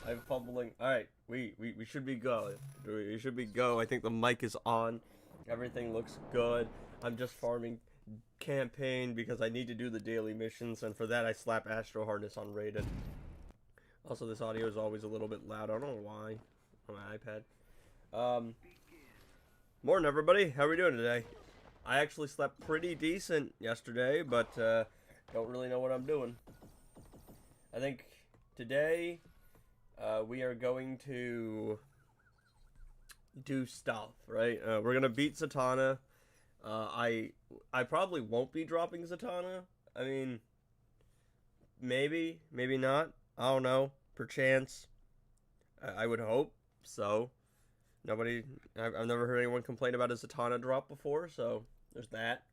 I'm fumbling. Alright, we should be go. We should be go. I think the mic is on. Everything looks good. I'm just farming campaign because I need to do the daily missions, and for that I slap Astro Harness on Raiden. Also, this audio is always a little bit loud. I don't know why on my iPad. Morning, everybody. How are we doing today? I actually slept pretty decent yesterday, but don't really know what I'm doing. I think today we are going to do stuff, right? We're gonna beat Zatanna. I probably won't be dropping Zatanna. I mean, maybe not. I don't know. Perchance. I would hope so. I've never heard anyone complain about a Zatanna drop before, so there's that.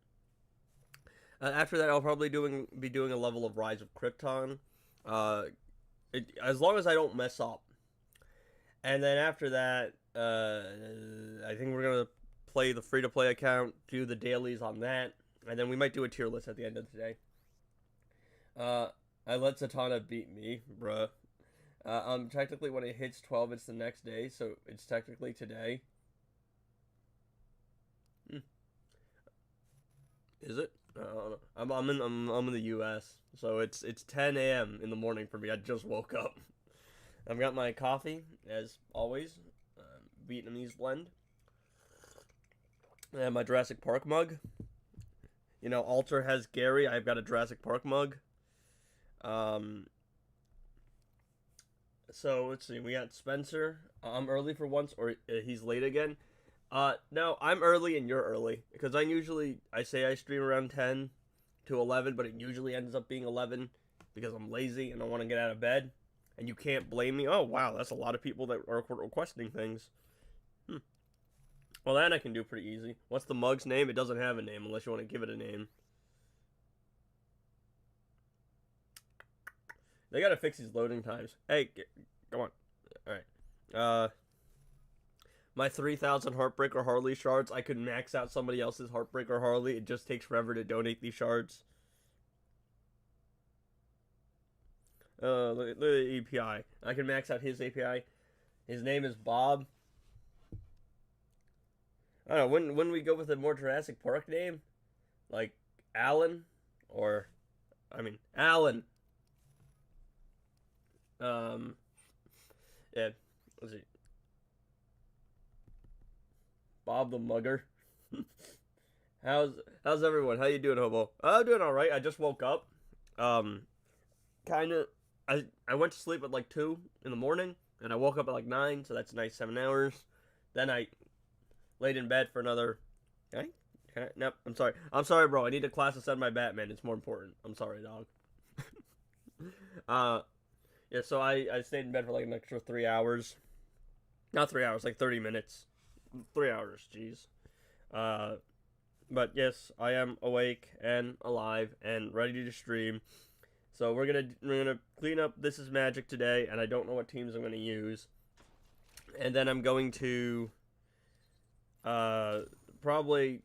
After that, I'll probably be doing a level of Rise of Krypton. As long as I don't mess up. And then after that, I think we're gonna play the free-to-play account, do the dailies on that, and then we might do a tier list at the end of the day. I let Zatanna beat me, bruh. Technically when it hits 12, it's the next day, so it's technically today. Is it? I don't know. I'm in the U.S., so it's 10 a.m. in the morning for me. I just woke up. I've got my coffee, as always, Vietnamese blend, and my Jurassic Park mug. You know, Alter has Gary. I've got a Jurassic Park mug. So let's see. We got Spencer. I'm early for once, or he's late again. No, I'm early and you're early, because I say I stream around 10 to 11, but it usually ends up being 11 because I'm lazy and I want to get out of bed, and you can't blame me. Oh, wow, that's a lot of people that are requesting things. Well, that I can do pretty easy. What's the mug's name? It doesn't have a name unless you want to give it a name. They gotta fix these loading times. Hey, come on. Alright. My 3,000 Heartbreaker Harley shards, I could max out somebody else's Heartbreaker Harley. It just takes forever to donate these shards. Look at the API. I can max out his API. His name is Bob. I don't know. When we go with a more Jurassic Park name, like Alan, or Alan. Yeah. Let's see. Bob the Mugger. How's everyone? How you doing, Hobo? I'm doing all right. I just woke up. Kind of. I went to sleep at like 2 in the morning, and I woke up at like 9, so that's a nice 7 hours. Then I laid in bed for another. Nope. I'm sorry. I'm sorry, bro. I need a class to send my Batman. It's more important. I'm sorry, dog. Yeah. So I stayed in bed for like an extra 3 hours. Not 3 hours, like 30 minutes. 3 hours. Jeez. But yes, I am awake and alive and ready to stream. So we're gonna clean up This Is Magic today, and I don't know what teams I'm gonna use. And then I'm going to probably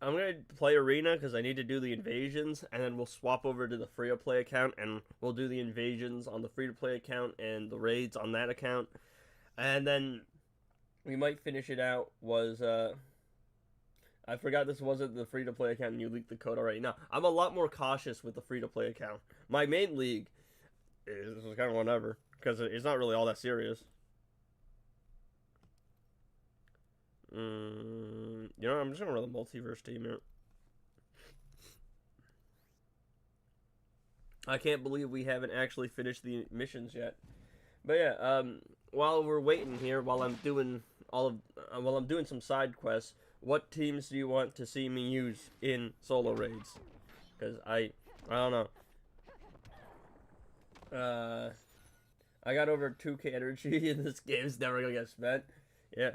I'm gonna play Arena because I need to do the invasions, and then we'll swap over to the free-to-play account, and we'll do the invasions on the free-to-play account and the raids on that account. And then we might finish it out I forgot this wasn't the free-to-play account and you leaked the code already. Now, I'm a lot more cautious with the free-to-play account. My main league is kind of whatever, because it's not really all that serious. You know, I'm just going to run the multiverse team here. I can't believe we haven't actually finished the missions yet. But yeah, while we're waiting here, while I'm doing some side quests, what teams do you want to see me use in solo raids? Because I don't know. I got over 2k energy, and this game's never gonna get spent. Yeah,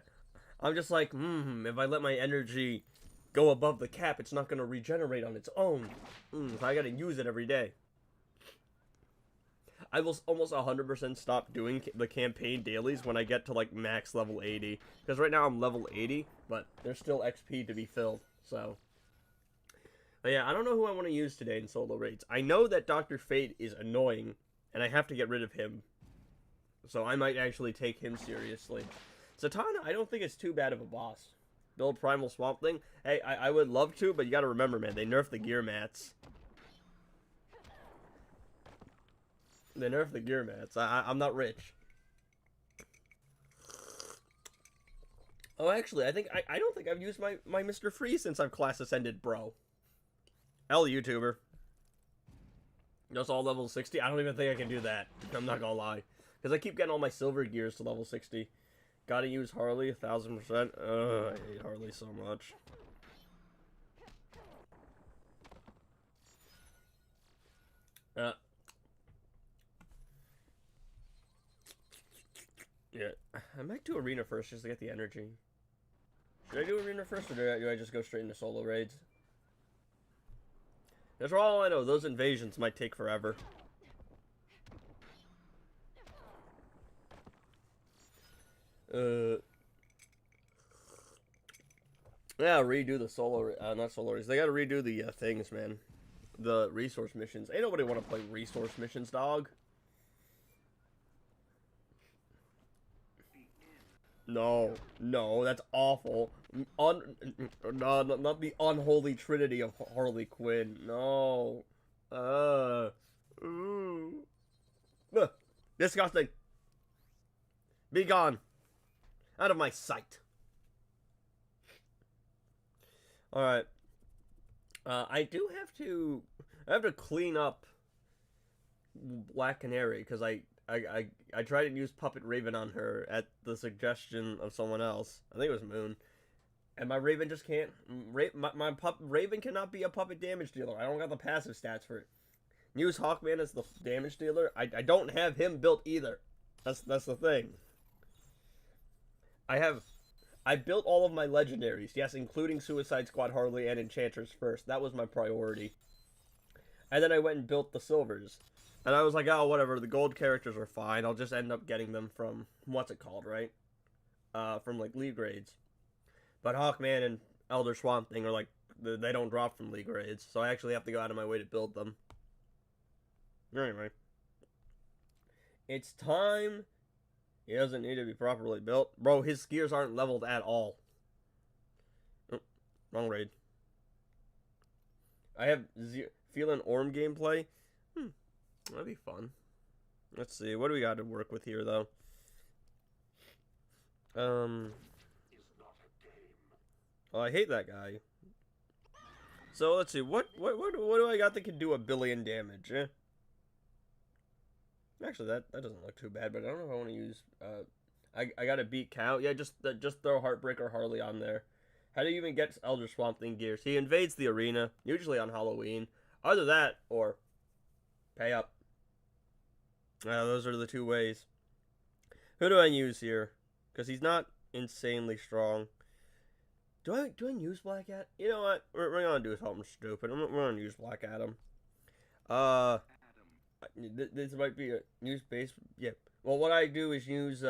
I'm just like, if I let my energy go above the cap, it's not gonna regenerate on its own. So I gotta use it every day. I will almost 100% stop doing the campaign dailies when I get to like max level 80. Because right now I'm level 80, but there's still XP to be filled. So, but yeah, I don't know who I want to use today in solo raids. I know that Dr. Fate is annoying, and I have to get rid of him. So I might actually take him seriously. Zatanna, I don't think it's too bad of a boss. Build Primal Swamp Thing. Hey, I would love to, but you gotta remember, man, they nerfed the gear mats. They nerfed the gear mats. I'm not rich. Oh, actually, I don't think I've used my Mr. Freeze since I've class ascended, bro. Hell, YouTuber. Just all level 60? I don't even think I can do that. I'm not gonna lie. Because I keep getting all my silver gears to level 60. Gotta use Harley 1000%. I hate Harley so much. Yeah, I might do Arena first just to get the energy. Should I do Arena first, or do I just go straight into solo raids? That's all I know. Those invasions might take forever. Yeah, redo the solo, not solo raids. They gotta redo the things, man. The resource missions. Ain't nobody want to play resource missions, dog. No, that's awful. No, not the unholy trinity of Harley Quinn. No. Disgusting. Be gone. Out of my sight. Alright. I have to clean up Black Canary, because I tried to use Puppet Raven on her at the suggestion of someone else. I think it was Moon. And my Raven just can't... Raven cannot be a puppet damage dealer. I don't got the passive stats for it. Use Hawkman as the damage dealer. I don't have him built either. That's the thing. I built all of my legendaries. Yes, including Suicide Squad, Harley, and Enchantress first. That was my priority. And then I went and built the silvers. And I was like, oh, whatever, the gold characters are fine. I'll just end up getting them from, what's it called, right? From, like, League raids. But Hawkman and Elder Swamp Thing are, like, they don't drop from League raids. So I actually have to go out of my way to build them. Anyway. It's time. He doesn't need to be properly built. Bro, his gears aren't leveled at all. Oh, wrong raid. I have feeling Orm gameplay. That'd be fun. Let's see. What do we got to work with here, though? Oh, I hate that guy. So let's see. What do I got that can do 1 billion damage? Eh? Actually, that doesn't look too bad. But I don't know if I want to use. I gotta beat Cow. Yeah, just throw Heartbreaker Harley on there. How do you even get Elder Swamp Thing gears? He invades the arena, usually on Halloween. Either that or pay up. Those are the two ways. Who do I use here? Because he's not insanely strong. Do I use Black Adam? You know what? We're gonna do something stupid. We're gonna use Black Adam. This might be a use base. Yeah. Well, what I do is use.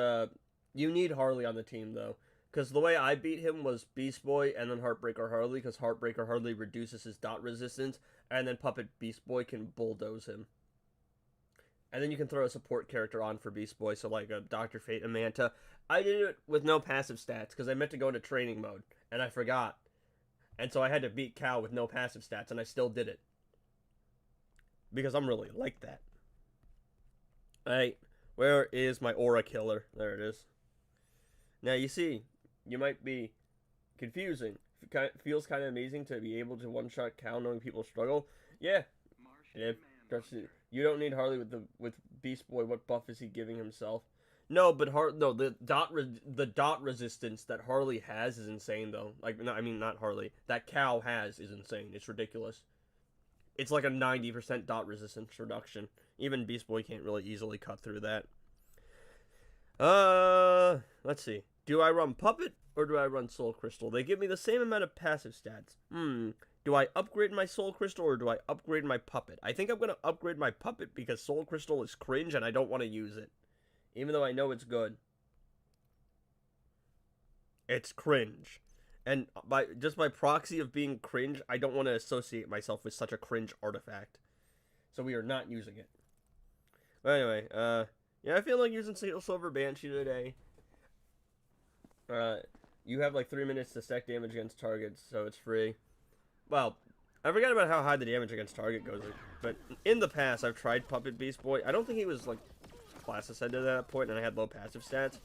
You need Harley on the team though, because the way I beat him was Beast Boy and then Heartbreaker Harley, because Heartbreaker Harley reduces his dot resistance, and then Puppet Beast Boy can bulldoze him. And then you can throw a support character on for Beast Boy, so like a Dr. Fate, a Manta. I did it with no passive stats, because I meant to go into training mode, and I forgot. And so I had to beat Cal with no passive stats, and I still did it. Because I'm really like that. Alright, where is my Aura Killer? There it is. Now you see, you might be confusing. It feels kind of amazing to be able to one-shot Cal knowing people struggle. Yeah. You don't need Harley with Beast Boy. What buff is he giving himself? No, but the dot resistance that Harley has is insane though. Like, no, I mean not Harley. That Cal has is insane. It's ridiculous. It's like a 90% dot resistance reduction. Even Beast Boy can't really easily cut through that. Let's see. Do I run Puppet or do I run Soul Crystal? They give me the same amount of passive stats. Do I upgrade my Soul Crystal or do I upgrade my Puppet? I think I'm going to upgrade my Puppet because Soul Crystal is cringe and I don't want to use it. Even though I know it's good. It's cringe. And just by proxy of being cringe, I don't want to associate myself with such a cringe artifact. So we are not using it. But anyway, yeah, I feel like using Silver Banshee today. You have like 3 minutes to stack damage against targets, so it's free. Well, I forgot about how high the damage against target goes, but in the past I've tried Puppet Beast Boy. I don't think he was like class ascended at that point, and I had low passive stats.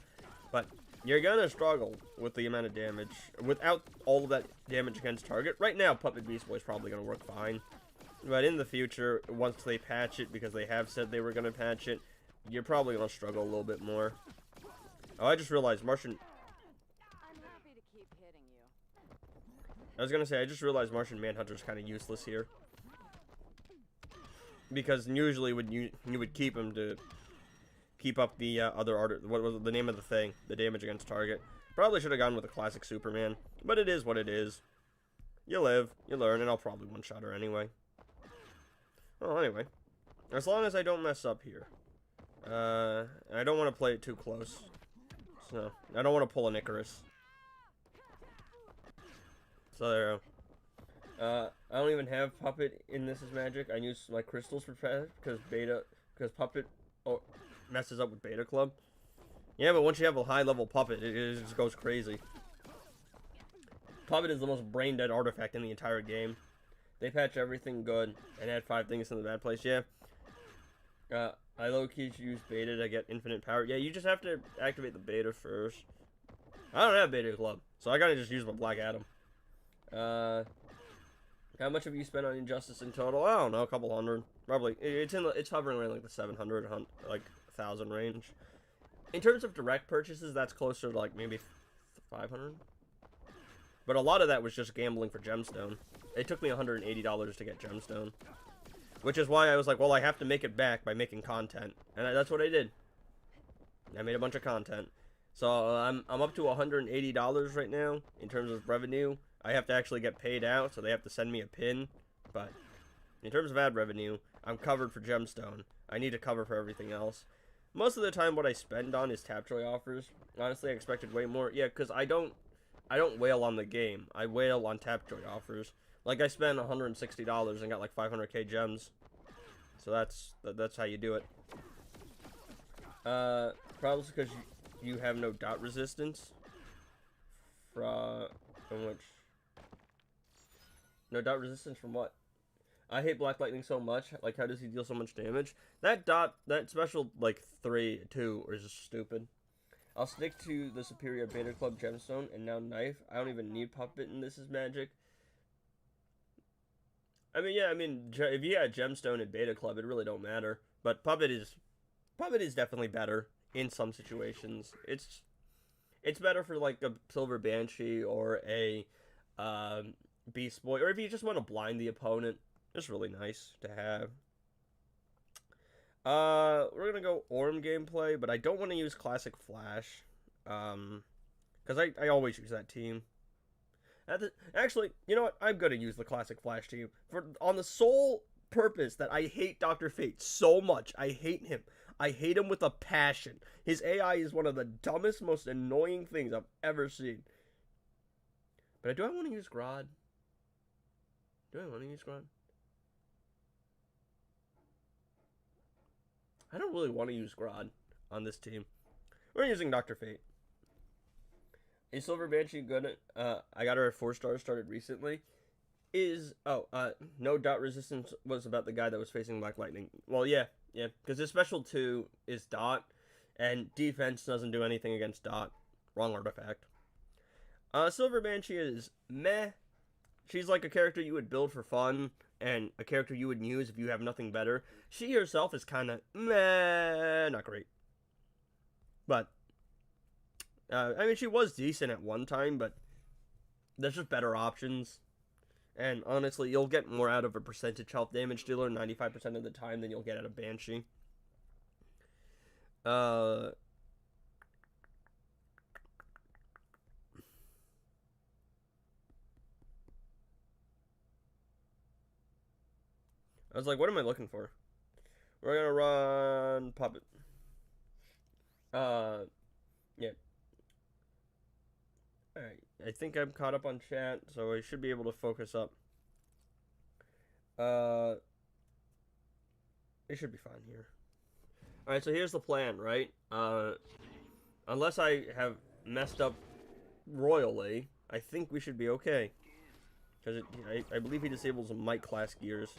But you're gonna struggle with the amount of damage without all of that damage against target. Right now, Puppet Beast Boy is probably gonna work fine, but in the future, once they patch it, because they have said they were gonna patch it, you're probably gonna struggle a little bit more. Oh, I just realized Martian. I was gonna say, I just realized Martian Manhunter is kind of useless here, because usually when you would keep him to keep up the other art. What was the name of the thing? The damage against target. Probably should have gone with a classic Superman, but it is what it is. You live, you learn, and I'll probably one-shot her anyway. Well, anyway, as long as I don't mess up here. I don't want to play it too close, so I don't want to pull an Icarus. So there we go. I don't even have Puppet in This Is Magic. I use my crystals for because Puppet messes up with Beta Club. Yeah, but once you have a high level Puppet, it just goes crazy. Puppet is the most brain dead artifact in the entire game. They patch everything good and add 5 things in the bad place. Yeah. I low-key use Beta to get infinite power. Yeah, you just have to activate the Beta first. I don't have Beta Club, so I gotta just use my Black Adam. How much have you spent on Injustice in total? I don't know, a couple hundred. Probably. It's hovering around like the 700, like 1,000 range. In terms of direct purchases, that's closer to like maybe 500. But a lot of that was just gambling for Gemstone. It took me $180 to get Gemstone. Which is why I was like, well, I have to make it back by making content. And that's what I did. I made a bunch of content. So I'm up to $180 right now in terms of revenue. I have to actually get paid out, so they have to send me a pin. But in terms of ad revenue, I'm covered for Gemstone. I need to cover for everything else. Most of the time, what I spend on is Tapjoy offers. Honestly, I expected way more. Yeah, because I don't wail on the game. I wail on Tapjoy offers. Like, I spent $160 and got like 500k gems. So that's how you do it. Probably because you have no dot resistance. From which? No dot resistance from what? I hate Black Lightning so much. Like, how does he deal so much damage? That special, like, 2 is just stupid. I'll stick to the superior Beta Club Gemstone and now Knife. I don't even need Puppet in This Is Magic. I mean, yeah, if you had Gemstone and Beta Club, it really don't matter. But Puppet is definitely better in some situations. It's better for, like, a Silver Banshee or a Beast Boy, or if you just want to blind the opponent. It's really nice to have. We're gonna go Orm gameplay, but I don't want to use Classic Flash, because I always use that team. Actually, you know what? I'm gonna use the Classic Flash team on the sole purpose that I hate Dr. Fate so much. I hate him. I hate him with a passion. His AI is one of the dumbest, most annoying things I've ever seen. But do I want to use Grodd? Do I want to use Grodd? I don't really want to use Grodd on this team. We're using Dr. Fate. Is Silver Banshee good? I got her at 4 stars, started recently. No dot resistance was about the guy that was facing Black Lightning. Well, yeah, because his special 2 is dot, and defense doesn't do anything against dot. Wrong artifact. Silver Banshee is meh. She's like a character you would build for fun, and a character you would use if you have nothing better. She herself is kind of meh, not great. But, she was decent at one time, but there's just better options. And honestly, you'll get more out of a percentage health damage dealer 95% of the time than you'll get out of Banshee. I was like, what am I looking for? We're gonna run Puppet. Yeah. Alright, I think I'm caught up on chat, so I should be able to focus up. It should be fine here. Alright, so here's the plan, right? Unless I have messed up royally, I think we should be okay. Because I believe he disables Might class gears.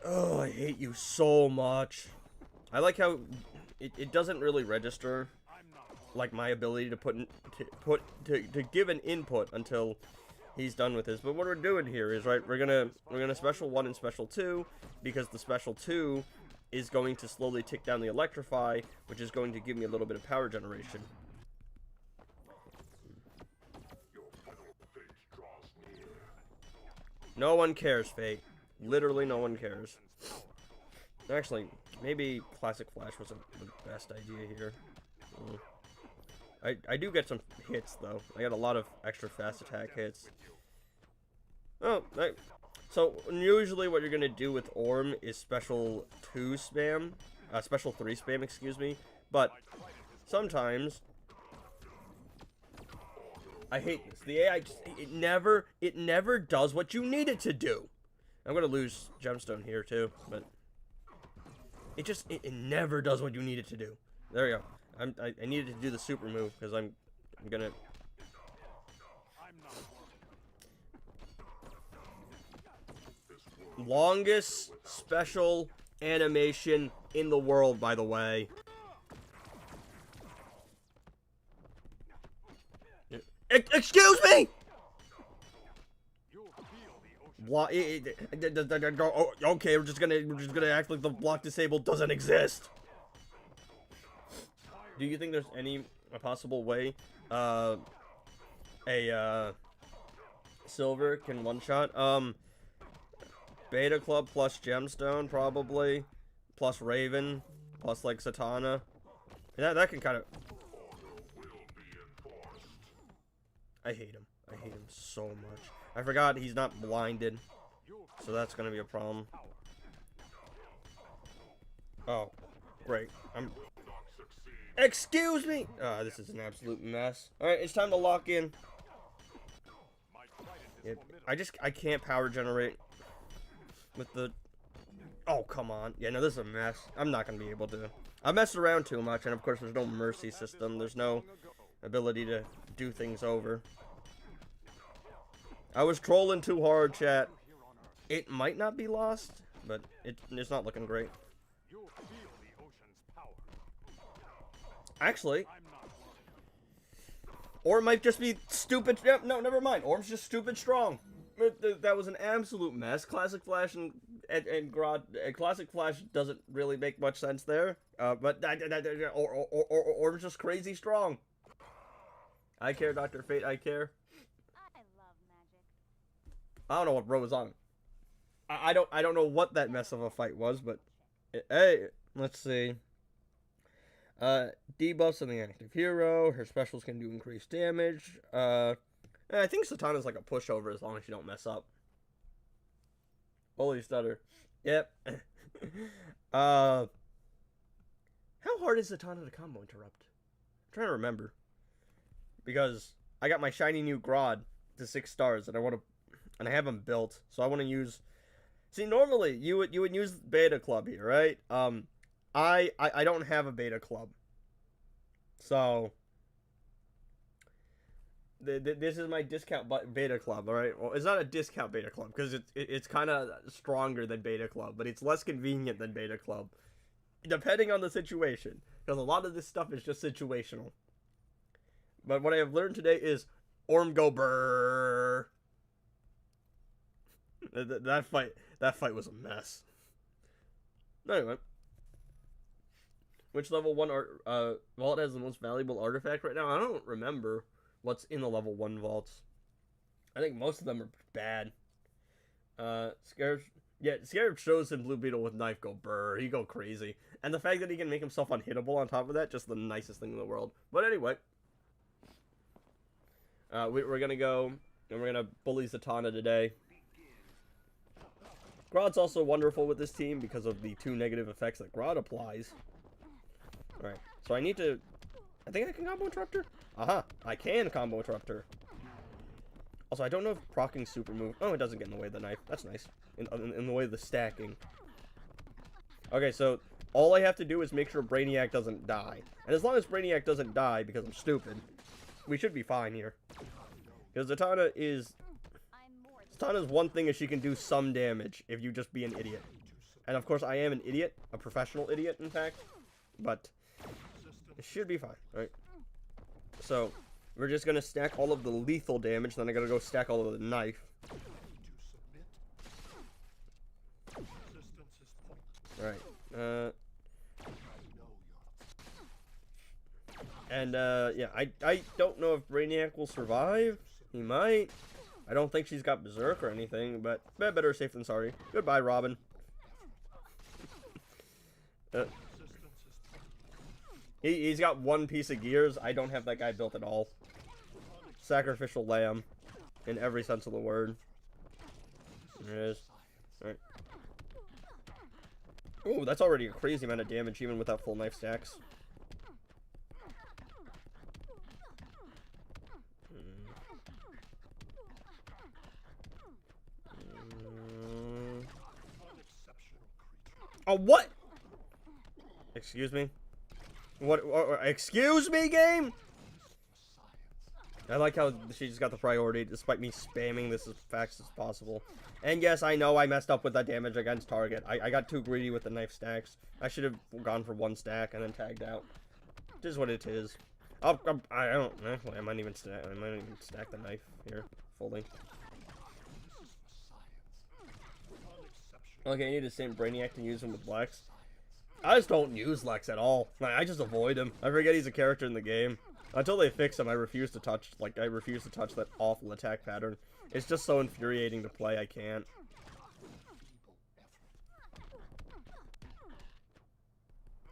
Oh, I hate you so much. I like how it doesn't really register, like, my ability to give an input until he's done with this. But what we're doing here is, right, we're gonna special 1 and special 2, because the special 2 is going to slowly tick down the Electrify, which is going to give me a little bit of power generation. No one cares, Fate. Literally no one cares. Actually, maybe Classic Flash wasn't the best idea here. I do get some hits, though. I got a lot of extra fast attack hits. Oh, so usually what you're going to do with Orm is special 2 spam. Special 3 spam, excuse me. But sometimes I hate this. The AI just, it never does what you need it to do. I'm gonna lose Gemstone here too, but it never does what you need it to do. There we go. I needed to do the super move because I'm gonna. Longest special animation in the world, by the way. Excuse me! Okay, we're just gonna act like the block disabled doesn't exist. Do you think there's any possible way a silver can one-shot? Beta Club plus Gemstone probably, plus Raven, plus like Zatanna. That can kind of. I hate him. I hate him so much. I forgot he's not blinded, so that's gonna be a problem. Oh, great. Excuse me! This is an absolute mess. Alright, it's time to lock in. Yep. I can't power generate with the... Oh, come on. Yeah, no, this is a mess. I'm not going to be able to. I messed around too much, and of course there's no mercy system. There's no ability to do things over. I was trolling too hard, chat. It might not be lost, but it's not looking great. Actually, or it might just be stupid. No, never mind. Orm's just stupid strong. That was an absolute mess. Classic Flash and Grodd. Classic Flash doesn't really make much sense there. But Orm's just crazy strong. I care, Dr. Fate. I care. I love magic. I don't know what bro was on. I don't know what that mess of a fight was, but hey, let's see. Debuffs on the active hero. Her specials can do increased damage. I think Zatanna's like a pushover as long as you don't mess up. Holy stutter. Yep. How hard is Zatanna to combo interrupt? I'm trying to remember. Because I got my shiny new Grodd to 6 stars and I have him built, so I want to use. See, normally you would use Beta Club here, right? I don't have a Beta Club, so this is my discount Beta Club. All right, well, it's not a discount Beta Club because it's kind of stronger than Beta Club, but it's less convenient than Beta Club, depending on the situation. Because a lot of this stuff is just situational. But what I have learned today is Orm go brrr. That fight was a mess. Anyway, which level 1 vault has the most valuable artifact right now? I don't remember what's in the level 1 vaults. I think most of them are bad. Scarab shows him Blue Beetle with knife go brrr. He go crazy, and the fact that he can make himself unhittable on top of that, just the nicest thing in the world. But anyway, we're gonna go and we're gonna bully Zatanna today. Grodd's also wonderful with this team because of the 2 negative effects that Grodd applies. Alright, so I think I can combo interrupt her? Aha, I can combo interrupt her. Also, I don't know if proccing super move. Oh, it doesn't get in the way of the knife. That's nice. In the way of the stacking. Okay, so all I have to do is make sure Brainiac doesn't die. And as long as Brainiac doesn't die because I'm stupid, we should be fine here. Because Zatanna's one thing is she can do some damage if you just be an idiot. And of course I am an idiot, a professional idiot in fact, but it should be fine, right? So, we're just gonna stack all of the lethal damage, then I gotta go stack all of the knife. Alright, yeah, I don't know if Brainiac will survive. He might. I don't think she's got Berserk or anything, but better safe than sorry. Goodbye, Robin. He's got 1 piece of gears. I don't have that guy built at all. Sacrificial lamb, in every sense of the word. There it is. Alright. Ooh, that's already a crazy amount of damage, even without full knife stacks. Oh, what? Excuse me? What? Excuse me, game? I like how she just got the priority despite me spamming this as fast as possible. And yes, I know I messed up with that damage against target. I got too greedy with the knife stacks. I should have gone for 1 stack and then tagged out. It is what it is. I don't. Actually, I might even stack the knife here fully. Okay, I need the same Brainiac to use him with Lex. I just don't use Lex at all. I just avoid him. I forget he's a character in the game. Until they fix him, I refuse to touch that awful attack pattern. It's just so infuriating to play, I can't.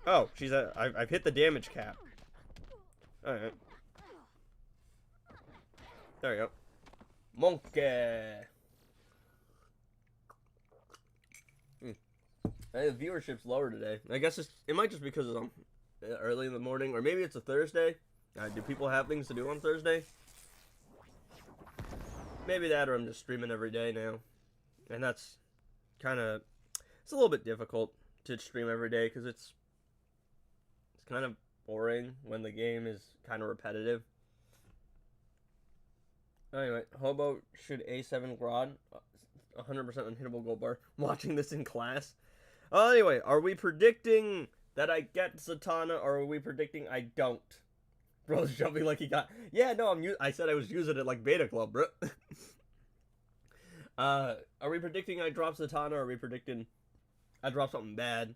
Oh, I've hit the damage cap. Alright. There we go. Monkey! The viewership's lower today. I guess it might just because I'm early in the morning, or maybe it's a Thursday. Do people have things to do on Thursday? Maybe that, or I'm just streaming every day now. And that's kind of... It's a little bit difficult to stream every day because it's kind of boring when the game is kind of repetitive. Anyway, how about should A7 Grodd 100% unhittable gold bar watching this in class? Anyway, are we predicting that I get Zatanna or are we predicting I don't? Bro's jumping like he got. Yeah, no, I said I was using it like Beta Club, bro. Are we predicting I drop Zatanna or are we predicting I drop something bad?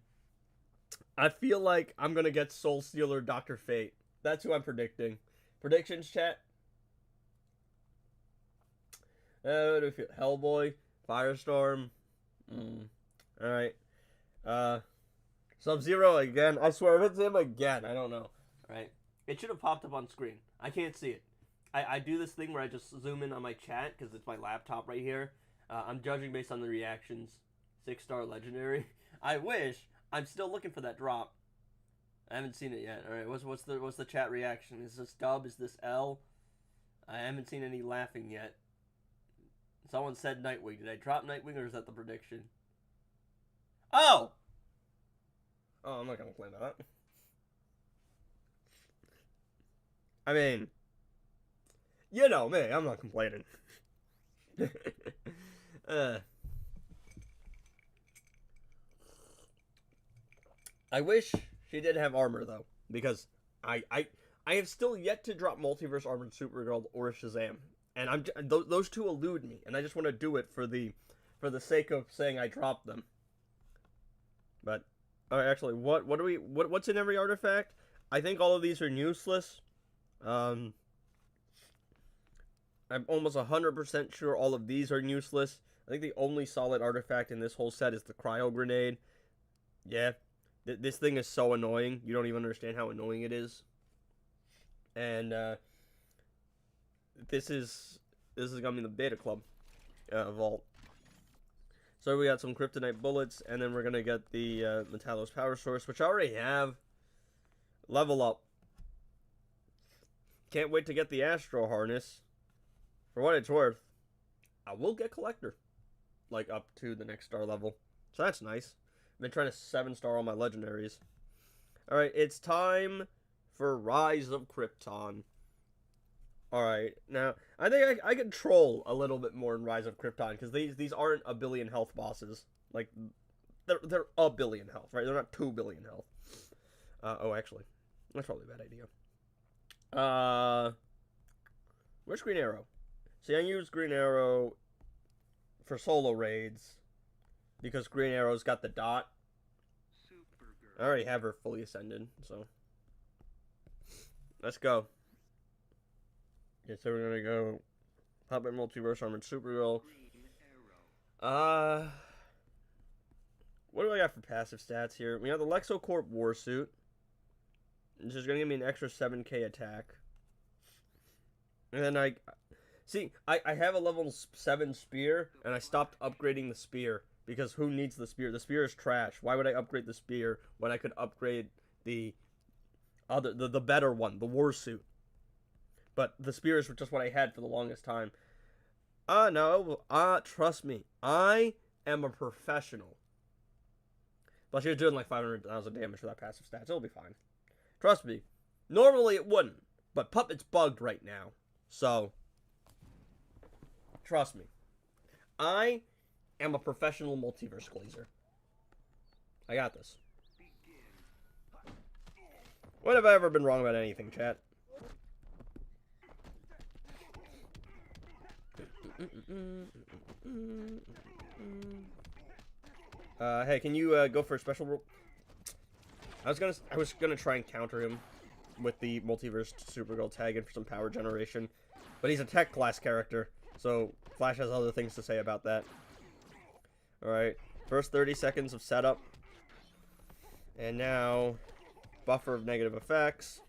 I feel like I'm gonna get Soul Stealer Dr. Fate. That's who I'm predicting. Predictions, chat? What do we feel? Hellboy? Firestorm? Alright. Sub-Zero again. I swear, if it's him again, I don't know. Alright. It should have popped up on screen. I can't see it. I do this thing where I just zoom in on my chat because it's my laptop right here. I'm judging based on the reactions. 6-star legendary. I wish. I'm still looking for that drop. I haven't seen it yet. All right, what's the chat reaction? Is this dub? Is this L? I haven't seen any laughing yet. Someone said Nightwing. Did I drop Nightwing or is that the prediction? Oh! Oh, I'm not gonna claim that. I mean, you know me. I'm not complaining. I wish she did have armor though, because I have still yet to drop Multiverse Armored Supergirl or Shazam, and those two elude me, and I just want to do it for the sake of saying I dropped them. But actually, what's in every artifact? I think all of these are useless. I'm almost 100% sure all of these are useless. I think the only solid artifact in this whole set is the cryo grenade. Yeah. This thing is so annoying. You don't even understand how annoying it is. And this is gonna be the Beta Club vault. So we got some Kryptonite bullets, and then we're gonna get the Metallos power source, which I already have. Level up. Can't wait to get the Astro harness. For what it's worth, I will get Collector, like up to the next star level. So that's nice. I've been trying to 7-star all my legendaries. Alright, it's time for Rise of Krypton. Alright, now, I think I can troll a little bit more in Rise of Krypton, because these aren't a billion health bosses. Like, they're a billion health, right? They're not 2 billion health. Oh, actually, that's probably a bad idea. Where's Green Arrow? See, I use Green Arrow for solo raids, because Green Arrow's got the dot. I already have her fully ascended, so let's go. Yeah, so we're gonna go Puppet Multiverse Armored Supergirl. What do I got for passive stats here? We have the LexoCorp Warsuit. This is gonna give me an extra 7k attack. And then I have a level 7 spear, and I stopped upgrading the spear. Because who needs the spear? The spear is trash. Why would I upgrade the spear when I could upgrade the better one, the Warsuit? But the spear is just what I had for the longest time. No. Trust me. I am a professional. Plus, you're doing like 500,000 damage for that passive stats. It'll be fine. Trust me. Normally it wouldn't. But Puppet's bugged right now. So, trust me. I am a professional multiverse glazer. I got this. When have I ever been wrong about anything, chat? Hey, can you go for a special rule? I was gonna try and counter him with the Multiverse Supergirl tag in for some power generation, but he's a tech class character, so Flash has other things to say about that. Alright, first 30 seconds of setup. And now, buffer of negative effects.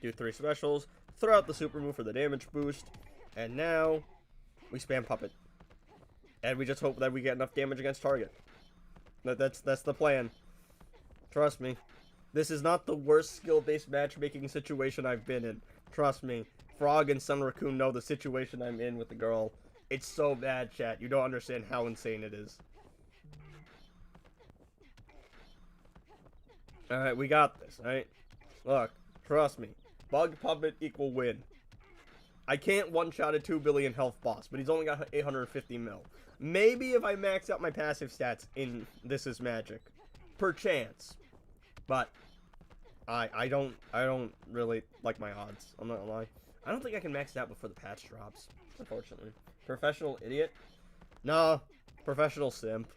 Do 3 specials. Throw out the super move for the damage boost. And now, we spam Puppet. And we just hope that we get enough damage against target. That's the plan. Trust me. This is not the worst skill-based matchmaking situation I've been in. Trust me. Frog and Sun Raccoon know the situation I'm in with the girl. It's so bad, chat. You don't understand how insane it is. Alright, we got this, alright? Look, trust me. Bug puppet equal win. I can't one-shot a 2 billion health boss, but he's only got 850 mil. Maybe if I max out my passive stats in This Is Magic. Perchance. But I don't really like my odds. I'm not gonna lie. I don't think I can max it out before the patch drops, unfortunately. Professional idiot? No. Professional simp.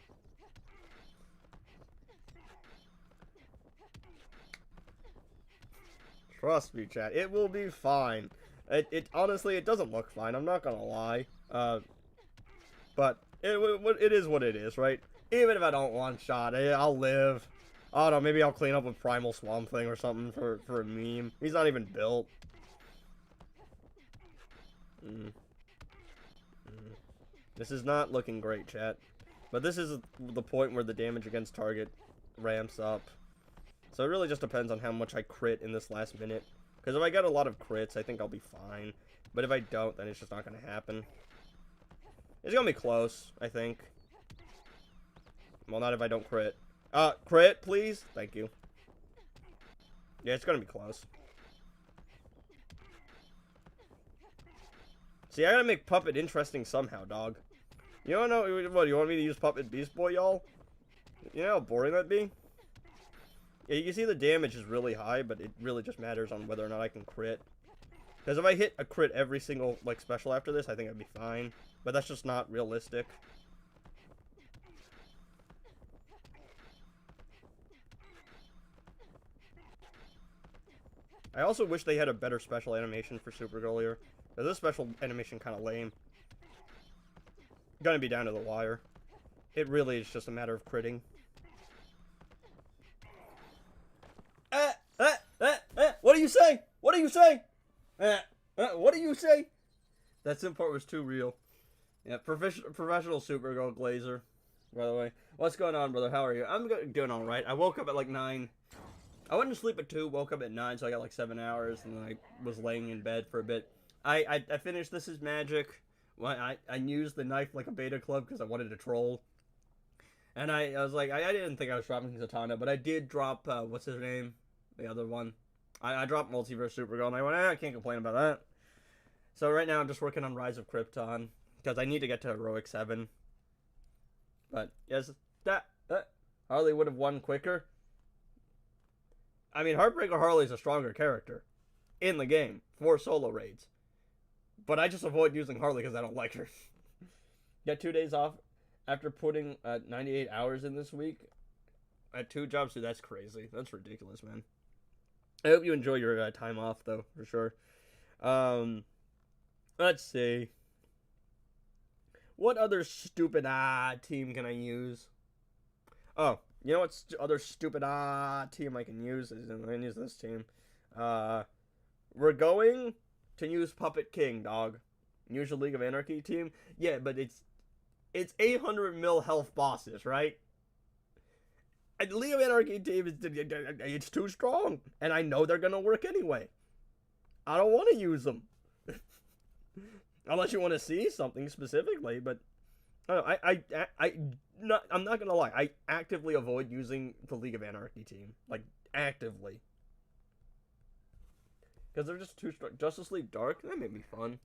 Trust me, chat. It will be fine. It honestly, it doesn't look fine. I'm not gonna lie. But it is what it is, right? Even if I don't one-shot it, I'll live. I don't know, maybe I'll clean up with Primal Swamp Thing or something for a meme. He's not even built. This is not looking great, chat. But this is the point where the damage against target ramps up. So it really just depends on how much I crit in this last minute. Because if I get a lot of crits, I think I'll be fine. But if I don't, then it's just not going to happen. It's going to be close, I think. Well, not if I don't crit. Crit, please? Thank you. Yeah, it's going to be close. See, I gotta make Puppet interesting somehow, dog. You don't know what? You want me to use Puppet Beast Boy, y'all? You know how boring that'd be? Yeah, you can see the damage is really high, but it really just matters on whether or not I can crit. Because if I hit a crit every single, like, special after this, I think I'd be fine. But that's just not realistic. I also wish they had a better special animation for Supergirl here. Because this special animation kind of lame. Gonna be down to the wire. It really is just a matter of critting. What do you say? What do you say? What do you say? That sim part was too real. Yeah, professional Supergirl Glazer, by the way. What's going on, brother? How are you? I'm doing alright. I woke up at like 9. I went to sleep at 2, woke up at 9, so I got like 7 hours, and then I was laying in bed for a bit. I finished This Is Magic. Well, I used the knife like a beta club because I wanted to troll. And I was like, I didn't think I was dropping Zatanna, but I did drop, what's his name? The other one. I dropped Multiverse Supergirl, and I went, I can't complain about that. So right now I'm just working on Rise of Krypton, because I need to get to Heroic 7. But, yes, Harley would have won quicker. I mean, Heartbreaker Harley's a stronger character in the game for solo raids. But I just avoid using Harley because I don't like her. Get 2 days off after putting 98 hours in this week at 2 jobs. Dude, that's crazy. That's ridiculous, man. I hope you enjoy your time off, though, for sure. Let's see. What other stupid team can I use? Oh, you know what other stupid team I can use? I can use this team. We're going to use Puppet King, dog. Use a League of Anarchy team. Yeah, but it's 800 mil health bosses, right? And the League of Anarchy team it's too strong, and I know they're gonna work anyway. I don't want to use them, unless you want to see something specifically. But I don't know, I'm not gonna lie. I actively avoid using the League of Anarchy team, like actively, because they're just too strong. Justice League Dark, that made me fun.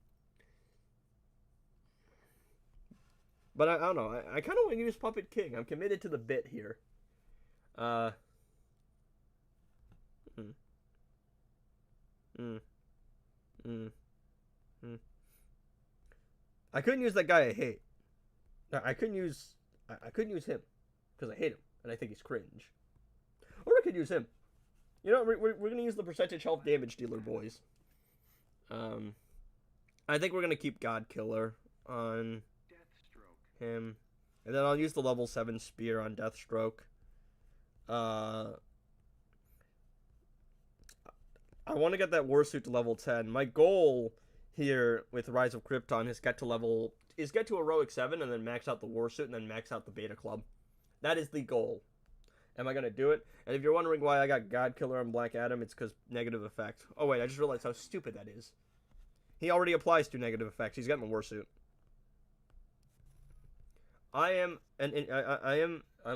But I don't know. I kind of want to use Puppet King. I'm committed to the bit here. I couldn't use that guy I hate. I couldn't use him because I hate him and I think he's cringe. Or I could use him. You know, we're gonna use the percentage health damage dealer, boys. I think we're gonna keep God Killer on him, and then I'll use the level 7 spear on Deathstroke. I want to get that warsuit to level 10. My goal here with Rise of Krypton is get to Heroic 7 and then max out the warsuit and then max out the Beta Club. That is the goal. Am I gonna do it? And if you're wondering why I got God Killer on Black Adam, it's because negative effect. Oh wait, I just realized how stupid that is. He already applies to negative effects. He's getting the warsuit. I'm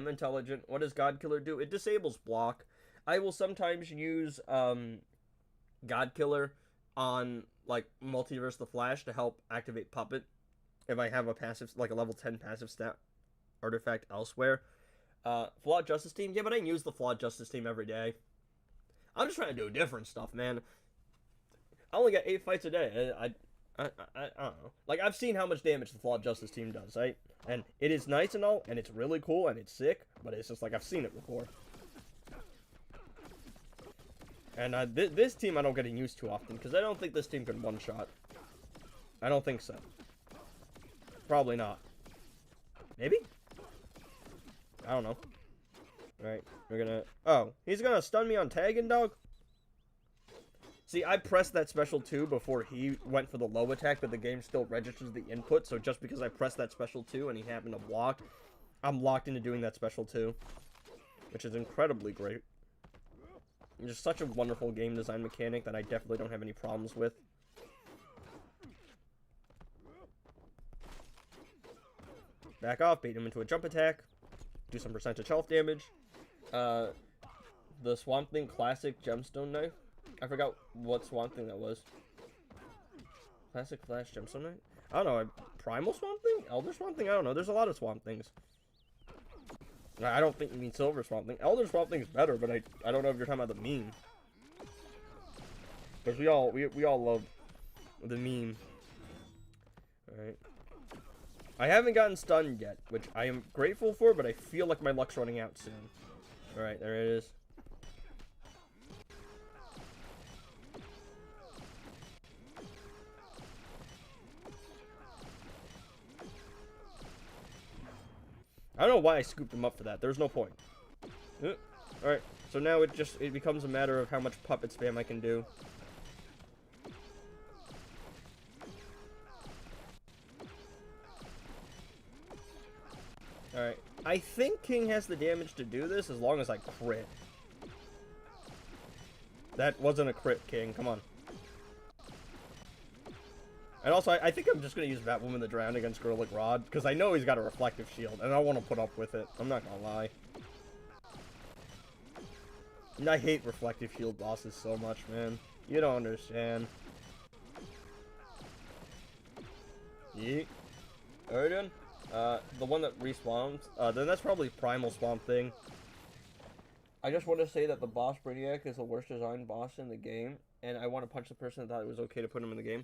intelligent. What does God Killer do? It disables block. I will sometimes use God Killer on like Multiverse the Flash to help activate Puppet if I have a passive, like a level 10 passive stat artifact elsewhere. Flawed Justice Team, yeah, but I use the Flawed Justice Team every day. I'm just trying to do different stuff, man. I only got 8 fights a day. I don't know. Like, I've seen how much damage the Flawed Justice Team does, right? And it is nice and all, and it's really cool, and it's sick, but it's just like I've seen it before. And this team I don't get used too often, because I don't think this team can one-shot. I don't think so. Probably not. Maybe? I don't know. Alright, we're gonna... Oh, he's gonna stun me on tagging, dog? See, I pressed that special 2 before he went for the low attack, but the game still registers the input, so just because I pressed that special 2 and he happened to block, I'm locked into doing that special 2. Which is incredibly great. Just such a wonderful game design mechanic that I definitely don't have any problems with. Back off, bait him into a jump attack. Do some percentage health damage. The Swamp Thing Classic Gemstone Knife. I forgot what Swamp Thing that was. Classic Flash Gemstone Knife? I don't know. Primal Swamp Thing? Elder Swamp Thing? I don't know. There's a lot of Swamp Things. I don't think you mean Silver Swamp Thing. Elder Swamp Thing is better, but I don't know if you're talking about the meme. Because we all love the meme. Alright. I haven't gotten stunned yet, which I am grateful for, but I feel like my luck's running out soon. Alright, there it is. I don't know why I scooped him up for that. There's no point. Alright, so now it becomes a matter of how much puppet spam I can do. Alright. I think King has the damage to do this as long as I crit. That wasn't a crit, King. Come on. And also, I think I'm just going to use Batwoman the Drown against Gorilla Grodd, because I know he's got a reflective shield, and I want to put up with it. I'm not going to lie. And I hate reflective shield bosses so much, man. You don't understand. Yeet. Odin? The one that respawns? Then that's probably Primal Swamp Thing. I just want to say that the boss Brainiac is the worst designed boss in the game, and I want to punch the person that thought it was okay to put him in the game.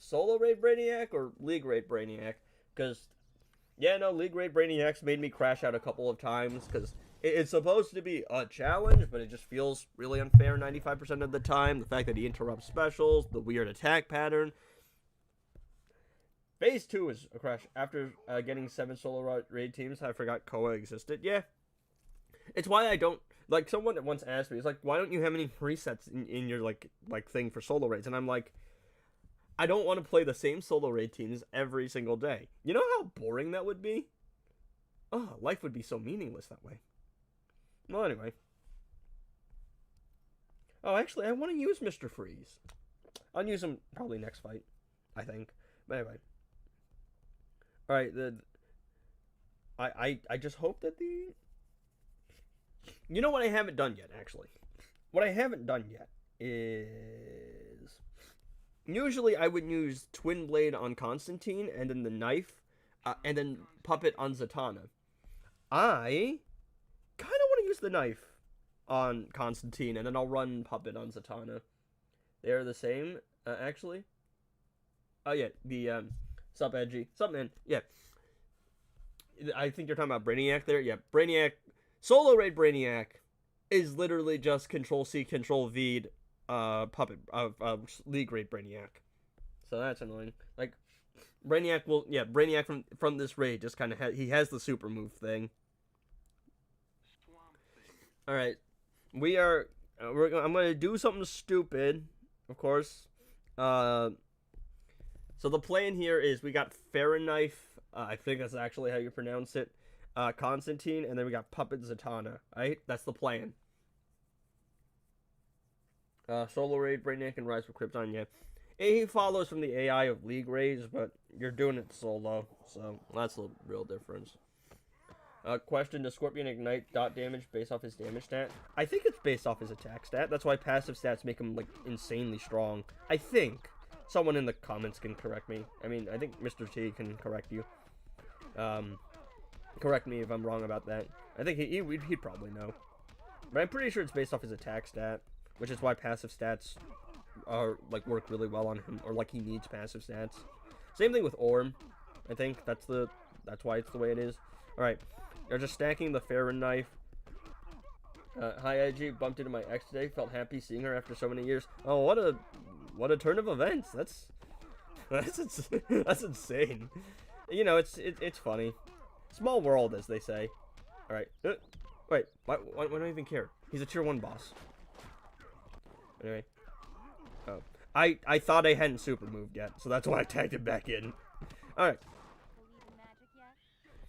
Solo raid Brainiac or League raid Brainiac? Because, yeah, no, League raid Brainiac's made me crash out a couple of times, because it's supposed to be a challenge, but it just feels really unfair 95% of the time. The fact that he interrupts specials, the weird attack pattern. Phase 2 is a crash. After getting 7 solo raid teams, I forgot Koa existed. Yeah. It's why I don't... Like, someone once asked me, it's like, why don't you have any presets in your, like thing for solo raids? And I'm like, I don't want to play the same solo raid teams every single day. You know how boring that would be? Oh, life would be so meaningless that way. Well, anyway. Oh, actually, I want to use Mr. Freeze. I'll use him probably next fight, I think. But anyway. Alright, I just hope that the... You know what I haven't done yet, actually? What I haven't done yet is... Usually I would use Twin Blade on Constantine, and then the knife, and then Puppet on Zatanna. I kind of want to use the knife on Constantine, and then I'll run Puppet on Zatanna. They're the same, actually. Oh, yeah, the, Sup, Edgy. Sup, man. Yeah. I think you're talking about Brainiac there. Yeah, Brainiac. Solo raid Brainiac is literally just Control-C, Control-V, Puppet, League raid Brainiac. So that's annoying. Like, Brainiac will, yeah, Brainiac from this raid just kind of he has the super move thing. Alright. We are, I'm going to do something stupid, of course. So the plan here is we got Fahrenknife, I think that's actually how you pronounce it, Constantine, and then we got Puppet Zatanna, right? That's the plan. Solo raid, Brainiac, and Rise of Krypton, yeah. He follows from the AI of League raids, but you're doing it solo, so that's the real difference. Question, does Scorpion ignite dot damage based off his damage stat? I think it's based off his attack stat. That's why passive stats make him, like, insanely strong. I think. Someone in the comments can correct me. I mean, I think Mr. T can correct you. Correct me if I'm wrong about that. I think he'd probably know. But I'm pretty sure it's based off his attack stat, which is why passive stats are, like, work really well on him, or, like, he needs passive stats. Same thing with Orm. I think that's why it's the way it is. Alright. They're just stacking the Farron knife. Hi IG, bumped into my ex today. Felt happy seeing her after so many years. Oh, what a turn of events. That's insane. You know, it's funny. Small world, as they say. All right. Wait. Why do I even care? He's a tier 1 boss. Anyway. Oh. I thought I hadn't super moved yet, so that's why I tagged it back in. All right.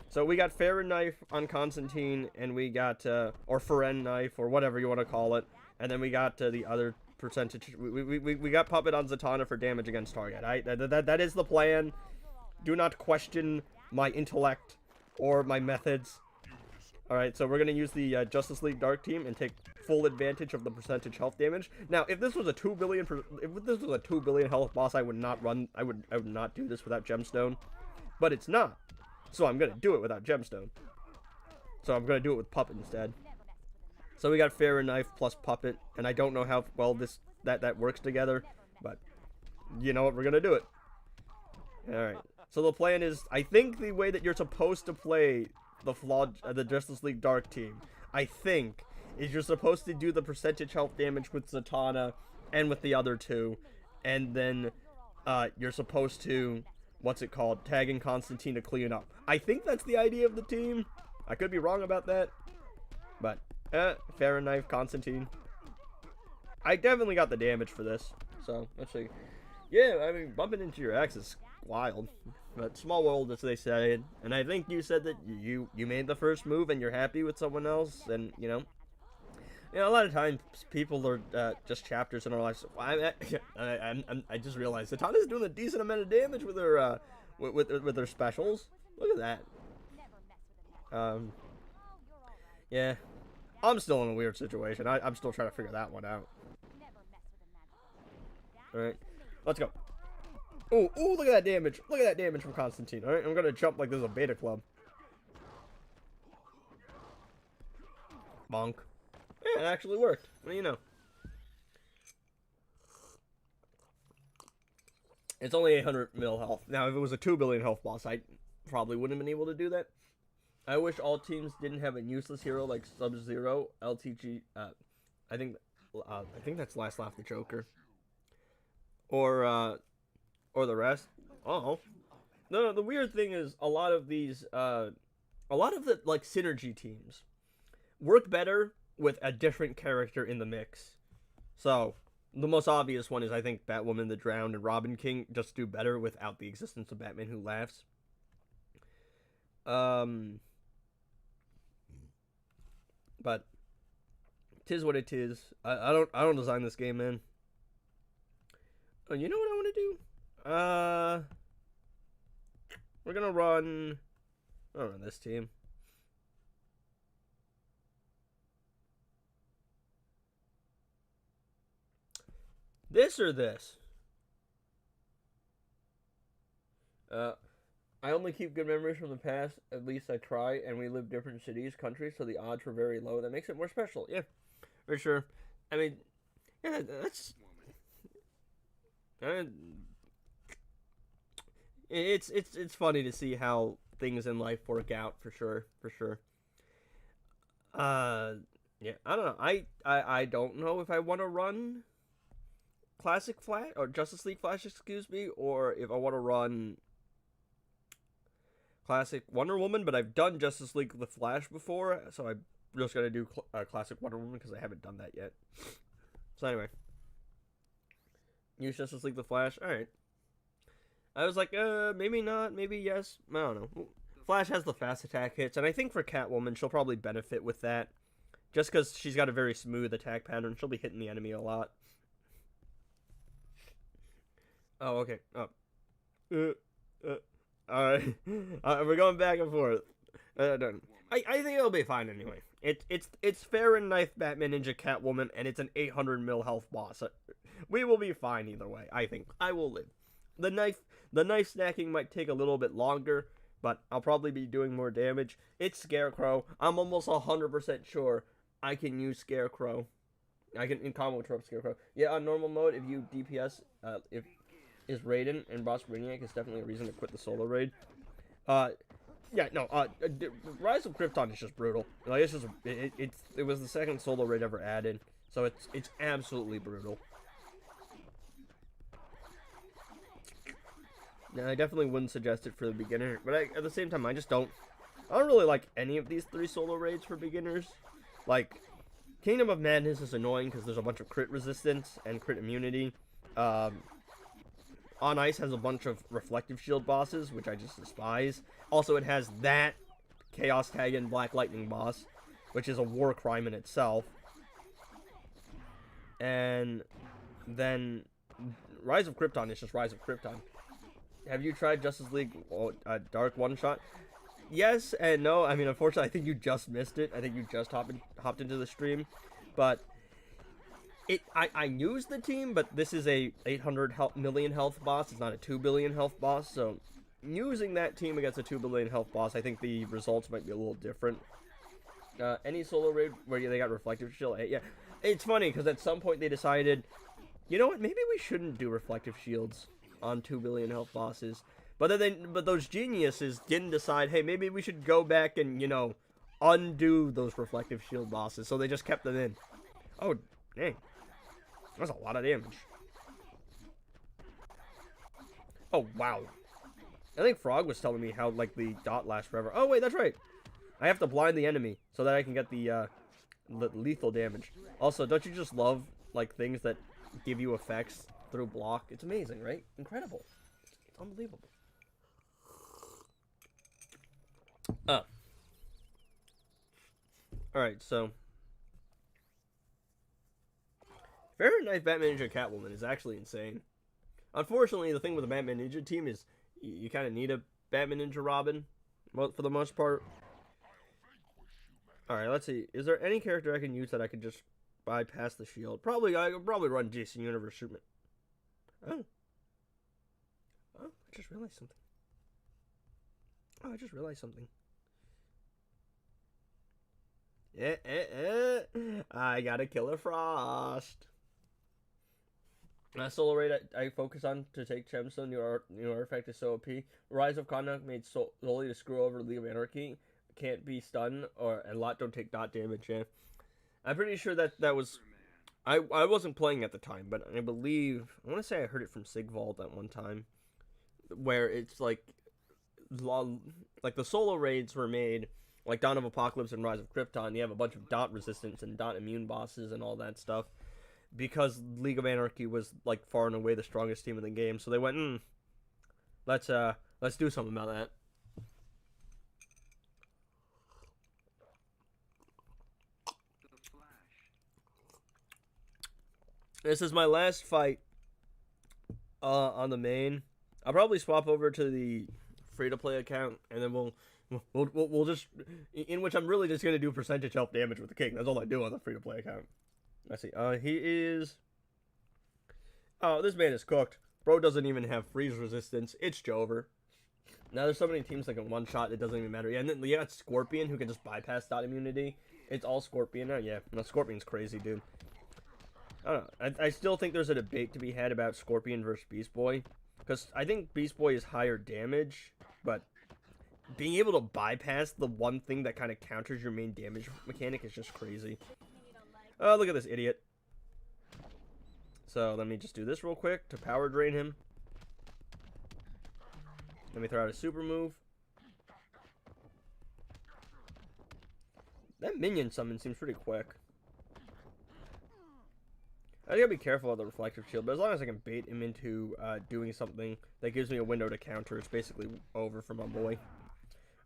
So we got Farron knife on Constantine, and we got or Farron knife, or whatever you want to call it, and then we got the other percentage. We got puppet on Zatanna for damage against target. That is the plan. Do not question my intellect or my methods. All right, so we're gonna use the Justice League Dark team and take full advantage of the percentage health damage. Now, if this was a 2 billion health boss, I would not run. I would not do this without Gemstone, but it's not. So I'm gonna do it without Gemstone. So I'm gonna do it with Puppet instead. So we got Farron knife plus Puppet, and I don't know how well that works together, but you know what, we're gonna do it. All right. So the plan is, I think the way that you're supposed to play the Justice League Dark team, I think, is you're supposed to do the percentage health damage with Zatanna and with the other two, and then you're supposed to, tagging Constantine to clean up. I think that's the idea of the team. I could be wrong about that, but Farron knife, Constantine. I definitely got the damage for this, so let's see. Yeah, I mean, bumping into your ex is wild, but small world, as they say. And I think you said that you made the first move and you're happy with someone else, and you know, a lot of times people are just chapters in our lives. I just realized Zatanna's doing a decent amount of damage with her with her specials. Look at that. Yeah, I'm still in a weird situation. I'm still trying to figure that one out. All right, let's go. Oh, look at that damage. Look at that damage from Constantine. All right, I'm gonna jump like this is a beta club. Bonk. Yeah, it actually worked. What do you know? It's only 800 mil health. Now, if it was a 2 billion health boss, I probably wouldn't have been able to do that. I wish all teams didn't have a useless hero like Sub-Zero, LTG. I think that's Last Laugh the Joker. Or the rest. Oh. No, the weird thing is a lot of the like synergy teams work better with a different character in the mix. So the most obvious one is, I think, Batwoman, the Drowned, and Robin King just do better without the existence of Batman Who Laughs. But tis what it is. I don't design this game, man. Oh, you know what I want to do? We're gonna run. I'll run this team. This or this? I only keep good memories from the past. At least I try, and we live different cities, countries, so the odds were very low. That makes it more special. Yeah, for sure. I mean, yeah, that's. It's funny to see how things in life work out, for sure. Yeah, I don't know. I don't know if I want to run Classic Flash or Justice League Flash, excuse me, or if I want to run Classic Wonder Woman. But I've done Justice League the Flash before, so I'm just gonna do Classic Wonder Woman because I haven't done that yet. So anyway, use Justice League the Flash. All right. I was like, maybe not, maybe yes. I don't know. Flash has the fast attack hits, and I think for Catwoman, she'll probably benefit with that. Just because she's got a very smooth attack pattern, she'll be hitting the enemy a lot. Oh, okay. Oh. Alright. We're going back and forth. I think it'll be fine anyway. It's Fair and Knife, Batman, Ninja, Catwoman, and it's an 800 mil health boss. We will be fine either way. I think I will live. The knife snacking might take a little bit longer, but I'll probably be doing more damage. It's Scarecrow. I'm almost 100% sure I can use Scarecrow. I can in combo with Scarecrow. Yeah, on normal mode, if you DPS, if is Raiden and Boss Brainiac is definitely a reason to quit the solo raid. Yeah, no, Rise of Krypton is just brutal. Like, it's just, it was the second solo raid ever added, so it's absolutely brutal. Now, I definitely wouldn't suggest it for the beginner, but at the same time, I don't really like any of these 3 solo raids for beginners. Like, Kingdom of Madness is annoying because there's a bunch of crit resistance and crit immunity. On Ice has a bunch of reflective shield bosses, which I just despise. Also, it has that Chaos Tag and Black Lightning boss, which is a war crime in itself. And then Rise of Krypton is just Rise of Krypton. Have you tried Justice League Dark One Shot? Yes and no. I mean, unfortunately, I think you just missed it. I think you just hopped into the stream, but I used the team, but this is a 800 million health boss. It's not a 2 billion health boss, so using that team against a 2 billion health boss, I think the results might be a little different. Any solo raid where they got reflective shield, yeah, it's funny because at some point they decided, you know what, maybe we shouldn't do reflective shields on 2 billion health bosses. But then but those geniuses didn't decide, hey, maybe we should go back and, you know, undo those reflective shield bosses. So they just kept them in. Oh, dang. That's a lot of damage. Oh, wow. I think Frog was telling me how, like, the dot lasts forever. Oh, wait, that's right. I have to blind the enemy so that I can get the lethal damage. Also, don't you just love, like, things that give you effects through block? It's amazing, right? Incredible. It's unbelievable. Alright, so Fair Knife, Batman Ninja, Catwoman is actually insane. Unfortunately, the thing with the Batman Ninja team is you kind of need a Batman Ninja Robin, for the most part. Alright, let's see. Is there any character I can use that I could just bypass the shield? Probably, I could probably run Jason Universe Superman. Oh, I just realized something. I gotta kill a Frost. Solo raid I focus on to take Gemstone. New artifact is so OP. Rise of Krypton made solely to screw over League of Anarchy. Can't be stunned, and lot don't take dot damage. Yeah, I'm pretty sure that was. I wasn't playing at the time, but I want to say I heard it from Sigvald at one time, where it's like the solo raids were made, like Dawn of Apocalypse and Rise of Krypton. You have a bunch of dot resistance and dot immune bosses and all that stuff, because League of Anarchy was like far and away the strongest team in the game. So they went, let's do something about that. This is my last fight on the main. I'll probably swap over to the free-to-play account, and then we'll just, in which I'm really just gonna do percentage health damage with the king. That's all I do on the free-to-play account. Let's see. He is. Oh, this man is cooked. Bro doesn't even have freeze resistance. It's Jover. Now there's so many teams that can one shot. It doesn't even matter. Yeah, and then you got Scorpion who can just bypass dot immunity. It's all Scorpion now. Yeah, no, Scorpion's crazy, dude. I don't know. I still think there's a debate to be had about Scorpion versus Beast Boy, because I think Beast Boy is higher damage, but being able to bypass the one thing that kind of counters your main damage mechanic is just crazy. Oh, look at this idiot. So let me just do this real quick to power drain him. Let me throw out a super move. That minion summon seems pretty quick. I gotta be careful of the reflective shield, but as long as I can bait him into doing something that gives me a window to counter, it's basically over for my boy.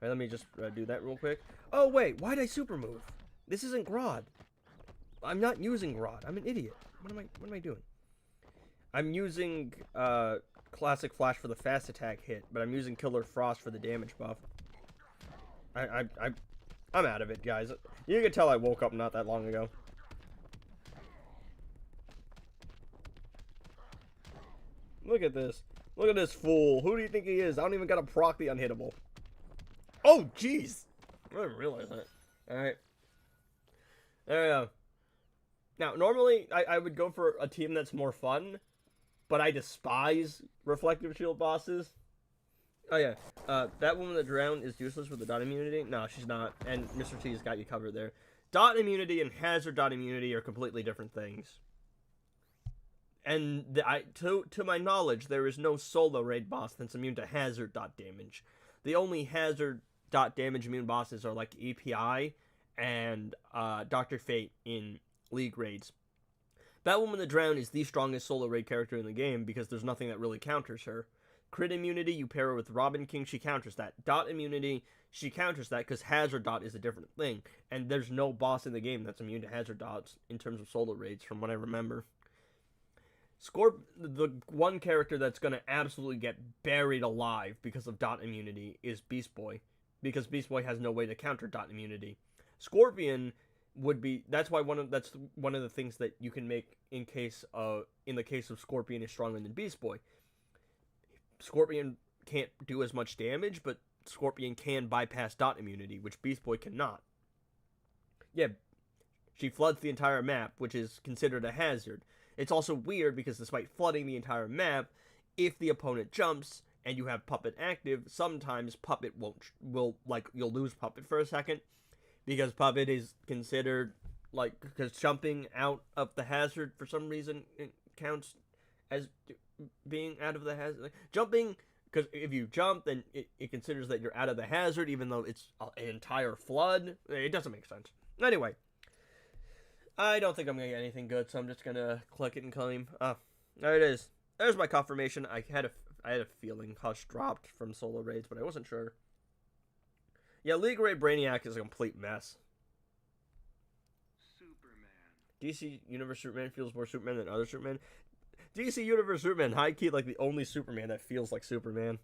Alright, let me just do that real quick. Oh wait, why'd I super move? This isn't Grodd. I'm not using Grodd. I'm an idiot. What am I doing? I'm using Classic Flash for the fast attack hit, but I'm using Killer Frost for the damage buff. I'm out of it, guys. You can tell I woke up not that long ago. Look at this. Look at this fool. Who do you think he is? I don't even got to proc the unhittable. Oh, jeez. I didn't realize that. Alright. There we go. Now, normally, I would go for a team that's more fun, but I despise reflective shield bosses. Oh, yeah. That woman that drowned is useless with the dot immunity? No, she's not. And Mr. T's got you covered there. Dot immunity and hazard dot immunity are completely different things. And to my knowledge, there is no solo raid boss that's immune to hazard dot damage. The only hazard dot damage immune bosses are like EPI and Dr. Fate in League raids. Batwoman the Drown is the strongest solo raid character in the game because there's nothing that really counters her. Crit immunity, you pair her with Robin King, she counters that. Dot immunity, she counters that because hazard dot is a different thing. And there's no boss in the game that's immune to hazard dots in terms of solo raids from what I remember. The one character that's going to absolutely get buried alive because of dot immunity is Beast Boy. Because Beast Boy has no way to counter dot immunity. Scorpion would be, that's one of the things that you can make in the case of Scorpion is stronger than Beast Boy. Scorpion can't do as much damage, but Scorpion can bypass dot immunity, which Beast Boy cannot. Yeah, she floods the entire map, which is considered a hazard. It's also weird because despite flooding the entire map, if the opponent jumps and you have Puppet active, sometimes Puppet you'll lose Puppet for a second because Puppet is considered because jumping out of the hazard for some reason it counts as being out of the hazard. Jumping, because if you jump, then it considers that you're out of the hazard even though it's an entire flood. It doesn't make sense. Anyway. I don't think I'm going to get anything good, so I'm just going to click it and claim. There it is. There's my confirmation. I had a feeling Hush dropped from solo raids, but I wasn't sure. Yeah, League Raid Brainiac is a complete mess. Superman. DC Universe Superman feels more Superman than other Superman. DC Universe Superman, high-key, like the only Superman that feels like Superman.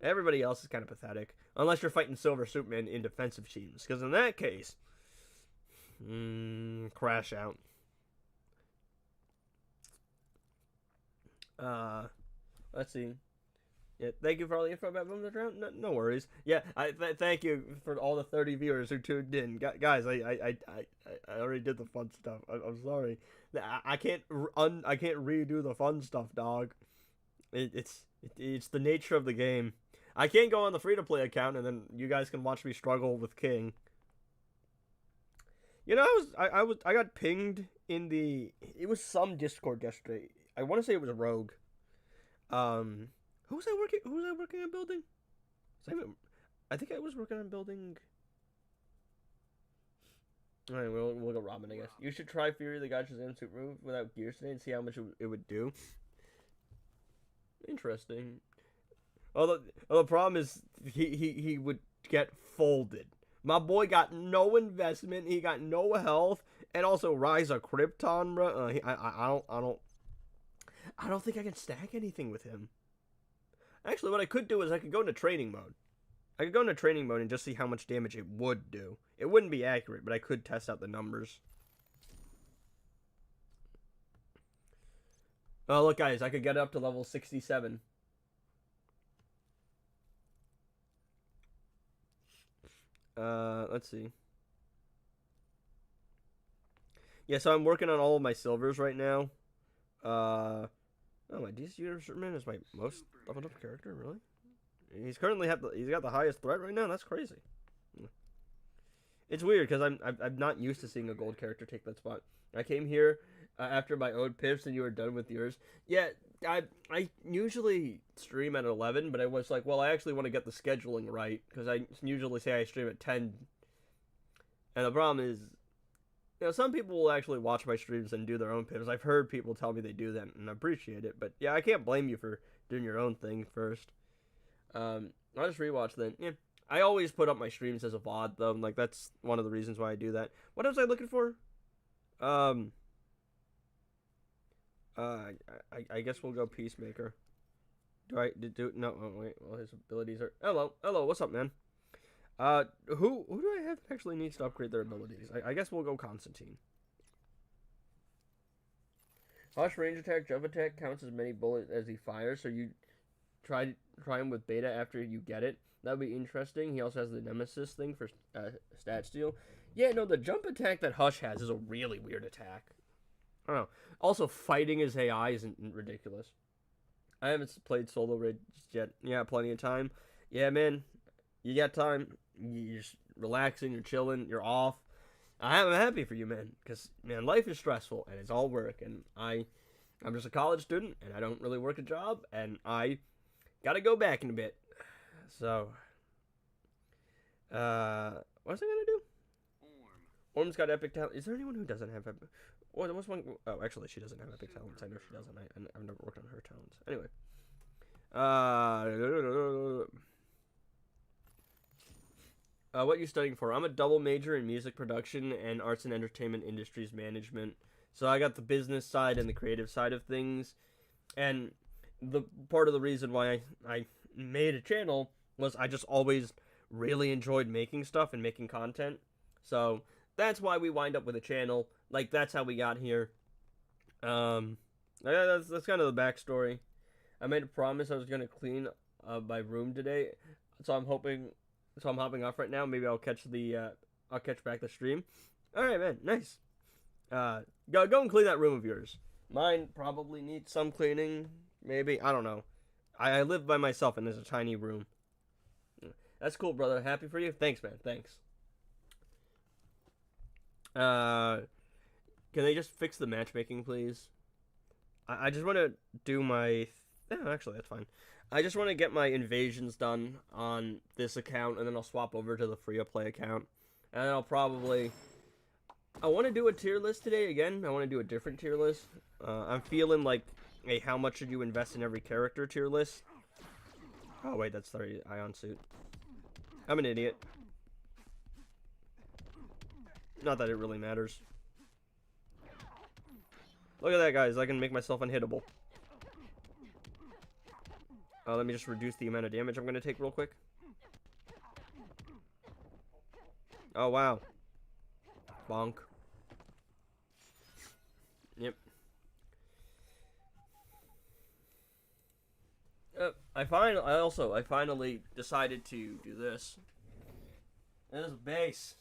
Everybody else is kind of pathetic. Unless you're fighting Silver Superman in defensive teams, because in that case... crash out. Let's see. Yeah, thank you for all the info about Boom the Drown. No worries. Yeah, thank you for all the 30 viewers who tuned in. Guys, I already did the fun stuff. I'm sorry. I can't redo the fun stuff, dog. It's the nature of the game. I can't go on the free-to-play account and then you guys can watch me struggle with King. You know, I got pinged in it was some Discord yesterday. I want to say it was a Rogue. Who was I working on building? I think I was working on building. Alright, we'll go Robin, I guess. You should try Fury the God Shazam suit move without gears today and see how much it would do. Interesting. Well, the problem is he would get folded. My boy got no investment. He got no health, and also Rise of Krypton, bro. I don't think I can stack anything with him. Actually, what I could do is I could go into training mode. I could go into training mode and just see how much damage it would do. It wouldn't be accurate, but I could test out the numbers. Oh, look, guys, I could get up to level 67. Let's see. Yeah, so I'm working on all of my silvers right now. Oh, my DC Universe Superman is my most leveled up character, really? He's currently he's got the highest threat right now. That's crazy. It's weird because I'm not used to seeing a gold character take that spot. I came here after my own pips and you were done with yours. Yeah, I usually stream at 11, but I was like, well, I actually want to get the scheduling right because I usually say I stream at 10. And the problem is, some people will actually watch my streams and do their own pips. I've heard people tell me they do that, and I appreciate it. But yeah, I can't blame you for doing your own thing first. I'll just rewatch then. Yeah, I always put up my streams as a VOD though. Like that's one of the reasons why I do that. What was I looking for? I guess we'll go Peacemaker. No, oh, wait. Well, his abilities are. Hello. What's up, man? Who do I have that actually needs to upgrade their abilities? I guess we'll go Constantine. Hush range attack, jump attack counts as many bullets as he fires, so you try him with beta after you get it. That would be interesting. He also has the Nemesis thing for stat steal. Yeah, no, the jump attack that Hush has is a really weird attack. I don't know. Also, fighting his AI isn't ridiculous. I haven't played solo raids yet. Yeah, plenty of time. Yeah, man, you got time. You're just relaxing, you're chilling, you're off. I'm happy for you, man, because, man, life is stressful, and it's all work, and I'm just a college student, and I don't really work a job, and I gotta go back in a bit. So, what's I gonna do? Orm's got epic talent. Is there anyone who doesn't have epic? What's one? Oh, actually, she doesn't have epic talents. I know she doesn't. I've never worked on her talents. Anyway. What are you studying for? I'm a double major in music production and arts and entertainment industries management. So I got the business side and the creative side of things. And the part of the reason why I made a channel was I just always really enjoyed making stuff and making content. So that's why we wind up with a channel. Like, that's how we got here. That's kind of the backstory. I made a promise I was going to clean my room today. So I'm hopping off right now. Maybe I'll catch back the stream. Alright, man, nice. Go and clean that room of yours. Mine probably needs some cleaning. Maybe, I don't know. I live by myself and there's a tiny room. That's cool, brother. Happy for you? Thanks, man. Thanks. Can they just fix the matchmaking, please? I just want to do my... Yeah, actually, that's fine. I just want to get my invasions done on this account, and then I'll swap over to the free-to-play account. And then I'll probably... I want to do a tier list today again. I want to do a different tier list. I'm feeling like a how much should you invest in every character tier list. Oh, wait, that's the Ion suit. I'm an idiot. Not that it really matters. Look at that, guys. I can make myself unhittable. Let me just reduce the amount of damage I'm going to take real quick. Oh, wow. Bonk. Yep. I finally decided to do this. This is a base.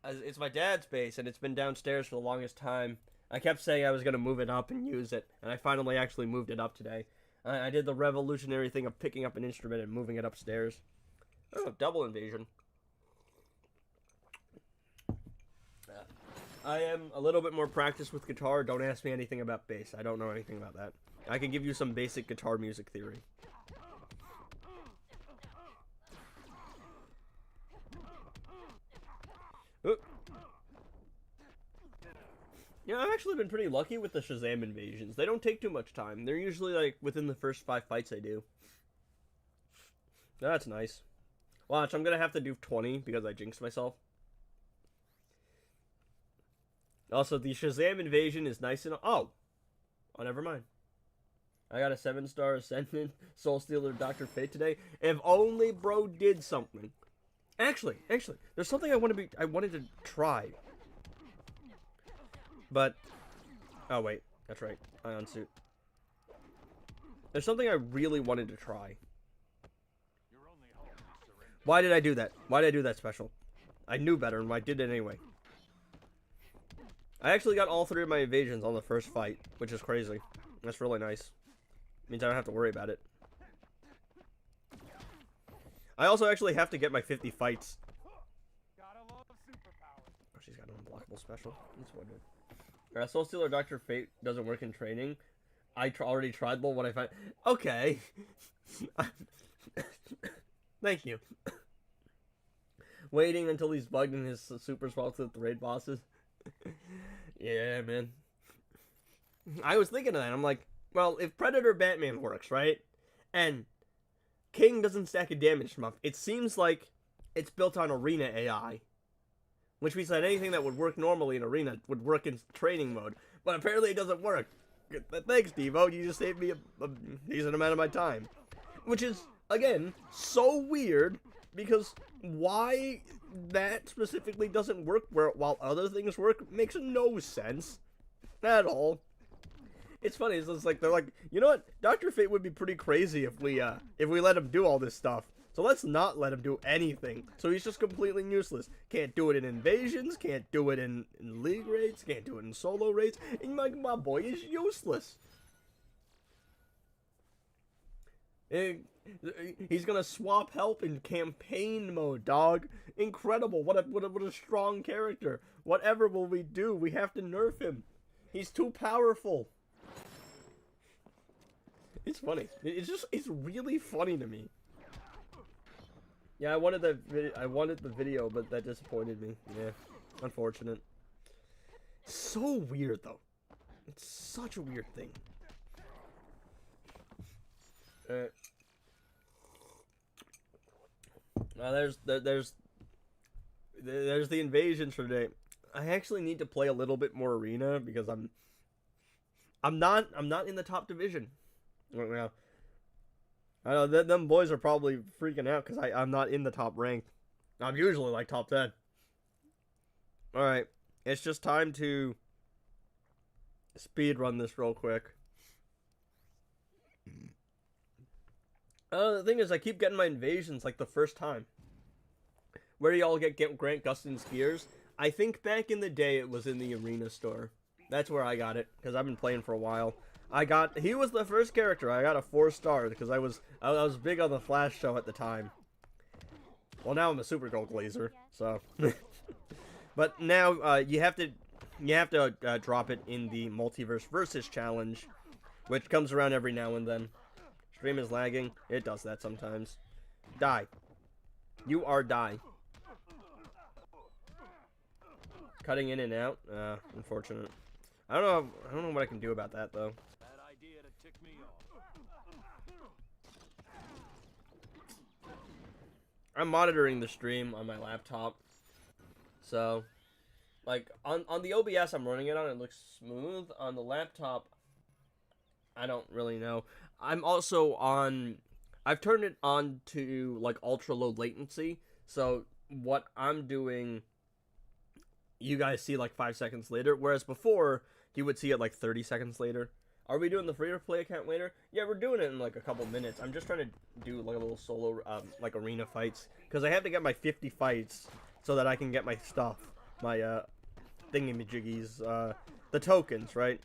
It's my dad's base, and it's been downstairs for the longest time. I kept saying I was going to move it up and use it, and I finally actually moved it up today. I did the revolutionary thing of picking up an instrument and moving it upstairs. Oh, double invasion. I am a little bit more practiced with guitar. Don't ask me anything about bass. I don't know anything about that. I can give you some basic guitar music theory. Oop. Yeah, I've actually been pretty lucky with the Shazam invasions. They don't take too much time. They're usually, like, within the first 5 fights I do. That's nice. Watch, I'm gonna have to do 20 because I jinxed myself. Also, the Shazam invasion is nice and... Oh, never mind. I got a 7-star Ascendant, Soul Stealer, Dr. Fate today. If only bro did something. Actually, there's something I wanted to try. But, oh wait, that's right, Ion suit. There's something I really wanted to try. Why did I do that? Why did I do that special? I knew better, and I did it anyway. I actually got all 3 of my evasions on the first fight, which is crazy. That's really nice. Means I don't have to worry about it. I also actually have to get my 50 fights. Oh, she's got an unblockable special. That's what I did. Soul Stealer Dr. Fate doesn't work in training. I already tried the one I find. Okay. Thank you. Waiting until he's bugged in his super spot with the raid bosses. Yeah, man. I was thinking of that. I'm like, well, if Predator Batman works, right? And King doesn't stack a damage from up, it seems like it's built on Arena AI. Which means that anything that would work normally in Arena would work in training mode. But apparently it doesn't work. Thanks, Devo. You just saved me a decent amount of my time. Which is, again, so weird because why that specifically doesn't work while other things work makes no sense at all. It's funny. It's just like they're like, you know what? Dr. Fate would be pretty crazy if we let him do all this stuff. So let's not let him do anything. So he's just completely useless. Can't do it in invasions. Can't do it in league raids. Can't do it in solo raids. And my boy is useless. He's gonna swap help in campaign mode, dog. Incredible. What a strong character. Whatever will we do? We have to nerf him. He's too powerful. It's funny. It's really funny to me. Yeah, I wanted the video, but that disappointed me. Yeah, unfortunate. So weird though. It's such a weird thing. There's the invasions for today. I actually need to play a little bit more arena because I'm not in the top division right now. I know them boys are probably freaking out because I'm not in the top rank. I'm usually like top 10. All right, it's just time to speed run this real quick. The thing is, I keep getting my invasions like the first time. Where do y'all get Grant Gustin's gears? I think back in the day it was in the arena store. That's where I got it because I've been playing for a while. He was the first character. I got a 4-star because I was big on the Flash show at the time. Well, now I'm a Super Gold Glazer, so. But now you have to drop it in the Multiverse Versus challenge, which comes around every now and then. Stream is lagging. It does that sometimes. Die. You are die. Cutting in and out. Unfortunate. I don't know what I can do about that though. I'm monitoring the stream on my laptop. So, like, on the OBS I'm running it on, it looks smooth. On the laptop, I don't really know. I'm also on... I've turned it on to, like, ultra low latency. So, what I'm doing, you guys see, like, 5 seconds later. Whereas before, you would see it, like, 30 seconds later. Are we doing the free-to-play account later? Yeah, we're doing it in, like, a couple minutes. I'm just trying to do, like, a little solo, like, arena fights. Because I have to get my 50 fights so that I can get my stuff. My, thingamajiggies, the tokens, right?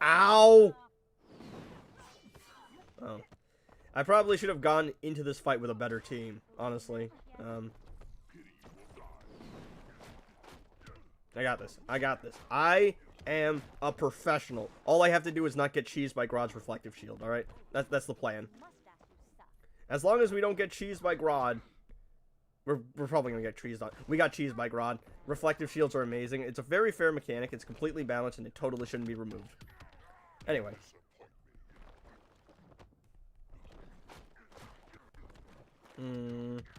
Ow! Oh. I probably should have gone into this fight with a better team, honestly. I got this. I got this. I am a professional. All I have to do is not get cheesed by Grodd's reflective shield, alright? That's the plan. As long as we don't get cheesed by Grodd, we're probably gonna get cheesed on. We got cheesed by Grodd. Reflective shields are amazing. It's a very fair mechanic. It's completely balanced, and it totally shouldn't be removed. Anyway.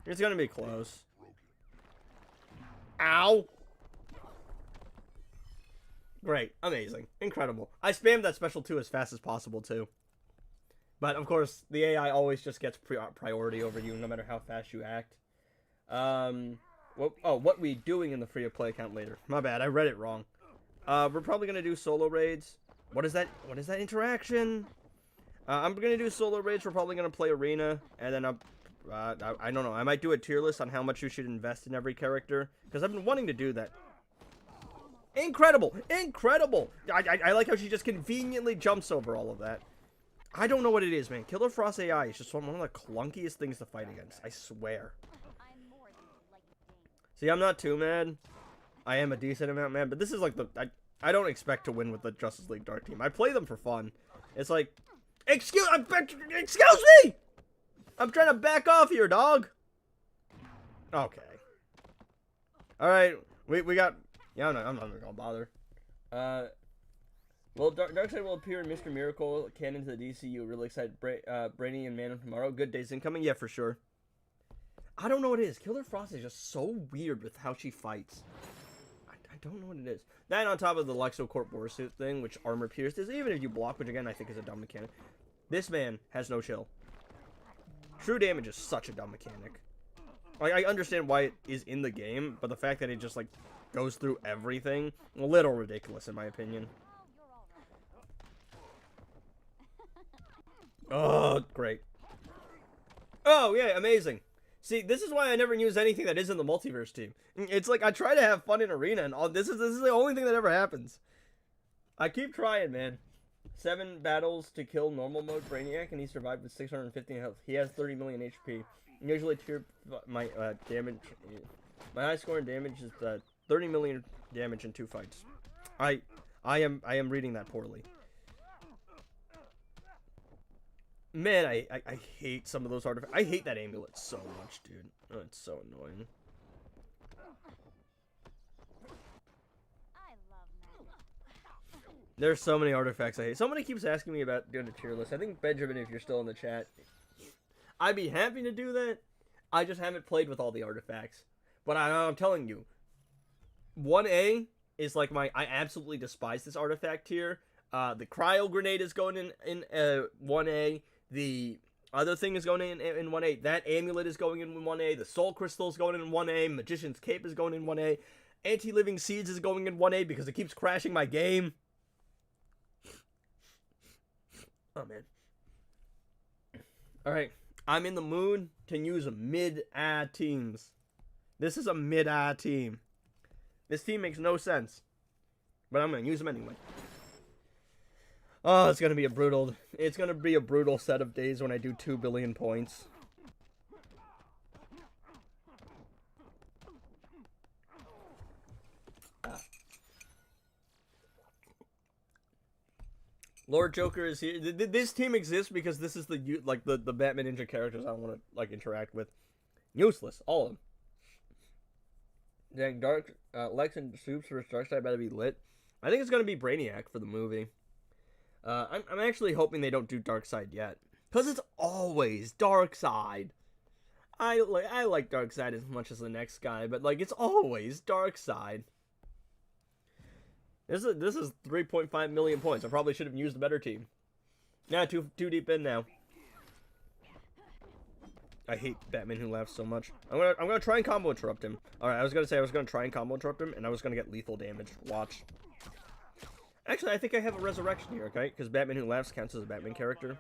It's gonna be close. Ow! Great. Amazing. Incredible. I spammed that special 2 as fast as possible, too. But, of course, the AI always just gets priority over you, no matter how fast you act. What we doing in the free-to-play account later? My bad, I read it wrong. We're probably gonna do solo raids. What is that? What is that interaction? I'm gonna do solo raids. We're probably gonna play arena, and then I don't know. I might do a tier list on how much you should invest in every character, because I've been wanting to do that. Incredible! Incredible! I like how she just conveniently jumps over all of that. I don't know what it is, man. Killer Frost AI is just one of the clunkiest things to fight against. I swear. See, I'm not too mad. I am a decent amount mad, but this is like the... I don't expect to win with the Justice League Dark Team. I play them for fun. It's like... Excuse me! I'm trying to back off here, dog! Okay. Alright, we got... Yeah, I'm not gonna bother. Well, Darkseid will appear in Mr. Miracle, canon to the DCU. Really excited. Brainy and Man of Tomorrow. Good days incoming? Yeah, for sure. I don't know what it is. Killer Frost is just so weird with how she fights. I don't know what it is. That on top of the LexoCorp Borsuit thing, which armor pierced is, even if you block, which again I think is a dumb mechanic. This man has no chill. True damage is such a dumb mechanic. Like, I understand why it is in the game, but the fact that it just, like, goes through everything, a little ridiculous in my opinion. Oh, great. Oh, yeah, amazing. See, this is why I never use anything that isn't the multiverse team. It's like I try to have fun in arena, and all this is the only thing that ever happens. I keep trying, man. 7 battles to kill normal mode Brainiac, and he survived with 615 health. He has 30 million HP. Usually, my damage, my high score in damage is 30 million damage in 2 fights. I am reading that poorly. Man, I hate some of those artifacts. I hate that amulet so much, dude. Oh, it's so annoying. There's so many artifacts I hate. Somebody keeps asking me about doing a tier list. I think, Benjamin, if you're still in the chat, I'd be happy to do that. I just haven't played with all the artifacts. But I'm telling you, 1A is like I absolutely despise this artifact tier. The cryo grenade is going in 1A. The other thing is going in 1A. That amulet is going in 1A. The soul crystal is going in 1A. Magician's cape is going in 1A. Anti-living seeds is going in 1A because it keeps crashing my game. Oh, man. Alright. I'm in the mood to use mid-A teams. This is a mid-A team. This team makes no sense. But I'm going to use them anyway. Oh, it's going to be a brutal set of days when I do 2 billion points. Lord Joker is here. This team exists because this is the Batman Ninja characters I want to interact with. Useless, all of them. Dang, Lex and Soups vs Darkseid better be lit. I think it's gonna be Brainiac for the movie. I'm actually hoping they don't do Darkseid yet, cause it's always Darkseid. I like Darkseid as much as the next guy, but it's always Darkseid. This is 3.5 million points. I probably should have used a better team. Yeah, too deep in now. I hate Batman Who Laughs so much. I'm gonna try and combo interrupt him. Alright, I was gonna try and combo interrupt him, and I was gonna get lethal damage. Watch. Actually, I think I have a resurrection here, okay? Because Batman Who Laughs counts as a Batman character.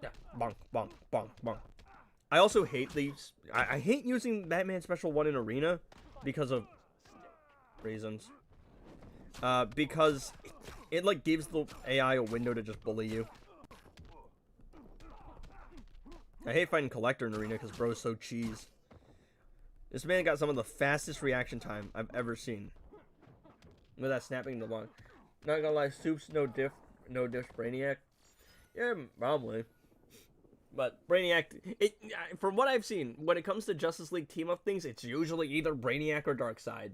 Yeah, bonk, bonk, bonk, bonk. I also hate these. I hate using Batman Special 1 in Arena because of reasons. Because it gives the AI a window to just bully you. I hate fighting Collector in Arena because bro's so cheese. This man got some of the fastest reaction time I've ever seen. With that snapping the lung. Not gonna lie, Soup's no diff Brainiac. Yeah, probably. But Brainiac, from what I've seen, when it comes to Justice League team-up things, it's usually either Brainiac or Darkseid.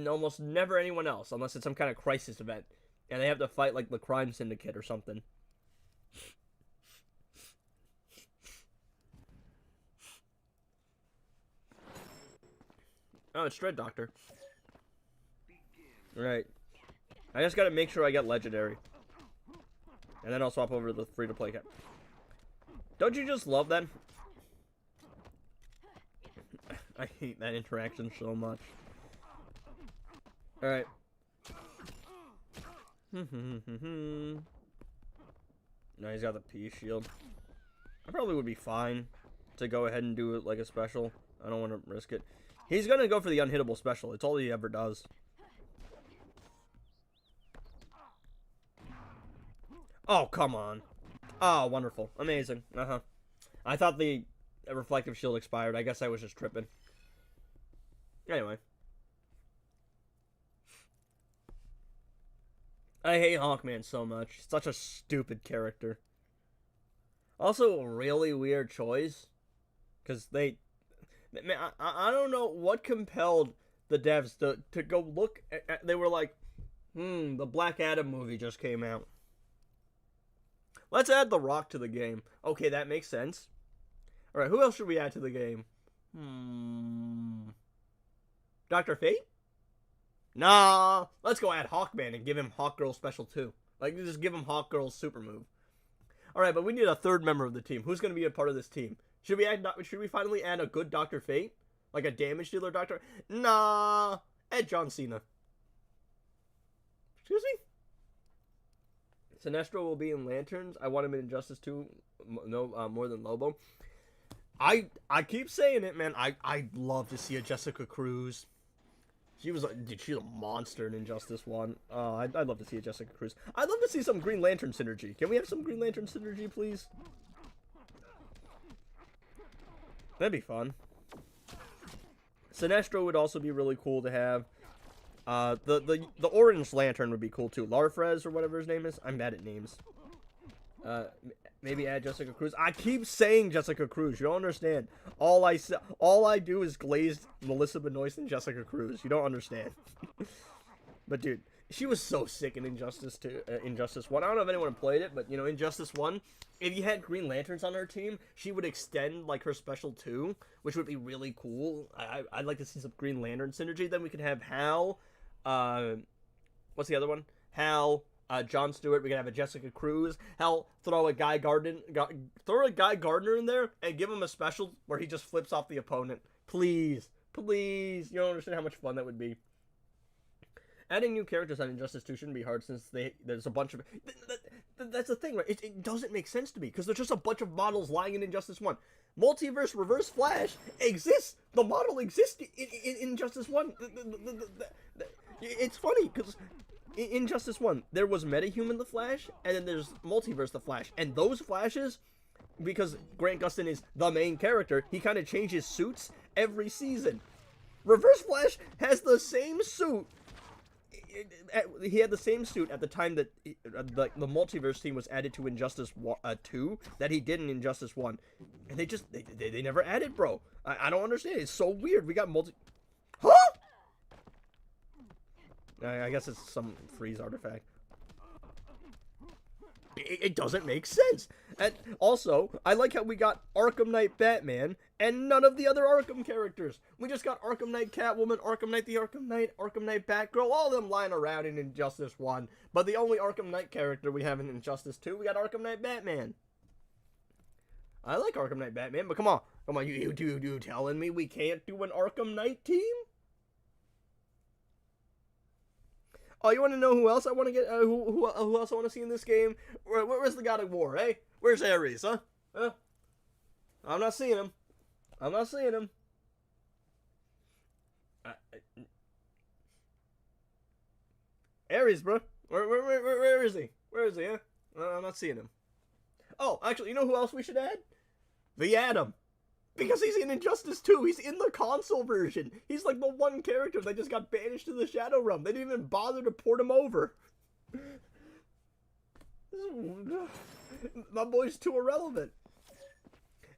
Almost never anyone else, unless it's some kind of crisis event. And they have to fight the Crime Syndicate or something. Oh, it's Dread Doctor. Right. I just gotta make sure I get Legendary. And then I'll swap over to the free-to-play cap. Don't you just love that? I hate that interaction so much. Alright. No, he's got the P shield. I probably would be fine to go ahead and do it like a special. I don't want to risk it. He's gonna go for the unhittable special. It's all he ever does. Oh, come on. Oh, wonderful. Amazing. Uh-huh. I thought the reflective shield expired. I guess I was just tripping. Anyway. I hate Hawkman so much. Such a stupid character. Also, a really weird choice. Because they... Man, I don't know what compelled the devs to go look at... They were like, the Black Adam movie just came out. Let's add The Rock to the game. Okay, that makes sense. Alright, who else should we add to the game? Dr. Fate? Nah, let's go add Hawkman and give him Hawkgirl special too. Just give him Hawkgirl's super move. All right, but we need a third member of the team. Who's going to be a part of this team? Should we finally add a good Dr. Fate? Like a damage dealer doctor? Nah. Add John Cena. Excuse me? Sinestro will be in Lanterns. I want him in Injustice 2. No, more than Lobo. I keep saying it, man. I'd love to see a Jessica Cruz. She's a monster in Injustice 1. I'd love to see a Jessica Cruz. I'd love to see some Green Lantern synergy. Can we have some Green Lantern synergy, please? That'd be fun. Sinestro would also be really cool to have. The Orange Lantern would be cool too. Larfrez or whatever his name is. I'm bad at names. Maybe add Jessica Cruz. I keep saying Jessica Cruz. You don't understand. All I do is glaze Melissa Benoist and Jessica Cruz. You don't understand. But dude, she was so sick in Injustice 1. I don't know if anyone played it, but you know, Injustice 1, if you had Green Lanterns on her team, she would extend like her special too, which would be really cool. I'd like to see some Green Lantern synergy. Then we could have Hal. What's the other one? Hal. John Stewart. We can have a Jessica Cruz. Hell, throw a Guy Gardner in there and give him a special where he just flips off the opponent. Please, please. You don't understand how much fun that would be. Adding new characters on Injustice 2 shouldn't be hard since there's a bunch of... That's the thing, right? It doesn't make sense to me because there's just a bunch of models lying in Injustice 1. Multiverse Reverse Flash exists. The model exists in Injustice 1. It's funny because... In Injustice 1, there was Metahuman the Flash, and then there's Multiverse the Flash. And those Flashes, because Grant Gustin is the main character, he kind of changes suits every season. Reverse Flash has the same suit. He had the same suit at the time that the Multiverse team was added to Injustice 2 that he did in Injustice 1. And they never added, bro. I don't understand. It's so weird. We got Huh? I guess it's some freeze artifact. It doesn't make sense. And also, I like how we got Arkham Knight Batman and none of the other Arkham characters. We just got Arkham Knight Catwoman, Arkham Knight the Arkham Knight Batgirl, all of them lying around in Injustice 1. But the only Arkham Knight character we have in Injustice 2, we got Arkham Knight Batman. I like Arkham Knight Batman, but come on, you telling me we can't do an Arkham Knight team? Oh, you want to know who else I want to get? Who else I want to see in this game? Where's the God of War, eh? Where's Ares, huh? I'm not seeing him. I'm not seeing him. Ares, bro. Where is he? Where is he, huh? I'm not seeing him. Oh, actually, you know who else we should add? The Atom. Because he's in Injustice 2. He's in the console version. He's like the one character that just got banished to the Shadow Realm. They didn't even bother to port him over. My boy's too irrelevant.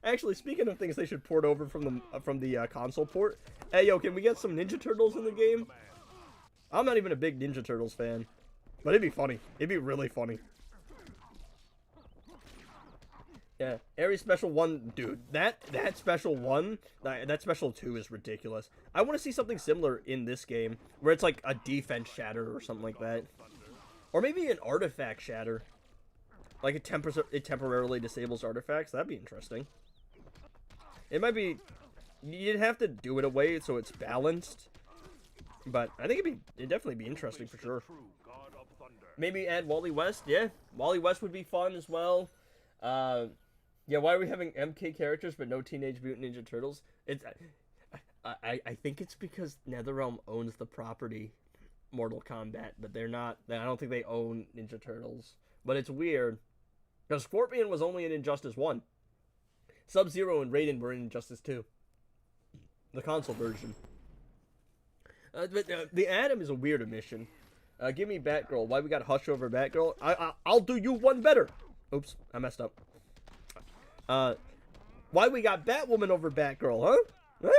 Actually, speaking of things they should port over from the console port. Hey, yo, can we get some Ninja Turtles in the game? I'm not even a big Ninja Turtles fan. But it'd be funny. It'd be really funny. Yeah, Ares Special 1, dude, that Special 1, that Special 2 is ridiculous. I want to see something similar in this game, where it's like a defense shatter or something like that. Or maybe an artifact shatter. Like it temporarily disables artifacts, that'd be interesting. It might be, you'd have to do it away so it's balanced. But I think it'd definitely be interesting for sure. Maybe add Wally West, yeah. Wally West would be fun as well. Yeah, why are we having MK characters but no Teenage Mutant Ninja Turtles? I think it's because NetherRealm owns the property Mortal Kombat, but they're not. I don't think they own Ninja Turtles. But it's weird because Scorpion was only in Injustice 1. Sub-Zero and Raiden were in Injustice 2, the console version. But the Atom is a weird omission. Give me Batgirl. Why we got Hush over Batgirl? I'll do you one better. Oops, I messed up. Why we got Batwoman over Batgirl, huh?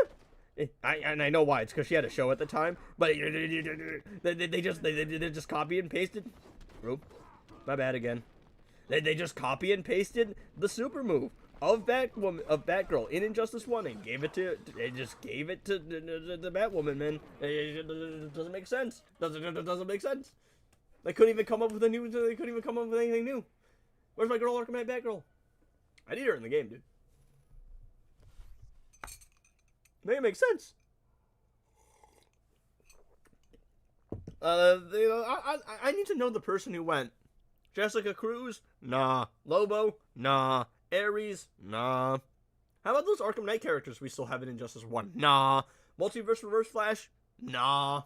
I know why. It's because she had a show at the time. But they just copy and pasted. Oop, my bad again. They just copy and pasted the super move of Batgirl in Injustice 1 and gave it to the Batwoman, man. It doesn't make sense. Doesn't make sense. They couldn't even come up with anything new. Where's my girl Arkham Knight Batgirl? I need her in the game, dude. Make it make sense. I need to know the person who went. Jessica Cruz? Nah. Lobo? Nah. Ares? Nah. How about those Arkham Knight characters we still have in Injustice 1? Nah. Multiverse Reverse Flash? Nah.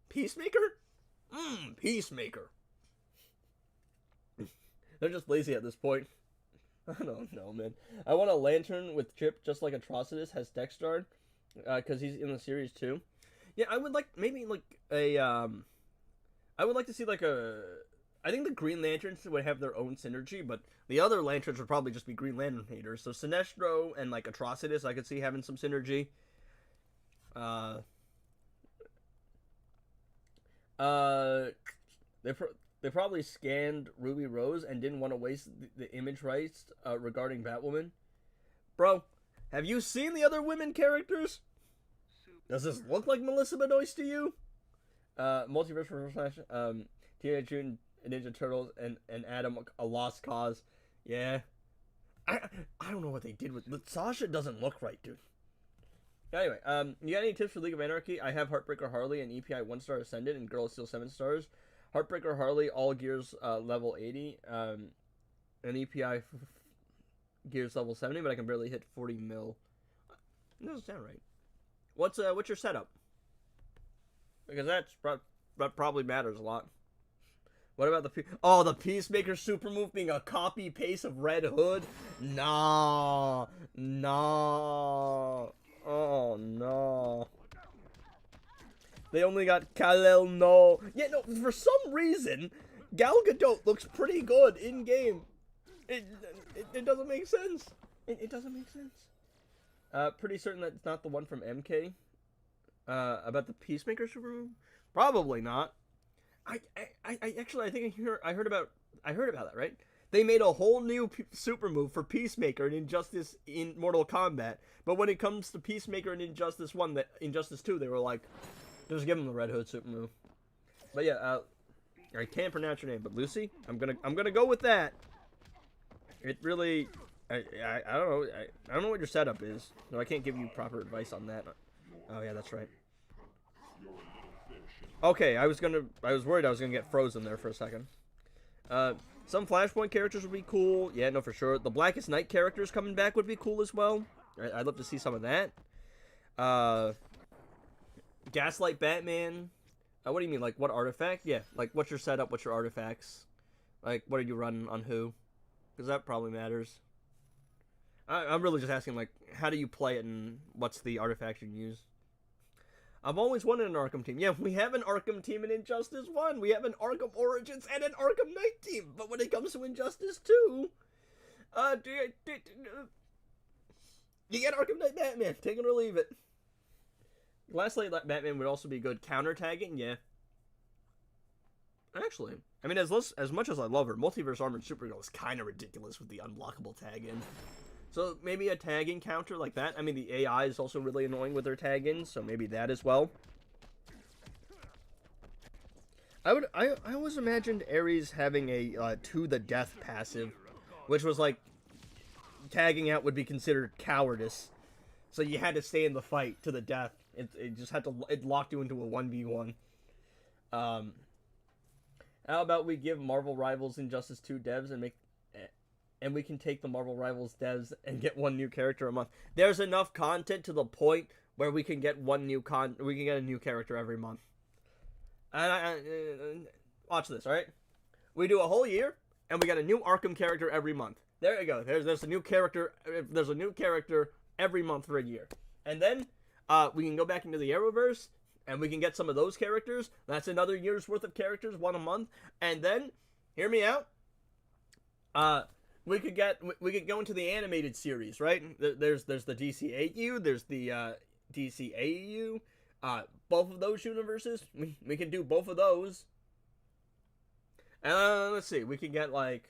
Peacemaker? Peacemaker. They're just lazy at this point. I don't know, man. I want a Lantern with Chip just like Atrocitus has Dexter. Because he's in the series too. Yeah, I would like, maybe like a, I would like to see like a, I think the Green Lanterns would have their own synergy, but the other Lanterns would probably just be Green Lantern haters. So Sinestro and like Atrocitus, I could see having some synergy. They probably scanned Ruby Rose and didn't want to waste the image rights regarding Batwoman. Bro, have you seen the other women characters? Does this look like Melissa Benoist to you? Multiverse Reverse Flash, Teenage Mutant Ninja Turtles, and Adam, a Lost Cause. Yeah. I don't know what they did with Sasha. Doesn't look right, dude. Anyway, you got any tips for League of Anarchy? I have Heartbreaker Harley and EPI 1-star Ascendant and Girl Steel 7 stars. Heartbreaker Harley, all gears level 80, and EPI gears level 70, but I can barely hit 40 mil. That doesn't sound right. What's your setup? Because that probably matters a lot. What about the Peacemaker super move being a copy paste of Red Hood? Nah. Oh no. They only got Kal-El no. Yeah, no, for some reason, Gal Gadot looks pretty good in game. It doesn't make sense. It doesn't make sense. Pretty certain that it's not the one from MK. About the Peacemaker super move? Probably not. I think I heard about that, right? They made a whole new super move for Peacemaker in Injustice in Mortal Kombat, but when it comes to Peacemaker in Injustice 1, Injustice 2, they were like, just give him the Red Hood super move. But yeah, I can't pronounce your name, but Lucy, I'm gonna go with that. It really, I don't know, I don't know what your setup is, so I can't give you proper advice on that. Oh yeah, that's right. Okay, I was worried I was gonna get frozen there for a second. Some Flashpoint characters would be cool. Yeah, no, for sure. The Blackest Night characters coming back would be cool as well. I'd love to see some of that. Gaslight Batman. What do you mean? Like, what artifact? Yeah, like, what's your setup? What's your artifacts? Like, what are you running on who? Because that probably matters. I'm really just asking, like, how do you play it and what's the artifact you use? I've always wanted an Arkham team. Yeah, we have an Arkham team in Injustice 1. We have an Arkham Origins and an Arkham Knight team. But when it comes to Injustice 2, you get Arkham Knight Batman. Take it or leave it. Lastly, Batman would also be good counter-tagging, yeah. Actually, I mean, as much as I love her, Multiverse Armored Supergirl is kind of ridiculous with the unblockable tag-in. So maybe a tagging counter like that. I mean, the AI is also really annoying with their tag-ins, so maybe that as well. I always imagined Ares having a to the death passive, which was like tagging out would be considered cowardice. So you had to stay in the fight to the death. It just had to, it locked you into a 1v1. How about we give Marvel Rivals Injustice 2 devs and we can take the Marvel Rivals devs and get one new character a month. There's enough content to the point where we can get a new character every month. Watch this, all right? We do a whole year and we got a new Arkham character every month. There you go. There's a new character. There's a new character every month for a year, and then we can go back into the Arrowverse and we can get some of those characters. That's another year's worth of characters, one a month, and then hear me out. We could go into the animated series, right? There's the DCAU, there's the DCAU, both of those universes. We can do both of those. Let's see, we can get like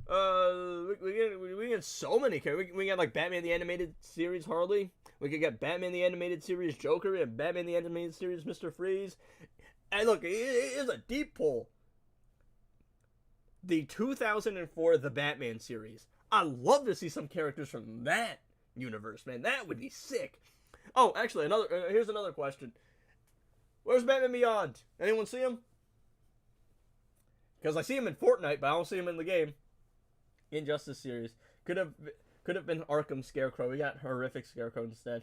we get so many characters. We get like Batman the Animated Series Harley. We could get Batman the Animated Series Joker and Batman the Animated Series Mr. Freeze. And look, it is a deep pull. the 2004 The Batman series. I'd love to see some characters from that universe, man. That would be sick. Oh, actually, here's another question. Where's Batman Beyond? Anyone see him? Because I see him in Fortnite, but I don't see him in the game. Injustice series. Could have been Arkham Scarecrow. We got horrific Scarecrow instead.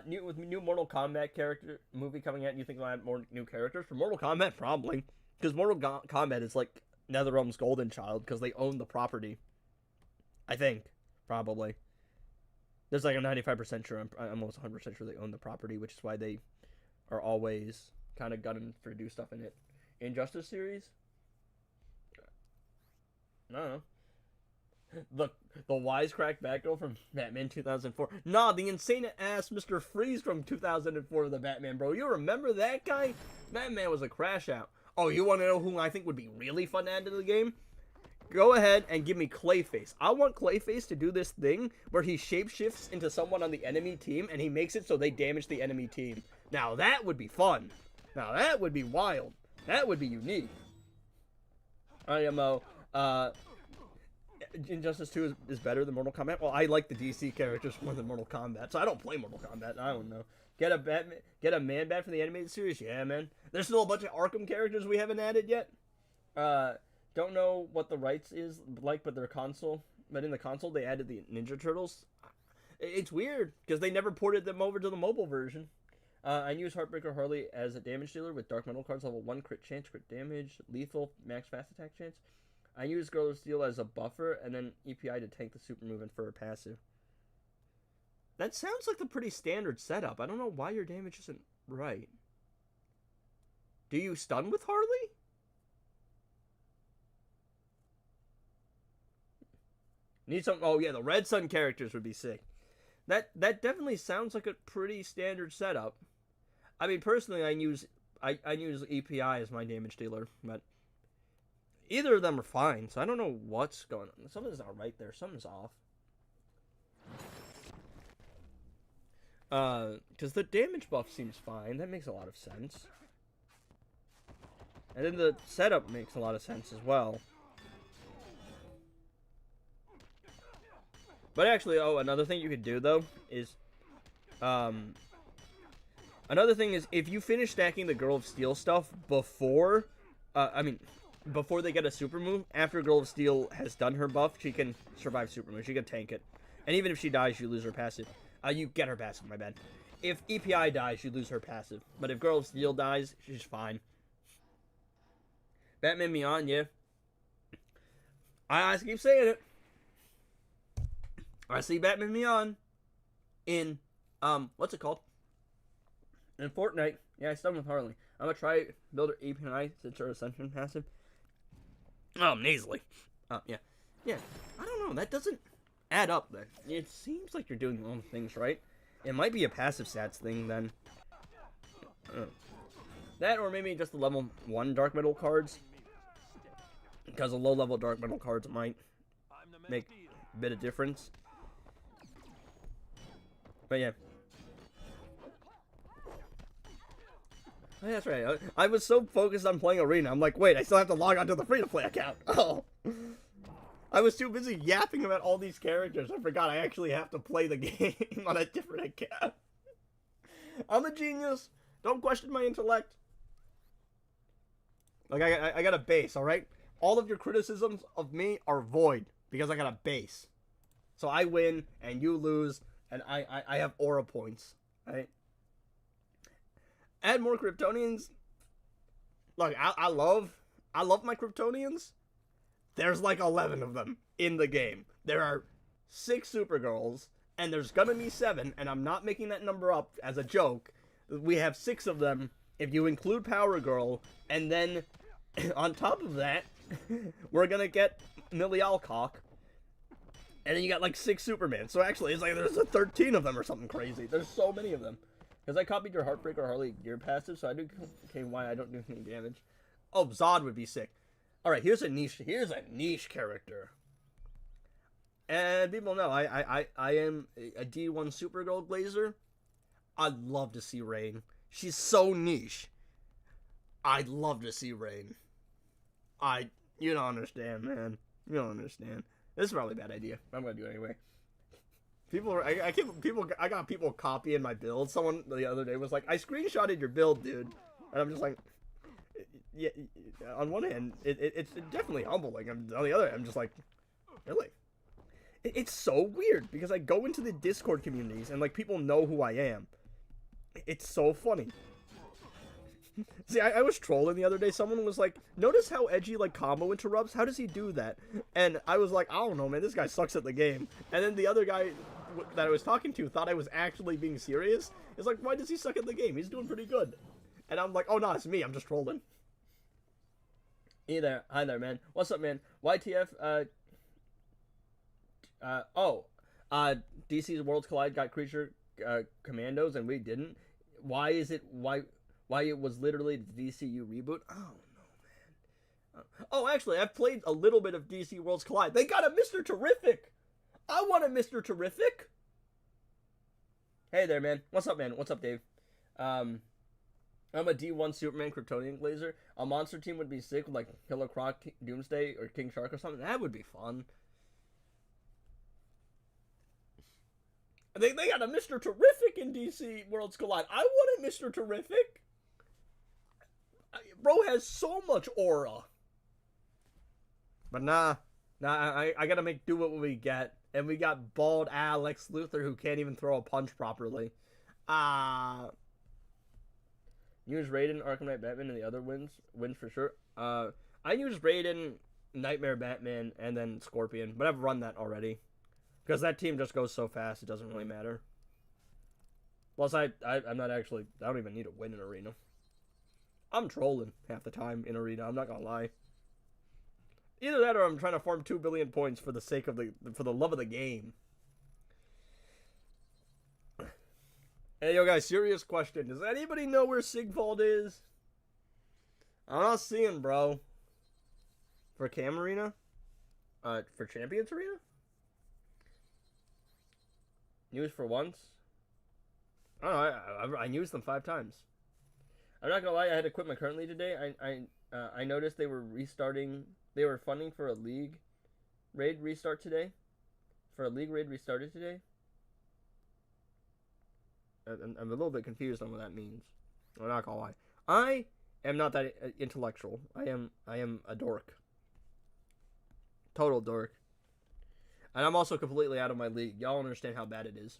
New Mortal Kombat character movie coming out, you think we'll have more new characters? For Mortal Kombat, probably. Because Mortal Kombat is like NetherRealm's golden child, because they own the property. I think. Probably. There's like a 95% sure, I'm almost 100% sure they own the property, which is why they are always kind of gunning for do stuff in it. Injustice series? I don't know. The wisecrack Batgirl from Batman 2004. Nah, the insane ass Mr. Freeze from 2004 of the Batman, bro. You remember that guy? That man was a crash out. Oh, you want to know who I think would be really fun to add to the game? Go ahead and give me Clayface. I want Clayface to do this thing where he shapeshifts into someone on the enemy team and he makes it so they damage the enemy team. Now that would be fun. Now that would be wild. That would be unique. IMO. Injustice 2 is better than Mortal Kombat. Well, I like the DC characters more than Mortal Kombat, so I don't play Mortal Kombat. I don't know. Get a Man-Bat from the animated series? Yeah, man. There's still a bunch of Arkham characters we haven't added yet. Don't know what the rights is like, but in the console they added the Ninja Turtles. It's weird because they never ported them over to the mobile version. I use Heartbreaker Harley as a damage dealer with Dark Metal cards, level 1 crit chance, crit damage, lethal, max fast attack chance. I use Girl of Steel as a buffer, and then EPI to tank the super move and for a passive. That sounds like the pretty standard setup. I don't know why your damage isn't right. Do you stun with Harley? Need some... Oh, yeah, the Red Sun characters would be sick. That definitely sounds like a pretty standard setup. I mean, personally, I use EPI as my damage dealer, but... Either of them are fine, so I don't know what's going on. Something's not right there. Something's off. Because the damage buff seems fine. That makes a lot of sense. And then the setup makes a lot of sense as well. But actually, another thing you could do, though, is... Another thing is, if you finish stacking the Girl of Steel stuff before... before they get a super move, after Girl of Steel has done her buff, she can survive super move. She can tank it. And even if she dies, you lose her passive. You get her passive, my bad. If EPI dies, you lose her passive. But if Girl of Steel dies, she's fine. Batman Beyond, yeah. I keep saying it. I see Batman Beyond in, what's it called? In Fortnite. Yeah, I stun with Harley. I'm gonna try build her EPI since her Ascension passive. Oh, nasally. Yeah. Yeah, I don't know. That doesn't add up then. It seems like you're doing the wrong things, right? It might be a passive stats thing then. That or maybe just the level 1 Dark Metal cards. Because the low level Dark Metal cards might make a bit of difference. But yeah. Oh, that's right. I was so focused on playing Arena. I'm like, wait, I still have to log on to the free-to-play account. Oh. I was too busy yapping about all these characters. I forgot I actually have to play the game on a different account. I'm a genius. Don't question my intellect. Like, I got a base, alright? All of your criticisms of me are void because I got a base. So I win and you lose and I have aura points, right? Add more Kryptonians. Look, I love my Kryptonians. There's like 11 of them in the game. There are 6 Supergirls, and there's gonna be 7, and I'm not making that number up as a joke. We have 6 of them if you include Power Girl, and then on top of that, we're gonna get Millie Alcock, and then you got like 6 Superman. So actually, it's like there's 13 of them or something crazy. There's so many of them. Because I copied your Heartbreaker Harley gear passive, so I do okay why I don't do any damage. Oh, Zod would be sick. Alright, here's a niche character. And people know I am a D1 Supergirl Glazer. I'd love to see Rain. She's so niche. I'd love to see Rain. You don't understand, man. You don't understand. This is probably a bad idea. I'm gonna do it anyway. I got people copying my build. Someone the other day was like, I screenshotted your build, dude. And I'm just like, yeah, on one hand, it's definitely humbling. On the other hand, I'm just like, really? It's so weird because I go into the Discord communities and like people know who I am. It's so funny. See, I was trolling the other day. Someone was like, notice how edgy like combo interrupts? How does he do that? And I was like, I don't know, man. This guy sucks at the game. And then the other guy that I was talking to thought I was actually being serious. It's like, why does he suck at the game? He's doing pretty good. And I'm like, oh no, it's me. I'm just trolling. Hey there. Hi there, man. What's up, man? YTF, DC's Worlds Collide got creature commandos and we didn't. Why it was literally the DCU reboot? Oh no, man. Oh, actually, I've played a little bit of DC Worlds Collide. They got a Mr. Terrific. I want a Mr. Terrific. Hey there, man. What's up, man? What's up, Dave? I'm a D1 Superman Kryptonian Glazer. A monster team would be sick with like Killer Croc, Doomsday, or King Shark or something. That would be fun. They got a Mr. Terrific in DC Worlds Collide. I want a Mr. Terrific. Bro has so much aura. But nah, I gotta make do what we get. And we got bald Lex Luthor who can't even throw a punch properly. Use Raiden, Arkham Knight, Batman, and the other wins for sure. I use Raiden, Nightmare Batman, and then Scorpion. But I've run that already. Because that team just goes so fast, it doesn't really matter. Plus, I'm not actually... I don't even need to win an arena. I'm trolling half the time in arena, I'm not gonna lie. Either that or I'm trying to farm 2 billion points for the sake of for the love of the game. Hey, yo, guys, serious question. Does anybody know where Sigvald is? I'm not seeing, bro. For Cam Arena? For Champions Arena? News for once? I don't know, I used them 5 times. I'm not gonna lie, I had to quit my current league today. I noticed they were restarting... They were funding for a league raid restart today. For a league raid restarted today. I'm a little bit confused on what that means. I'm not gonna lie. I am not that intellectual. I am a dork. Total dork. And I'm also completely out of my league. Y'all understand how bad it is.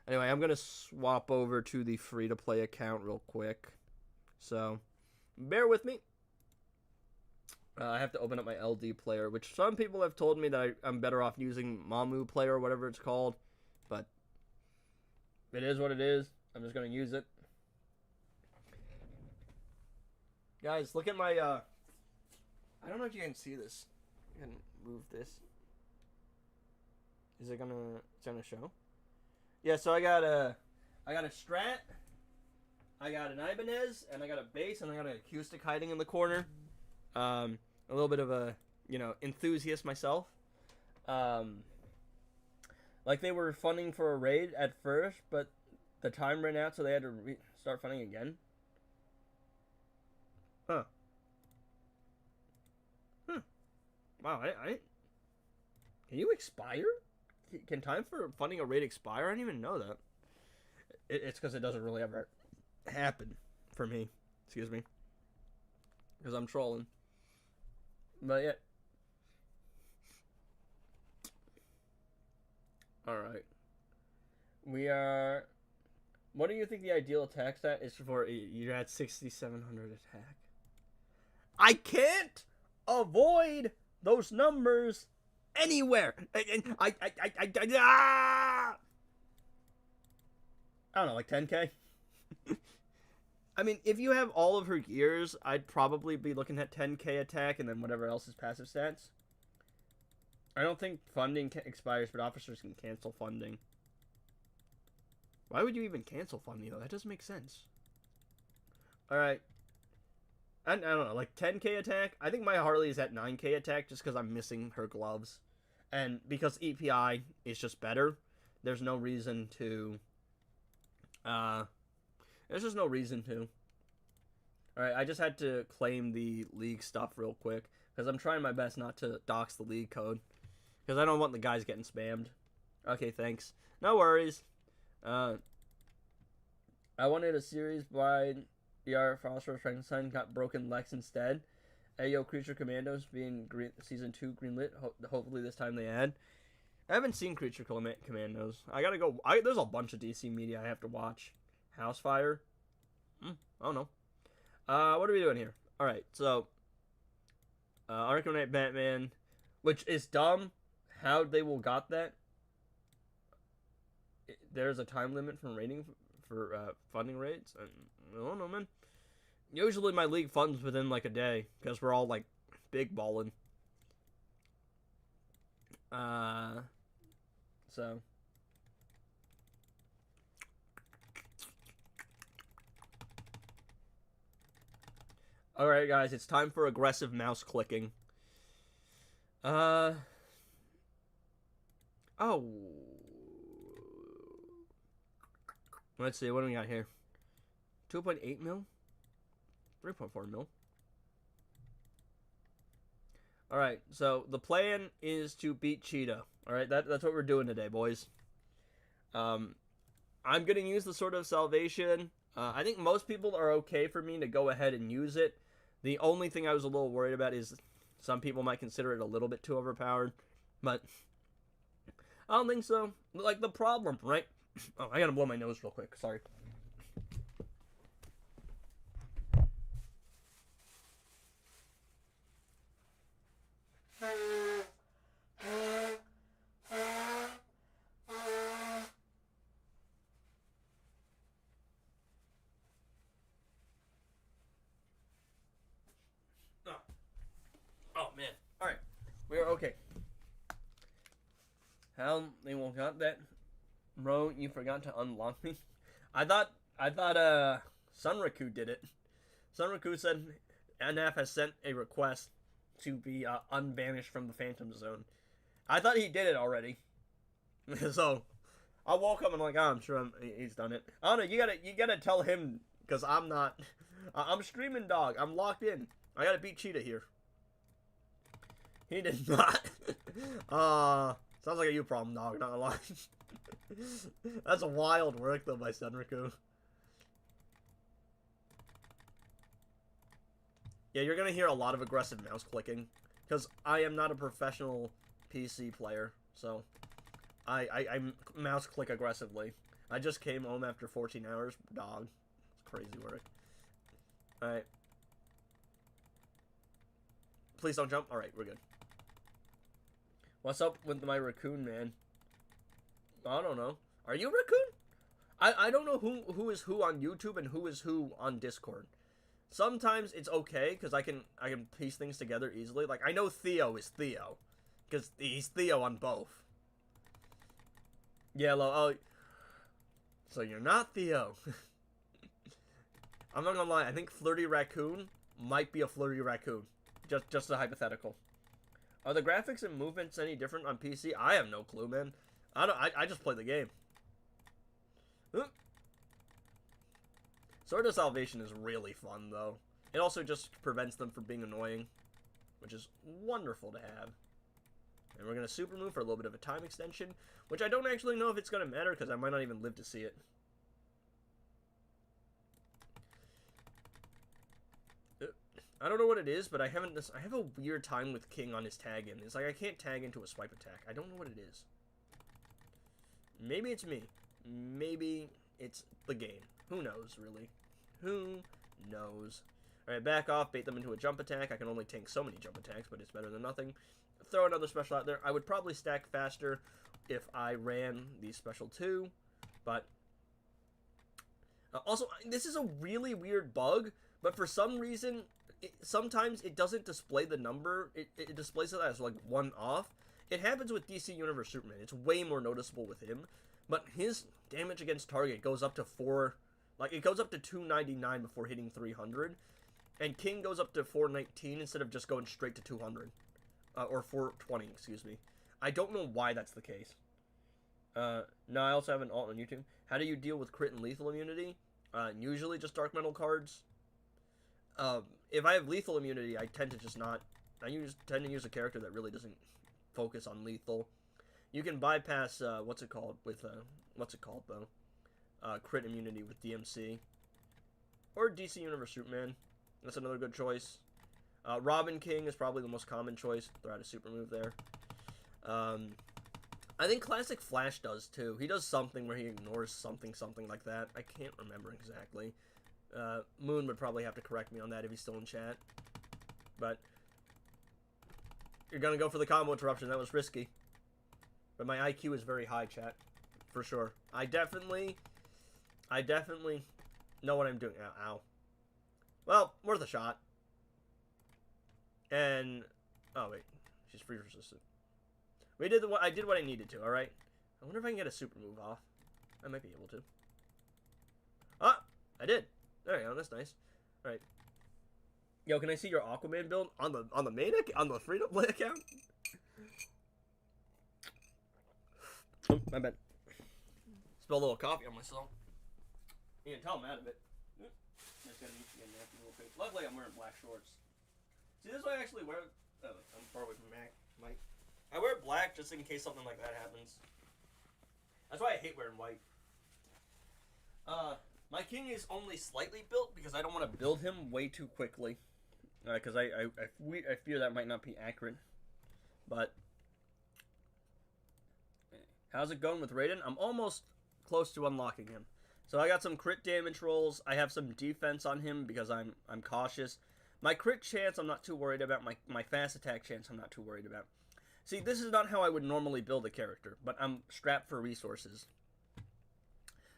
Anyway, I'm gonna swap over to the free-to-play account real quick. So, bear with me. I have to open up my LD player, which some people have told me that I'm better off using Mamu player or whatever it's called. But it is what it is. I'm just going to use it. Guys, look at my... I don't know if you can see this. I can move this. Is it gonna... It's gonna show? Yeah, so I got a Strat. I got an Ibanez, and I got a bass, and I got an acoustic hiding in the corner. A little bit of a, enthusiast myself. Like they were funding for a raid at first, but the time ran out, so they had to start funding again. Huh. Wow, can you expire? Can time for funding a raid expire? I didn't even know that. It's because it doesn't really ever happen for me. Excuse me. Because I'm trolling. But yeah. Alright. We are... What do you think the ideal attack stat is for... You're at 6,700 attack. I can't avoid those numbers anywhere. I don't know, like 10k? I mean, if you have all of her gears, I'd probably be looking at 10k attack and then whatever else is passive stats. I don't think funding expires, but officers can cancel funding. Why would you even cancel funding, though? That doesn't make sense. Alright. I don't know, like 10k attack? I think my Harley is at 9k attack just because I'm missing her gloves. And because EPI is just better, there's no reason to... There's just no reason to. Alright, I just had to claim the league stuff real quick. Because I'm trying my best not to dox the league code. Because I don't want the guys getting spammed. Okay, thanks. No worries. I wanted a series by DR Phosphorus Frankenstein, got Broken Lex instead. Ayo Creature Commandos being season 2 greenlit. Hopefully this time they add. I haven't seen Creature Commandos. I gotta go. There's a bunch of DC media I have to watch. Housefire. I don't know. What are we doing here? Alright, so Arkham Knight Batman, which is dumb. How they will got that? There's a time limit for rating for funding rates. I don't know, man. Usually my league funds within like a day because we're all like big balling. So. Alright, guys, it's time for aggressive mouse clicking. Oh. Let's see, what do we got here? 2.8 mil? 3.4 mil. Alright, so the plan is to beat Cheetah. Alright, that's what we're doing today, boys. I'm going to use the Sword of Salvation. I think most people are okay for me to go ahead and use it. The only thing I was a little worried about is some people might consider it a little bit too overpowered. But I don't think so. Like, the problem, right? Oh, I gotta blow my nose real quick. Sorry. Oh man. Alright. We're okay. How they won't got that? Bro, you forgot to unlock me? I thought Sunraku did it. Sunraku said NF has sent a request to be unbanished from the Phantom Zone. I thought he did it already. So I woke up and I'm like, I'm sure he's done it. I don't know, you gotta tell him, because I'm not. I'm streaming, dog. I'm locked in. I gotta beat Cheetah here. He did not. Sounds like a you problem, dog, not gonna lie. That's a wild work though by Senriku. Yeah, you're gonna hear a lot of aggressive mouse clicking, because I am not a professional PC player, so I mouse click aggressively. I just came home after 14 hours, dog. It's crazy work. Alright. Please don't jump. Alright, we're good. What's up with my raccoon, man? I don't know. Are you a raccoon? I don't know who is who on YouTube and who is who on Discord. Sometimes it's okay because I can piece things together easily. Like I know Theo is Theo because he's Theo on both. Yellow. Oh, so you're not Theo. I'm not gonna lie. I think Flirty Raccoon might be a Flirty Raccoon. Just a hypothetical. Are the graphics and movements any different on PC? I have no clue, man. I just play the game. Sword of Salvation is really fun, though. It also just prevents them from being annoying, which is wonderful to have. And we're going to super move for a little bit of a time extension, which I don't actually know if it's going to matter, because I might not even live to see it. I don't know what it is, but I have a weird time with King on his tag in. It's like I can't tag into a swipe attack. I don't know what it is. Maybe it's me. Maybe it's the game. Who knows, really? Who knows? Alright, back off, bait them into a jump attack. I can only tank so many jump attacks, but it's better than nothing. Throw another special out there. I would probably stack faster if I ran the special 2, but... also, this is a really weird bug, but for some reason... sometimes it doesn't display the number. It displays it as like 1 off. It happens with DC Universe Superman. It's way more noticeable with him. But his damage against target goes up to 4... like, it goes up to 299 before hitting 300. And King goes up to 419 instead of just going straight to 200. Or 420, excuse me. I don't know why that's the case. No, I also have an alt on YouTube. How do you deal with crit and lethal immunity? Usually just Dark Metal cards. If I have lethal immunity, I tend to just not tend to use a character that really doesn't focus on lethal. You can bypass what's it called though? Crit immunity with DMC or DC Universe Superman. That's another good choice. Robin King is probably the most common choice. Throw out a super move there. I think Classic Flash does too. He does something where he ignores something like that. I can't remember exactly. Moon would probably have to correct me on that if he's still in chat. But you're gonna go for the combo interruption. That was risky. But my IQ is very high, chat. For sure. I definitely know what I'm doing. Ow. Well, worth a shot. And oh wait, she's freeze resistant. I did what I needed to. All right. I wonder if I can get a super move off. I might be able to. Ah, I did. There you go. That's nice. All right. Yo, can I see your Aquaman build on the main on the free to play account? Oh, my bad. Spill a little coffee on myself. You can tell I'm out of it. Just gonna need to get nasty real quick. Luckily, I'm wearing black shorts. See, this is why I actually wear. Oh, I'm far away from Mike. I wear black just in case something like that happens. That's why I hate wearing white. My king is only slightly built because I don't want to build him way too quickly. Because I fear that might not be accurate. But how's it going with Raiden? I'm almost close to unlocking him. So I got some crit damage rolls. I have some defense on him because I'm cautious. My crit chance I'm not too worried about. My fast attack chance I'm not too worried about. See, this is not how I would normally build a character, but I'm strapped for resources.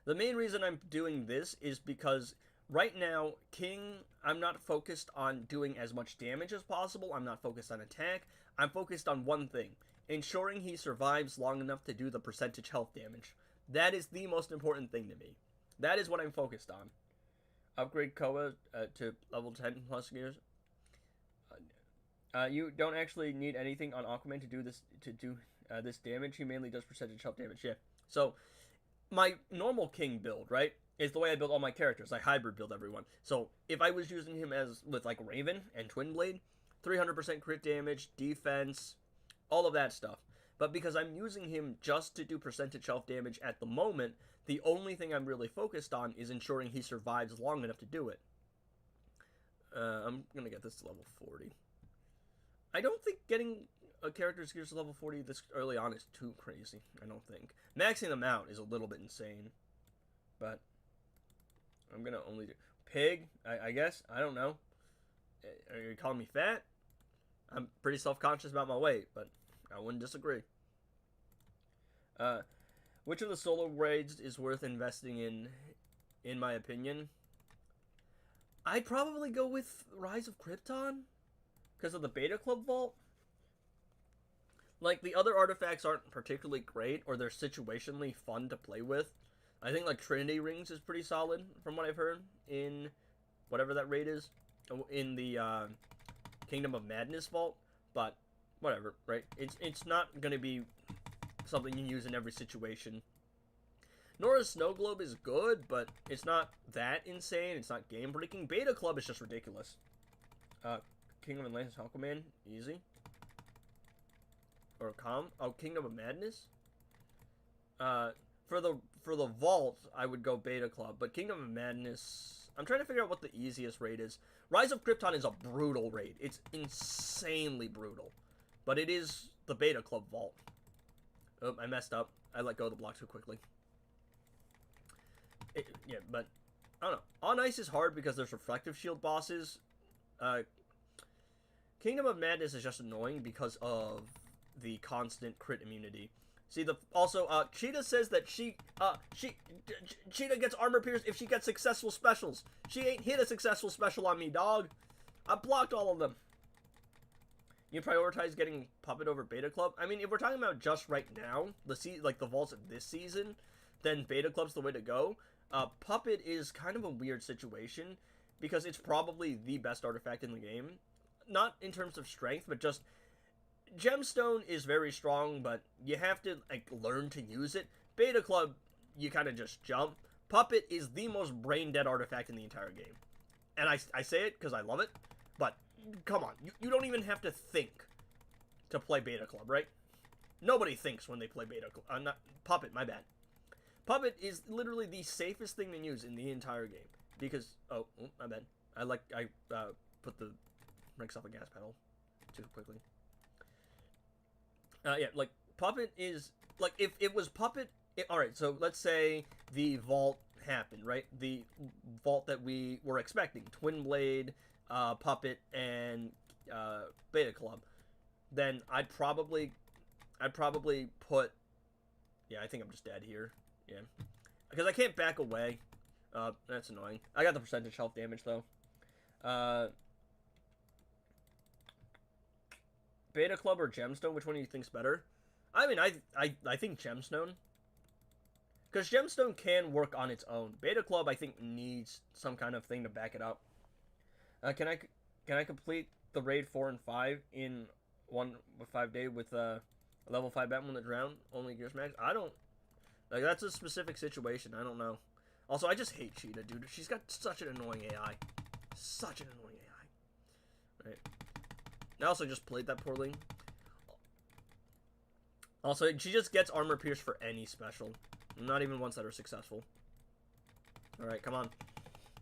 The main reason I'm doing this is because right now, King, I'm not focused on doing as much damage as possible. I'm not focused on attack. I'm focused on one thing, ensuring he survives long enough to do the percentage health damage. That is the most important thing to me. That is what I'm focused on. Upgrade Koa to level 10 plus gears. You don't actually need anything on Aquaman to do this damage. He mainly does percentage health damage. Yeah. So my normal King build, right, is the way I build all my characters. I hybrid build everyone. So if I was using him as with like Raven and Twin Blade, 300% crit damage, defense, all of that stuff. But because I'm using him just to do percentage health damage at the moment, the only thing I'm really focused on is ensuring he survives long enough to do it. I'm gonna get this to level 40. I don't think getting a character's gears to level 40 this early on is too crazy. I don't think. Maxing them out is a little bit insane. But I'm gonna only do pig, I guess. I don't know. Are you calling me fat? I'm pretty self-conscious about my weight, but I wouldn't disagree. Which of the solo raids is worth investing in my opinion? I'd probably go with Rise of Krypton because of the Beta Club Vault. Like, the other artifacts aren't particularly great, or they're situationally fun to play with. I think, like, Trinity Rings is pretty solid, from what I've heard, in whatever that raid is, in the Kingdom of Madness Vault, but whatever, right? It's not going to be something you use in every situation. Nora's Snow Globe is good, but it's not that insane. It's not game-breaking. Beta Club is just ridiculous. Kingdom of Atlantis Aquaman, easy. Or Kingdom of Madness? For the Vault, I would go Beta Club, but Kingdom of Madness, I'm trying to figure out what the easiest raid is. Rise of Krypton is a brutal raid. It's insanely brutal. But it is the Beta Club Vault. Oh, I messed up. I let go of the block too quickly. Yeah, but I don't know. On Ice is hard because there's reflective shield bosses. Kingdom of Madness is just annoying because of the constant crit immunity. See, Cheetah says that Cheetah gets armor pierce if she gets successful specials. She ain't hit a successful special on me, dog. I blocked all of them. You prioritize getting Puppet over Beta Club? I mean, if we're talking about just right now, the vaults of this season, then Beta Club's the way to go. Puppet is kind of a weird situation because it's probably the best artifact in the game. Not in terms of strength, but just Gemstone is very strong, but you have to like learn to use it. Beta Club, you kind of just jump. Puppet is the most brain dead artifact in the entire game, and I say it because I love it, but come on. You don't even have to think to play Beta Club, right? Nobody thinks when they play Beta Club. Not Puppet, my bad. Puppet is literally the safest thing to use in the entire game. Because, oh, my bad. I put the brakes off the gas pedal too quickly. Yeah, like, Puppet is, like, if it was Puppet, alright, so let's say the vault happened, right? The vault that we were expecting. Twin Blade, Puppet, and Beta Club. Then I'd probably put, yeah, I think I'm just dead here. Yeah. Because I can't back away. That's annoying. I got the percentage health damage, though. Beta Club or Gemstone? Which one do you think's better? I mean, I think Gemstone. Because Gemstone can work on its own. Beta Club, I think, needs some kind of thing to back it up. Can I complete the raid 4 and 5 in 5 day with a level 5 Batman that drowned? Only Gears Max? I don't... Like, that's a specific situation. I don't know. Also, I just hate Cheetah, dude. She's got such an annoying AI. Such an annoying AI. Right. I also just played that poorly. Also, she just gets armor pierce for any special. Not even ones that are successful. Alright, come on.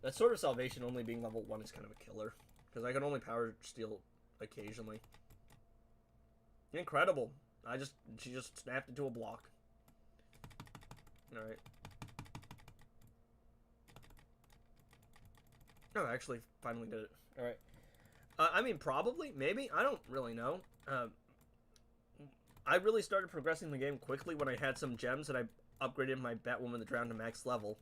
That Sword of Salvation only being level 1 is kind of a killer. Because I can only power steal occasionally. Incredible. She just snapped into a block. Alright. Oh, I actually finally did it. Alright. I mean, probably, maybe. I don't really know. I really started progressing the game quickly when I had some gems and I upgraded my Batwoman that drowned to max level.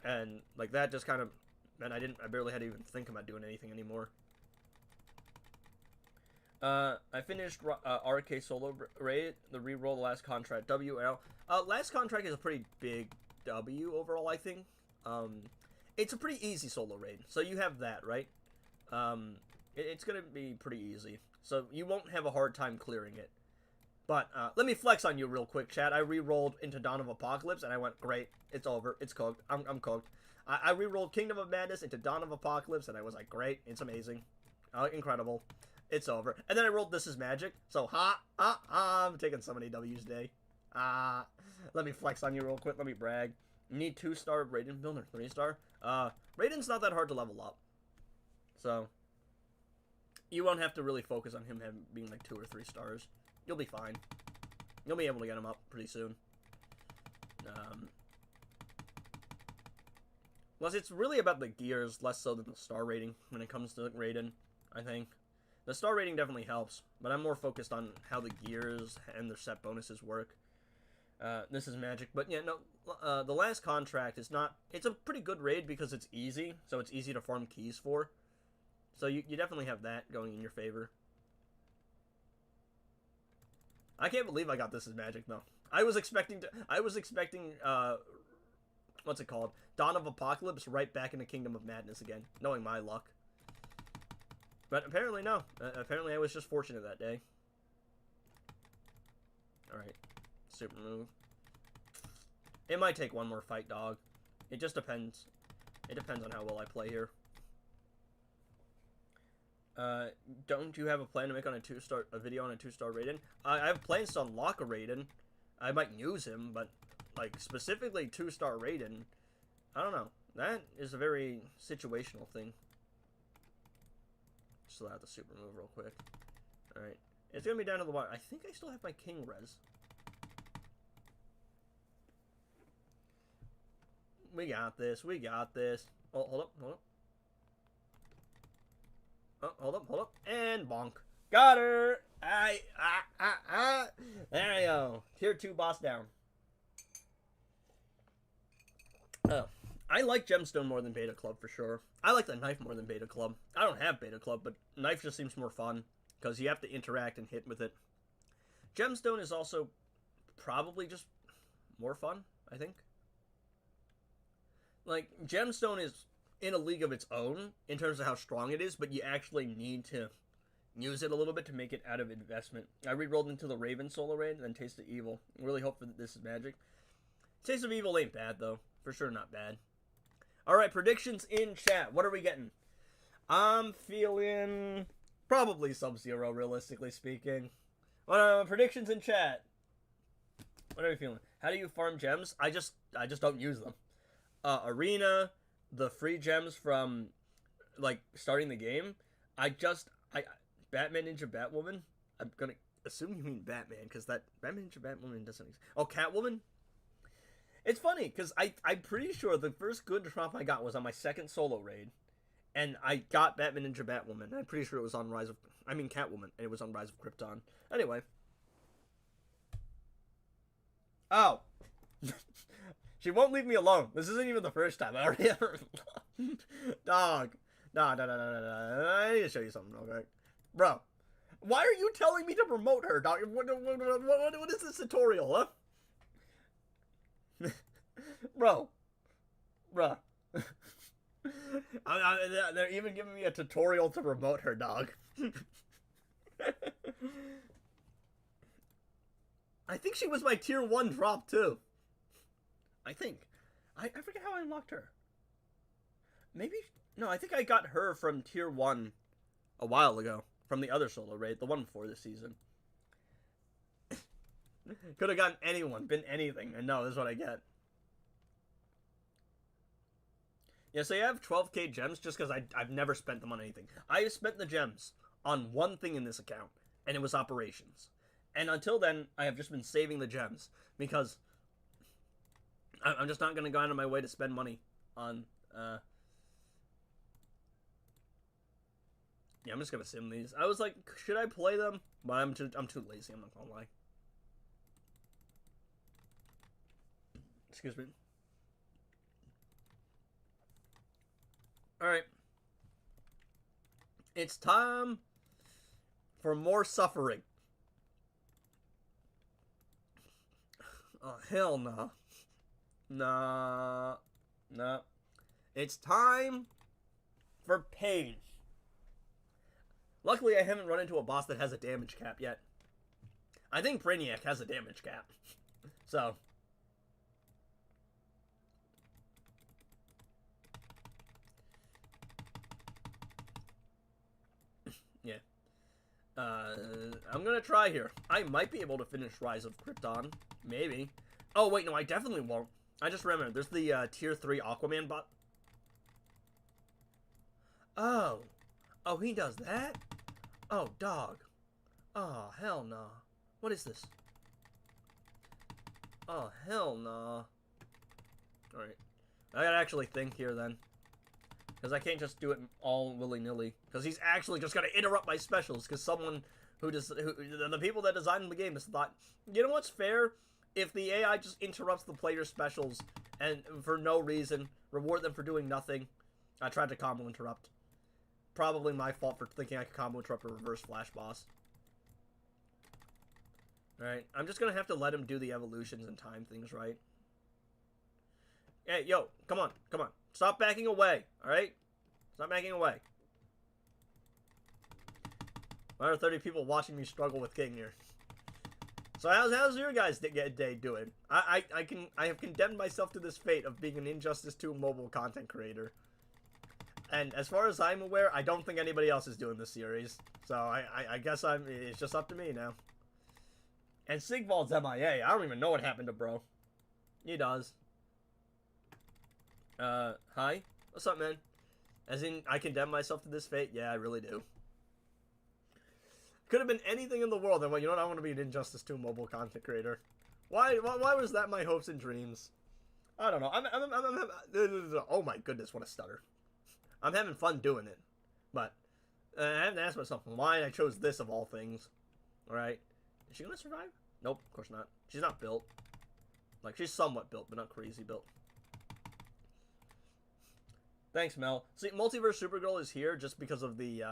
And, like, that just kind of meant I barely had to even think about doing anything anymore. I finished RK solo raid, the reroll, the last contract, WL. Last contract is a pretty big W overall, I think. It's a pretty easy solo raid, so you have that, right? It's gonna be pretty easy, so you won't have a hard time clearing it. But, let me flex on you real quick, chat. I re-rolled into Dawn of Apocalypse, and I went, great, it's over, it's cooked, I'm cooked. I re-rolled Kingdom of Madness into Dawn of Apocalypse, and I was like, great, it's amazing, incredible, it's over. And then I rolled This Is Magic, so I'm taking so many W's today. Let me flex on you real quick, let me brag. You need 2-star Raiden build or 3-star. Raiden's not that hard to level up, so you won't have to really focus on him being like 2 or 3 stars. You'll be fine. You'll be able to get him up pretty soon. Plus, it's really about the gears, less so than the star rating when it comes to Raiden, I think. The star rating definitely helps, but I'm more focused on how the gears and their set bonuses work. This is Magic, but yeah, no, the last contract is not, it's a pretty good raid because it's easy, so it's easy to farm keys for. So you definitely have that going in your favor. I can't believe I got This Is Magic, though. I was expecting, what's it called? Dawn of Apocalypse right back into Kingdom of Madness again, knowing my luck. But apparently no. Apparently I was just fortunate that day. Alright. Super move. It might take one more fight, dog. It just depends. It depends on how well I play here. Don't you have a plan to make on a video on a 2-star Raiden? I have plans to unlock a Raiden. I might use him, but like specifically 2-star Raiden, I don't know. That is a very situational thing. Still have the super move real quick. Alright. It's gonna be down to the wire. I think I still have my King res. We got this. We got this. Oh, hold up. Hold up. Oh, hold up. And bonk. Got her! There we go. Tier 2 boss down. Oh. I like Gemstone more than Beta Club for sure. I like the knife more than Beta Club. I don't have Beta Club, but knife just seems more fun because you have to interact and hit with it. Gemstone is also probably just more fun, I think. Like, Gemstone is in a league of its own in terms of how strong it is, but you actually need to use it a little bit to make it out of investment. I re-rolled into the Raven solo raid and then Taste of Evil. Really hope for This Is Magic. Taste of Evil ain't bad, though. For sure not bad. Alright, predictions in chat. What are we getting? I'm feeling probably Sub-Zero, realistically speaking. Predictions in chat. What are you feeling? How do you farm gems? I just don't use them. Arena, the free gems from like starting the game. I Batman Ninja Batwoman. I'm gonna assume you mean Batman because that Batman Ninja Batwoman doesn't exist. Oh, Catwoman. It's funny because I'm pretty sure the first good drop I got was on my second solo raid, and I got Batman Ninja Batwoman. I'm pretty sure it was on Catwoman, and it was on Rise of Krypton. Anyway. Oh. She won't leave me alone. This isn't even the first time. I already ever. Dog. No. I need to show you something real quick. Bro. Why are you telling me to promote her, dog? What is this tutorial, huh? Bro. Bruh. They're even giving me a tutorial to promote her, dog. I think she was my tier 1 drop, too. I think. I forget how I unlocked her. Maybe... No, I think I got her from tier 1 a while ago. From the other solo raid. The one before this season. Could have gotten anyone. Been anything. And no, this is what I get. Yeah, so you have 12k gems just because I've never spent them on anything. I spent the gems on one thing in this account. And it was operations. And until then, I have just been saving the gems. Because... I'm just not going to go out of my way to spend money on, Yeah, I'm just going to sim these. I was like, should I play them? But I'm too lazy, I'm not going to lie. Excuse me. Alright. It's time for more suffering. Oh, hell no. Nah. It's time for pain. Luckily, I haven't run into a boss that has a damage cap yet. I think Brainiac has a damage cap. So. Yeah. I'm gonna try here. I might be able to finish Rise of Krypton. Maybe. Oh, wait, no, I definitely won't. I just remembered, there's the tier 3 Aquaman bot. Oh. Oh, he does that? Oh, dog. Oh, hell no. What is this? Oh, hell no. Alright. I gotta actually think here then. Because I can't just do it all willy-nilly. Because he's actually just gonna interrupt my specials. Because someone the people that designed the game just thought, you know what's fair? If the AI just interrupts the player's specials and for no reason, reward them for doing nothing. I tried to combo interrupt. Probably my fault for thinking I could combo interrupt a reverse flash boss. Alright, I'm just gonna have to let him do the evolutions and time things right. Hey, yo, come on. Stop backing away, alright? Stop backing away. 130 people watching me struggle with King here. So how's your guys' day doing? I have condemned myself to this fate of being an Injustice 2 mobile content creator. And as far as I'm aware, I don't think anybody else is doing this series. So I guess it's just up to me now. And Sigvald's MIA. I don't even know what happened to bro. He does. Hi? What's up, man? As in, I condemn myself to this fate? Yeah, I really do. Could have been anything in the world. And, well, you know what? I want to be an Injustice 2 mobile content creator. Why was that my hopes and dreams? I don't know. Oh my goodness, what a stutter. I'm having fun doing it. But, I have to ask myself why I chose this of all things. Alright. Is she gonna survive? Nope, of course not. She's not built. Like, she's somewhat built, but not crazy built. Thanks, Mel. See, Multiverse Supergirl is here just because of the,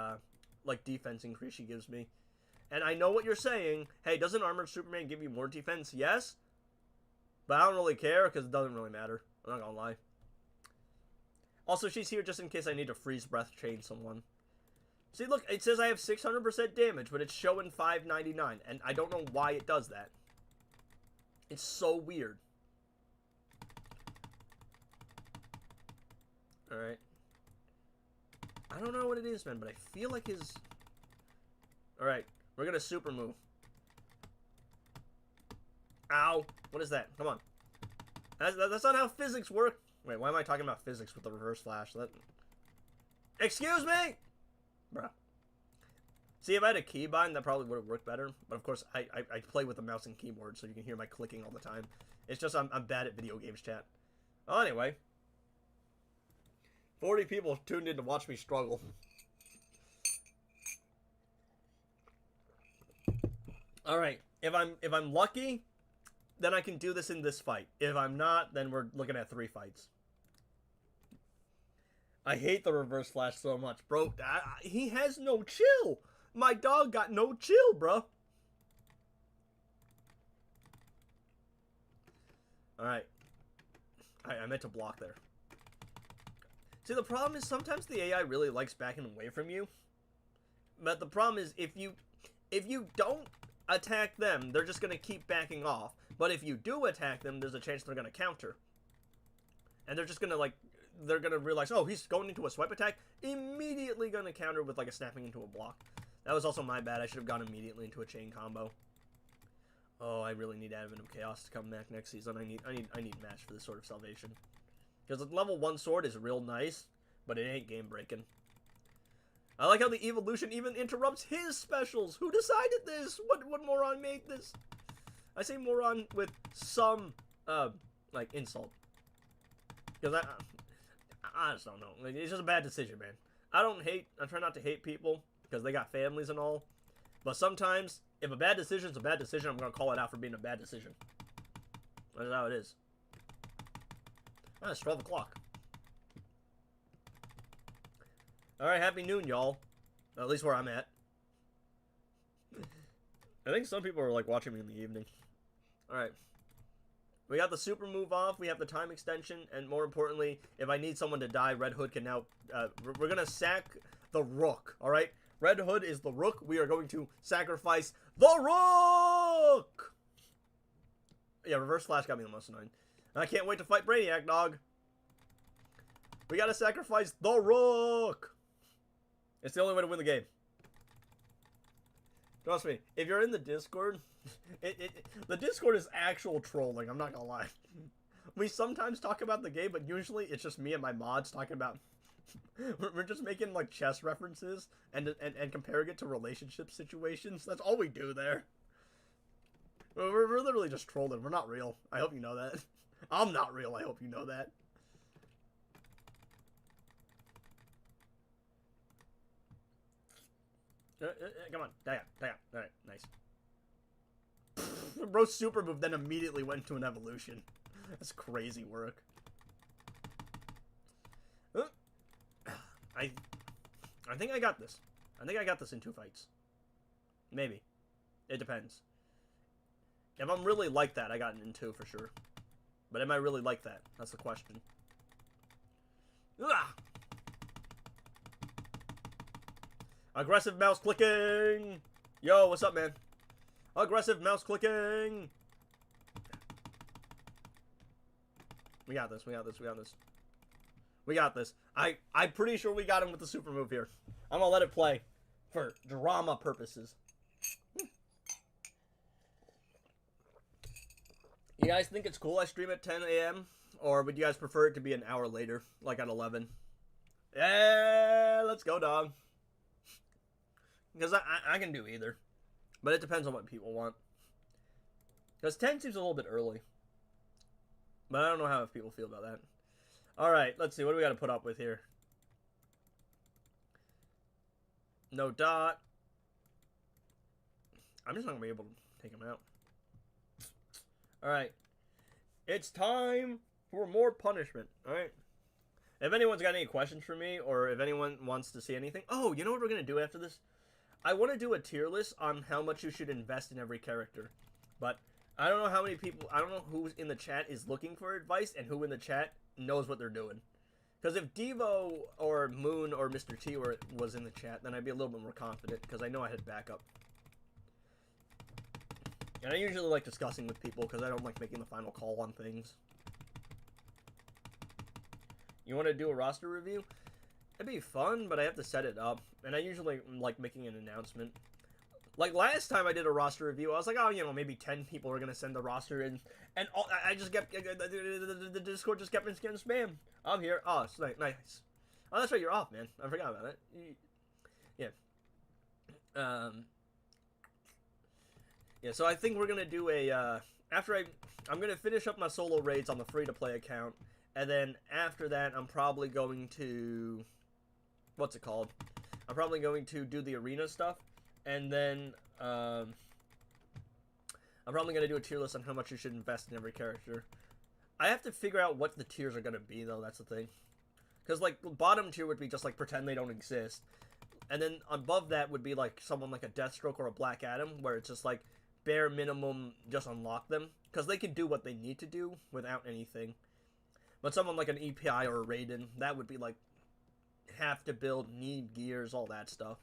like, defense increase she gives me. And I know what you're saying. Hey, doesn't Armored Superman give you more defense? Yes. But I don't really care, because it doesn't really matter. I'm not gonna lie. Also, she's here just in case I need to freeze breath change someone. See, look, it says I have 600% damage, but it's showing 599, and I don't know why it does that. It's so weird. Alright. I don't know what it is, man, but I feel like his... Alright, we're gonna super move. Ow! What is that? Come on. That's not how physics work. Wait, why am I talking about physics with the reverse flash? Excuse me? Bruh. See, if I had a keybind, that probably would have worked better. But of course, I play with the mouse and keyboard, so you can hear my clicking all the time. It's just I'm bad at video games, chat. Well, anyway. 40 people tuned in to watch me struggle. Alright, if I'm lucky, then I can do this in this fight. If I'm not, then we're looking at 3 fights. I hate the reverse flash so much, bro. He has no chill. My dog got no chill, bro. Alright. I meant to block there. See, the problem is sometimes the AI really likes backing away from you. But the problem is if you don't attack them, they're just going to keep backing off. But if you do attack them, there's a chance they're going to counter. And they're just going to, like, they're going to realize, oh, he's going into a swipe attack. Immediately going to counter with, like, a snapping into a block. That was also my bad. I should have gone immediately into a chain combo. Oh, I really need Advent of Chaos to come back next season. I need match for this Sword of Salvation. Because the level 1 sword is real nice, but it ain't game breaking. I like how the evolution even interrupts his specials. Who decided this? What moron made this? I say moron with some, like, insult. Because I just don't know. Like, it's just a bad decision, man. I try not to hate people, because they got families and all. But sometimes, if a bad decision is a bad decision, I'm going to call it out for being a bad decision. That's how it is. Ah, it's 12 o'clock. Alright, happy noon, y'all. At least where I'm at. I think some people are, like, watching me in the evening. Alright. We got the super move off, we have the time extension, and more importantly, if I need someone to die, Red Hood can now... we're gonna sack the Rook, alright? Red Hood is the Rook. We are going to sacrifice the Rook! Yeah, reverse flash got me the most annoying. I can't wait to fight Brainiac, dog. We gotta sacrifice the Rook! It's the only way to win the game. Trust me, if you're in the Discord, the Discord is actual trolling, I'm not gonna lie. We sometimes talk about the game, but usually it's just me and my mods talking about... We're just making, like, chess references and comparing it to relationship situations. That's all we do there. We're literally just trolling. We're not real. I hope you know that. I'm not real. I hope you know that. Come on. Die out. Alright, nice. Bro super move, then immediately went to an evolution. That's crazy work. I think I got this. I think I got this in 2 fights. Maybe. It depends. If I'm really like that, I got it in 2 for sure. But am I really like that? That's the question. Ah! Aggressive mouse clicking! Yo, what's up, man? Aggressive mouse clicking! We got this, we got this, we got this. We got this. I'm pretty sure we got him with the super move here. I'm gonna let it play for drama purposes. You guys think it's cool I stream at 10 a.m.? Or would you guys prefer it to be an hour later, like at 11? Yeah, let's go, dog. Because I can do either. But it depends on what people want. Because 10 seems a little bit early. But I don't know how people feel about that. Alright, let's see. What do we got to put up with here? No dot. I'm just not going to be able to take him out. Alright. It's time for more punishment. Alright. If anyone's got any questions for me, or if anyone wants to see anything... Oh, you know what we're going to do after this? I want to do a tier list on how much you should invest in every character. But I don't know how many people... I don't know who's in the chat is looking for advice, and who in the chat knows what they're doing. Because if Devo or Moon or Mr. T was in the chat, then I'd be a little bit more confident, because I know I had backup. And I usually like discussing with people, because I don't like making the final call on things. You want to do a roster review? It'd be fun, but I have to set it up, and I usually like making an announcement. Like last time I did a roster review, I was like, oh, you know, maybe 10 people are gonna send the roster in, and I just kept the Discord just kept getting spam. I'm here. Oh, it's nice. Oh, that's right, you're off, man. I forgot about it. Yeah. Yeah. So I think we're gonna do a after I'm gonna finish up my solo raids on the free-to-play account, and then after that, I'm probably going to what's it called? I'm probably going to do the arena stuff. And then, I'm probably going to do a tier list on how much you should invest in every character. I have to figure out what the tiers are going to be, though, that's the thing. Because, like, the bottom tier would be just, like, pretend they don't exist. And then above that would be, like, someone like a Deathstroke or a Black Adam, where it's just, like, bare minimum, just unlock them. Because they can do what they need to do without anything. But someone like an EPI or a Raiden, that would be, like, have to build, need gears, all that stuff.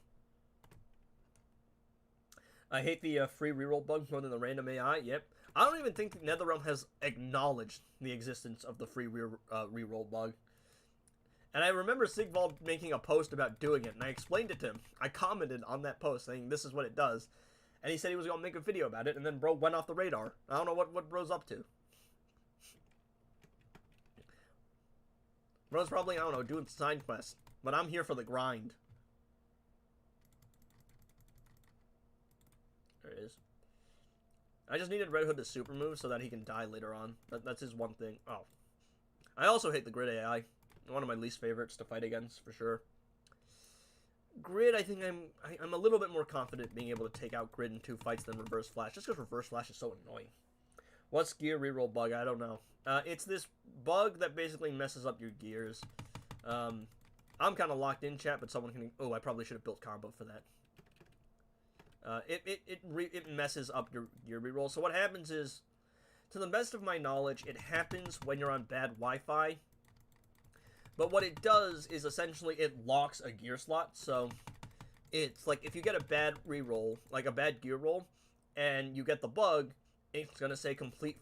I hate the free reroll bug more than the random AI. Yep. I don't even think NetherRealm has acknowledged the existence of the free reroll bug. And I remember Sigvald making a post about doing it, and I explained it to him. I commented on that post saying this is what it does. And he said he was going to make a video about it, and then bro went off the radar. I don't know what bro's up to. Bro's probably, I don't know, doing side quests. But I'm here for the grind. There it is. I just needed Red Hood to super move so that he can die later on. That's his one thing. Oh. I also hate the Grid AI. One of my least favorites to fight against, for sure. Grid, I think I'm a little bit more confident being able to take out Grid in 2 fights than Reverse Flash, just because Reverse Flash is so annoying. What's gear reroll bug? I don't know. It's this bug that basically messes up your gears. I'm kind of locked in, chat, but someone can... Oh, I probably should have built combo for that. It messes up your gear reroll. So what happens is, to the best of my knowledge, it happens when you're on bad Wi-Fi. But what it does is essentially it locks a gear slot. So it's like if you get a bad reroll, like a bad gear roll, and you get the bug, it's gonna say complete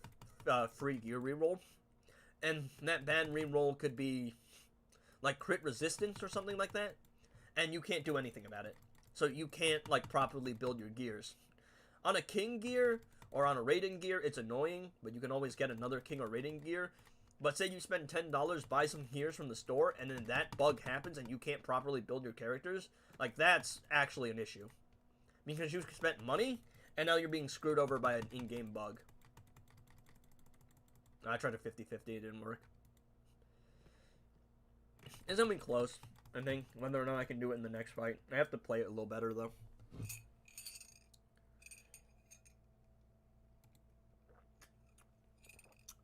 free gear reroll, and that bad reroll could be like crit resistance or something like that, and you can't do anything about it. So you can't, like, properly build your gears. On a King gear, or on a Raiden gear, it's annoying, but you can always get another King or Raiden gear. But say you spend $10, buy some gears from the store, and then that bug happens and you can't properly build your characters, like, that's actually an issue. Because you spent money, and now you're being screwed over by an in-game bug. I tried a 50-50, it didn't work. It's gonna be close. I think whether or not I can do it in the next fight. I have to play it a little better, though.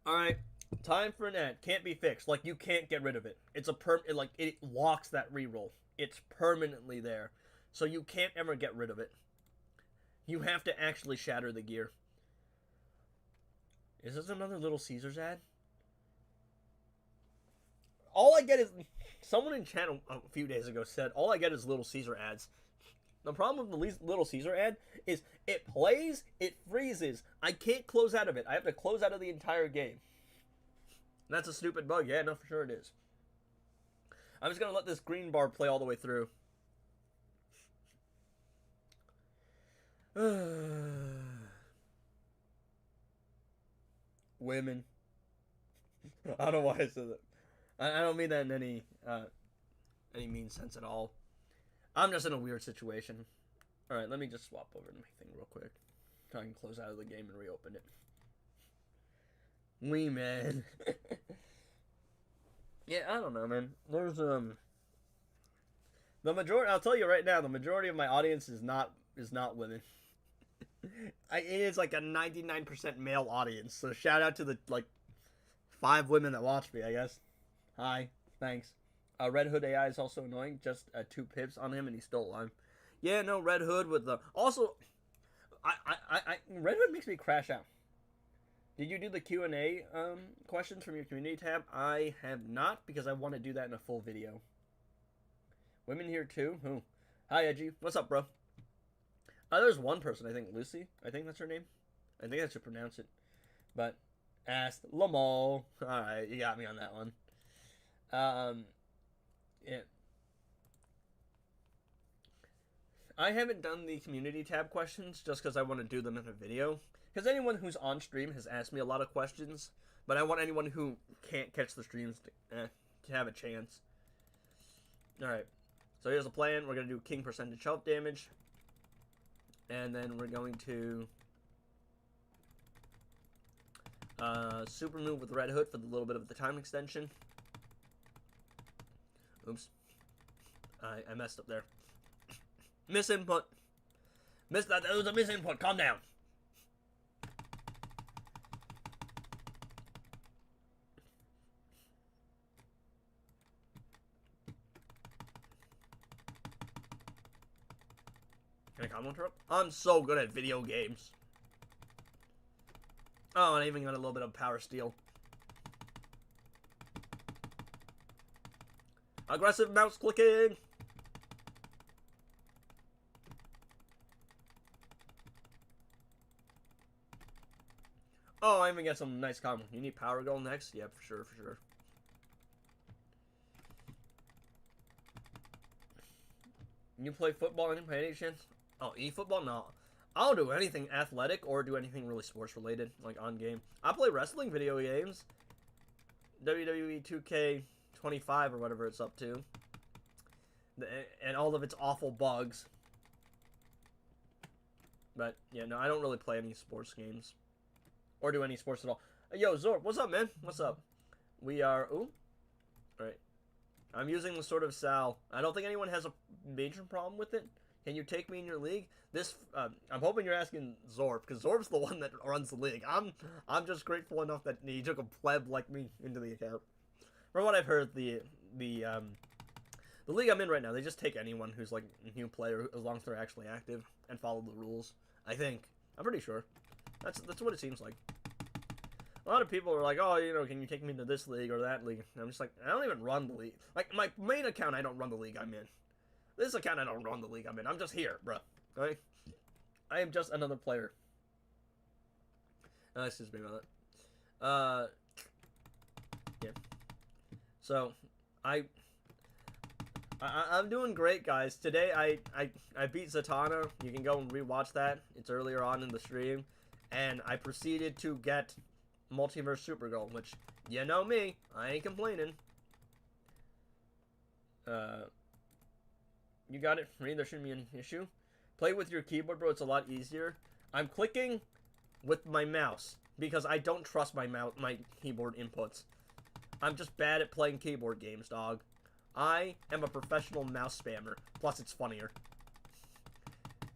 Alright, time for an ad. Can't be fixed. Like, you can't get rid of it. It's a it locks that reroll. It's permanently there. So you can't ever get rid of it. You have to actually shatter the gear. Is this another Little Caesars ad? All I get is... Someone in chat a few days ago said, all I get is Little Caesar ads. The problem with the Little Caesar ad is it plays, it freezes. I can't close out of it. I have to close out of the entire game. That's a stupid bug. Yeah, no, for sure it is. I'm just going to let this green bar play all the way through. Women. I don't know why I said that. I don't mean that in any mean sense at all. I'm just in a weird situation. Alright, let me just swap over to my thing real quick. So I can close out of the game and reopen it. Man. Yeah, I don't know, man. There's, the majority, I'll tell you right now, the majority of my audience is not women. It is like a 99% male audience, so shout out to the, like, 5 women that watch me, I guess. Hi, thanks. Red Hood AI is also annoying. Just 2 pips on him and he's still alive. Yeah, no, Red Hood with the... Also, Red Hood makes me crash out. Did you do the Q&A questions from your community tab? I have not, because I want to do that in a full video. Women here too? Who? Hi, Edgy. What's up, bro? There's one person, I think, Lucy. I think that's her name. I think I should pronounce it. But, asked Lamal. Alright, you got me on that one. Yeah. I haven't done the community tab questions just because I want to do them in a video. Because anyone who's on stream has asked me a lot of questions, but I want anyone who can't catch the streams to have a chance. Alright, so here's the plan. We're going to do king percentage health damage. And then we're going to super move with Red Hood for the little bit of the time extension. Oops. I messed up there. Misinput. That was a misinput. Calm down. Can I comment interrupt? I'm so good at video games. Oh, and I even got a little bit of power steal. Aggressive mouse clicking. Oh, I even get some nice comment. You need power goal next? Yeah, for sure, for sure. You play football by any chance? Oh, eFootball? No. I'll do anything athletic or do anything really sports related, like on game. I play wrestling video games. WWE 2K25 or whatever it's up to. And all of its awful bugs. But, yeah, no, I don't really play any sports games. Or do any sports at all. Yo, Zorb, what's up, man? What's up? We are... Ooh. Alright. I'm using the Sword of Sal. I don't think anyone has a major problem with it. Can you take me in your league? This, I'm hoping you're asking Zorb, because Zorb's the one that runs the league. I'm just grateful enough that he took a pleb like me into the account. From what I've heard, the league I'm in right now, they just take anyone who's like a new player as long as they're actually active and follow the rules. I think. I'm pretty sure. That's what it seems like. A lot of people are like, oh, you know, can you take me to this league or that league? And I'm just like, I don't even run the league. Like, my main account, I don't run the league I'm in. This account, I don't run the league I'm in. I'm just here, bruh. Right? I am just another player. Excuse me about that. Yeah. So, I'm doing great, guys. Today, I beat Zatanna. You can go and rewatch that. It's earlier on in the stream. And I proceeded to get Multiverse Supergirl, which, you know me, I ain't complaining. You got it. There shouldn't be any issue. Play with your keyboard, bro. It's a lot easier. I'm clicking with my mouse because I don't trust my keyboard inputs. I'm just bad at playing keyboard games, dog. I am a professional mouse spammer. Plus, it's funnier.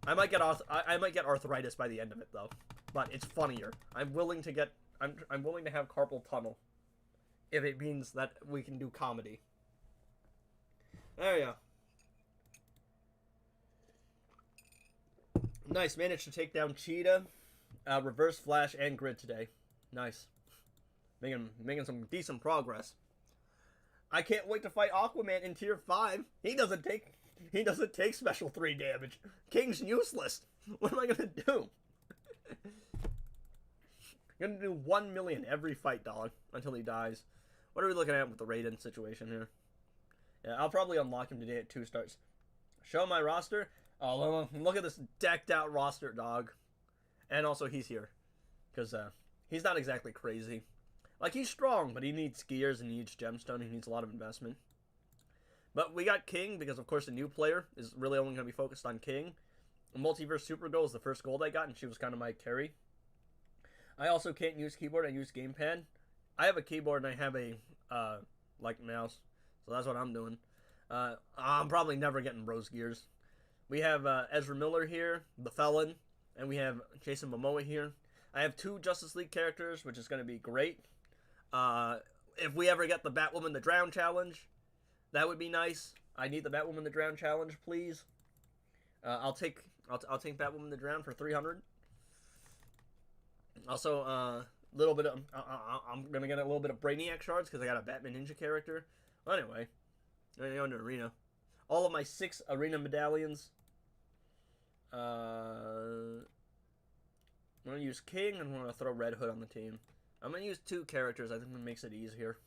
I might get arthritis by the end of it, though. But it's funnier. I'm willing to have carpal tunnel if it means that we can do comedy. There we go. Nice, managed to take down Cheetah, Reverse Flash, and Grid today. Nice. Making some decent progress. I can't wait to fight Aquaman in Tier 5. He doesn't take Special 3 damage. King's useless. What am I gonna do? I'm gonna do 1 million every fight, dog, until he dies. What are we looking at with the Raiden situation here? Yeah, I'll probably unlock him today at 2 stars. Show my roster. Oh, look at this decked out roster, dog. And also, he's here. Because he's not exactly crazy. Like, he's strong, but he needs gears and he needs gemstone. He needs a lot of investment. But we got King, because, of course, the new player is really only going to be focused on King. Multiverse Supergirl is the first gold I got, and she was kind of my carry. I also can't use keyboard. I use gamepad. I have a keyboard, and I have a, mouse. So that's what I'm doing. I'm probably never getting Rose Gears. We have Ezra Miller here, the Felon, and we have Jason Momoa here. I have 2 Justice League characters, which is going to be great. If we ever get the Batwoman the Drown challenge, that would be nice. I need the Batwoman the Drown challenge, please. I'll take Batwoman the Drown for 300. Also, little bit of I'm gonna get a little bit of Brainiac shards because I got a Batman Ninja character. Well, anyway, I'm gonna go into arena. All of my 6 arena medallions. I'm gonna use King and I'm gonna throw Red Hood on the team. I'm gonna use 2 characters. I think that makes it easier.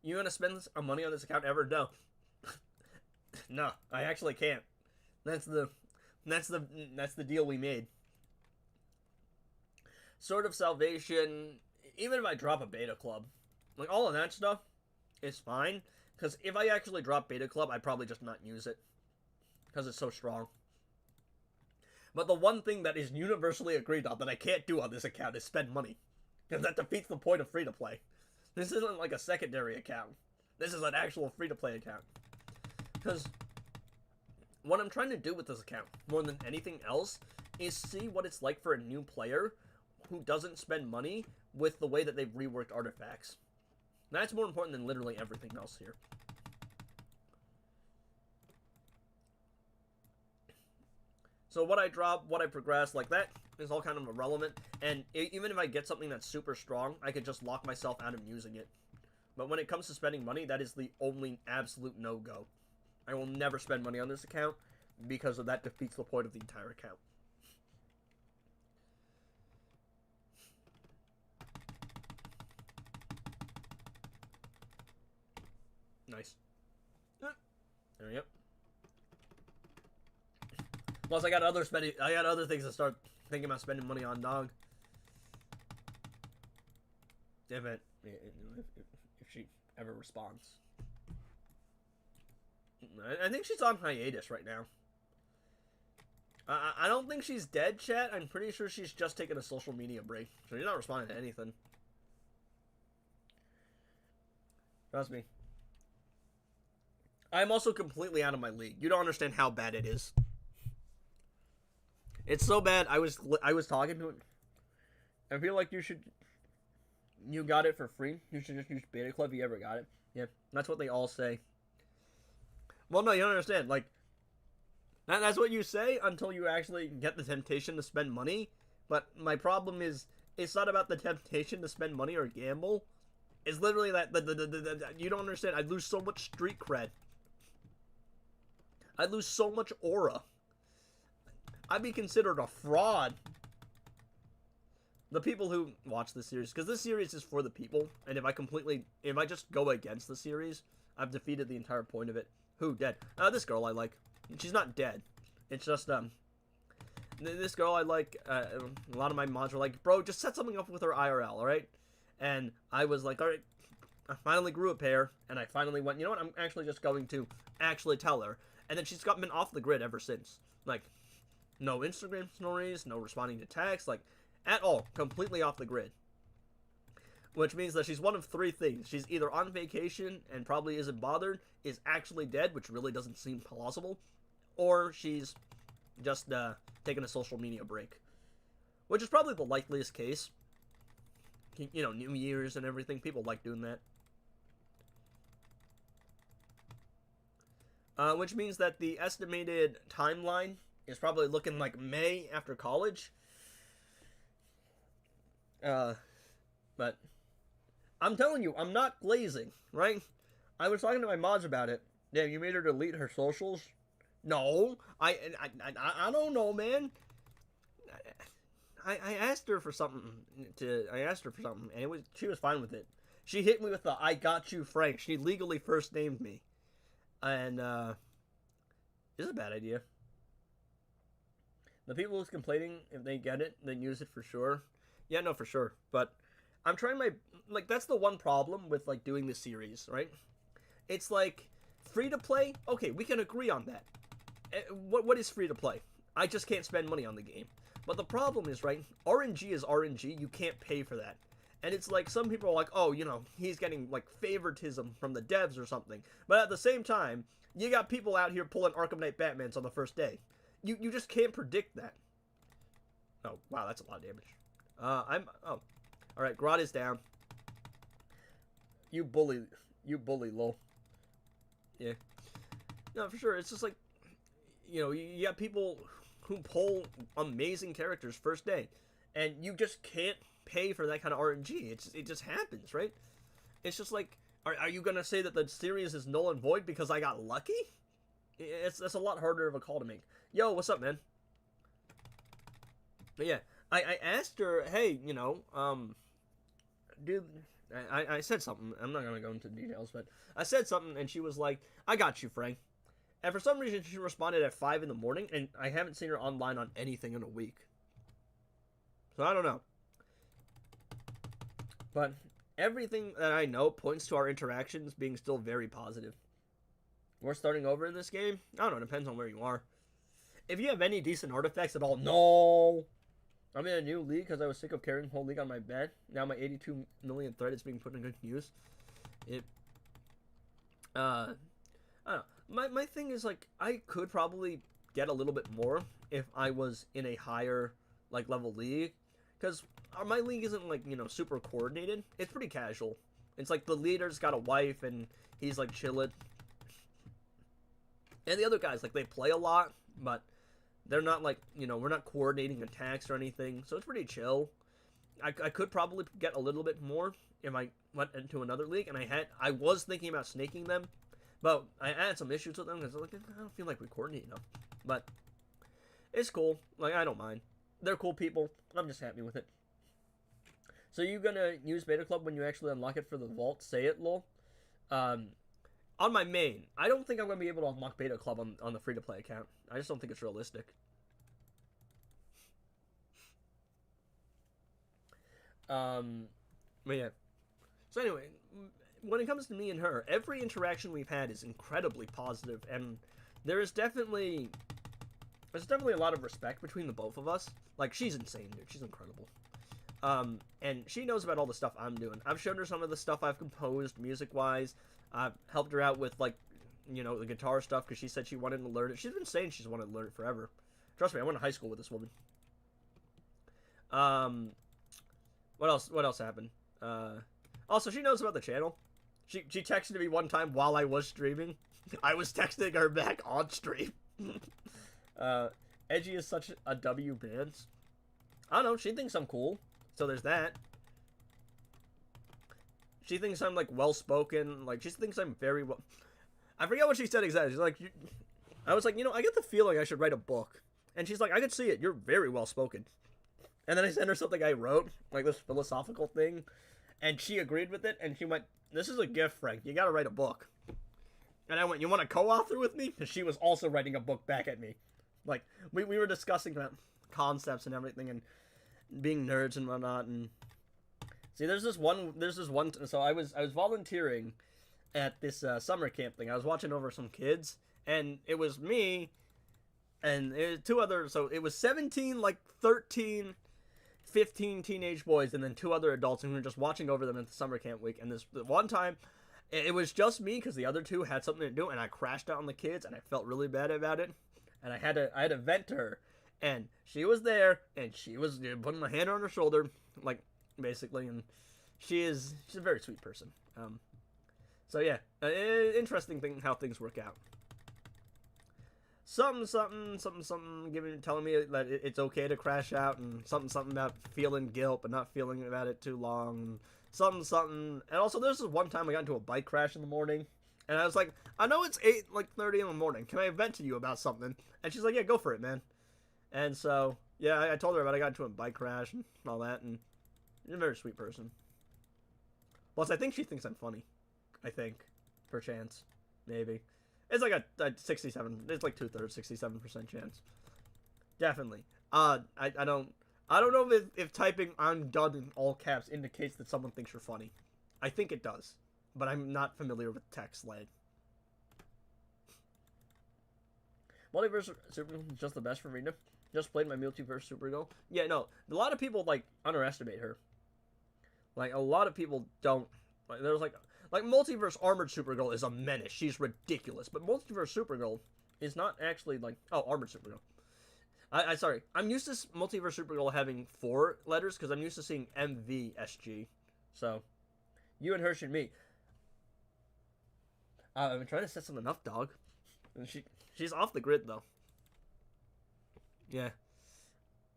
You gonna spend money on this account ever? No. No, I actually can't. That's the deal we made. Sword of Salvation, even if I drop a beta club, like all of that stuff is fine. Because if I actually drop beta club, I'd probably just not use it. Because it's so strong. But the one thing that is universally agreed on that I can't do on this account is spend money. Because that defeats the point of free-to-play. This isn't like a secondary account. This is an actual free-to-play account. Because what I'm trying to do with this account, more than anything else, is see what it's like for a new player who doesn't spend money with the way that they've reworked artifacts. That's more important than literally everything else here. So what I drop, what I progress, like that is all kind of irrelevant. And even if I get something that's super strong, I could just lock myself out of using it. But when it comes to spending money, that is the only absolute no-go. I will never spend money on this account because of that defeats the point of the entire account. Nice. There we go. Plus, I got other things to start thinking about spending money on, dog. If she ever responds. I think she's on hiatus right now. I don't think she's dead, chat. I'm pretty sure she's just taking a social media break. So you're not responding to anything. Trust me. I'm also completely out of my league. You don't understand how bad it is. It's so bad. I was talking to it. I feel like you got it for free. You should just use Beta Club if you ever got it. Yeah, that's what they all say. Well, no, you don't understand. Like, that's what you say until you actually get the temptation to spend money. But my problem is, it's not about the temptation to spend money or gamble. It's literally that you don't understand. I'd lose so much street cred. I'd lose so much aura. I'd be considered a fraud. The people who watch this series, because this series is for the people, and if I just go against the series, I've defeated the entire point of it. Who dead? This girl I like. She's not dead. It's just this girl I like. A lot of my mods were like, bro, just set something up with her IRL, all right? And I was like, all right. I finally grew a pair, and I finally went, you know what? I'm actually just going to actually tell her. And then she's been off the grid ever since. Like, no Instagram stories, no responding to texts, like, at all. Completely off the grid. Which means that she's one of three things. She's either on vacation and probably isn't bothered, is actually dead, which really doesn't seem plausible, or she's just taking a social media break. Which is probably the likeliest case. You know, New Year's and everything, people like doing that. Which means that the estimated timeline is probably looking like May after college. But I'm telling you, I'm not glazing, right? I was talking to my mods about it. Yeah, you made her delete her socials? No, I don't know, man. I asked her for something and she was fine with it. She hit me with the "I got you, Frank." She legally first named me, and it's a bad idea. The people who's complaining, if they get it, then use it for sure. Yeah, no, for sure. But I'm trying that's the one problem with, like, doing this series, right? It's like, free to play? Okay, we can agree on that. What is free to play? I just can't spend money on the game. But the problem is, right, RNG is RNG, you can't pay for that. And it's like, some people are like, oh, you know, he's getting, like, favoritism from the devs or something. But at the same time, you got people out here pulling Arkham Knight Batmans on the first day. You just can't predict that. Oh, wow, that's a lot of damage. Alright, Grot is down. You bully, lol. Yeah. No, for sure, it's just like, you know, you got people who pull amazing characters first day, and you just can't pay for that kind of RNG. It just happens, right? It's just like, are you gonna say that the series is null and void because I got lucky? That's a lot harder of a call to make. Yo, what's up, man? But yeah, I asked her, hey, you know, dude, I said something. I'm not gonna go into details, but I said something, and she was like, I got you, Frank. And for some reason, she responded at 5 in the morning, and I haven't seen her online on anything in a week. So I don't know. But everything that I know points to our interactions being still very positive. We're starting over in this game. I don't know, depends on where you are. If you have any decent artifacts at all, no! I'm in a new league because I was sick of carrying the whole league on my bed. Now my 82 million thread is being put in good use. I don't know. My thing is, like, I could probably get a little bit more if I was in a higher, like, level league. Because my league isn't, like, you know, super coordinated. It's pretty casual. It's like the leader's got a wife and he's, like, chilling. And the other guys, like, they play a lot, but they're not, like, you know, we're not coordinating attacks or anything. So it's pretty chill. I could probably get a little bit more if I went into another league. And I was thinking about snaking them. But I had some issues with them because like, I don't feel like we coordinate enough. But it's cool. Like, I don't mind. They're cool people. I'm just happy with it. So you gonna use Beta Club when you actually unlock it for the vault? Say it, lol. On my main, I don't think I'm gonna be able to unlock Beta Club on the free-to-play account. I just don't think it's realistic. But yeah. So anyway, when it comes to me and her, every interaction we've had is incredibly positive, and there's definitely a lot of respect between the both of us. Like, she's insane, dude. She's incredible. And she knows about all the stuff I'm doing. I've shown her some of the stuff I've composed music-wise. I've helped her out with, like, you know, the guitar stuff because she said she wanted to learn it. She's been saying she's wanted to learn it forever. Trust me, I went to high school with this woman. What else happened? Also, she knows about the channel. She texted me one time while I was streaming. I was texting her back on stream. Edgy is such a W band. I don't know, she thinks I'm cool. So there's that. She thinks I'm, like, well-spoken. Like, she thinks I'm very well... I forget what she said exactly. She's like... I was like, you know, I get the feeling I should write a book. And she's like, I could see it. You're very well-spoken. And then I sent her something I wrote. Like, this philosophical thing. And she agreed with it. And she went, this is a gift, Frank. You gotta write a book. And I went, you want to co-author with me? Because she was also writing a book back at me. Like, we were discussing about concepts and everything. And being nerds and whatnot. And... See, there's this one, so I was volunteering at this summer camp thing. I was watching over some kids, and it was me, and it was two other, so it was 17, like 13, 15 teenage boys, and then two other adults, and we were just watching over them at the summer camp week. And this one time, it was just me, because the other two had something to do, and I crashed out on the kids, and I felt really bad about it, and I had to vent to her, and she was there, and she was putting my hand on her shoulder, like, basically, and she's a very sweet person. So yeah, interesting thing how things work out. Something, telling me that it's okay to crash out, and something about feeling guilt but not feeling about it too long. Something, and also there's this one time I got into a bike crash in the morning, and I was like, I know it's 30 in the morning. Can I vent to you about something? And she's like, yeah, go for it, man. And so yeah, I told her about I got into a bike crash and all that, and you're a very sweet person. Plus, I think she thinks I'm funny. I think. Perchance. Maybe. It's like a 67... It's like 2/3, 67% chance. Definitely. I don't know if typing "I'm done" in all caps indicates that someone thinks you're funny. I think it does. But I'm not familiar with text slang. Multiverse Supergirl is just the best for Rena. Just played my Multiverse Supergirl. Yeah, no. A lot of people, like, underestimate her. Like, a lot of people don't. Like, there's, like Multiverse Armored Supergirl is a menace. She's ridiculous. But Multiverse Supergirl is not actually, like... Oh, Armored Supergirl. Sorry. I'm used to Multiverse Supergirl having 4 letters, because I'm used to seeing MVSG. So, you and her should meet. I've been trying to set something up, dog. And she's off the grid, though. Yeah.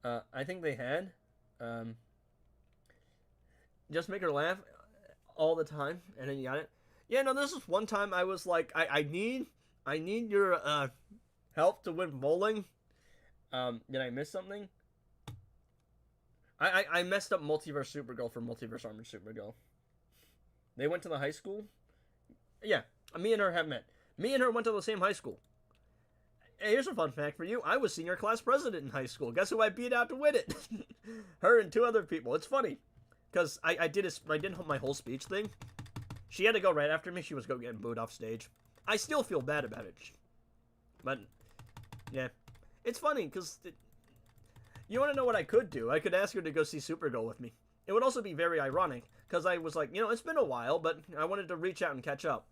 I think they had... just make her laugh all the time, and then you got it. Yeah, no, this is one time I was like, I need your help to win bowling. Did I miss something? I messed up Multiverse Supergirl for Multiverse Armored Supergirl. They went to the high school. Yeah, me and her have met. Me and her went to the same high school. Hey, here's a fun fact for you. I was senior class president in high school. Guess who I beat out to win it? Her and 2 other people. It's funny, because I didn't my whole speech thing. She had to go right after me. She was getting booed off stage. I still feel bad about it. But, yeah. It's funny, because... You want to know what I could do? I could ask her to go see Supergirl with me. It would also be very ironic, because I was like, it's been a while, but I wanted to reach out and catch up.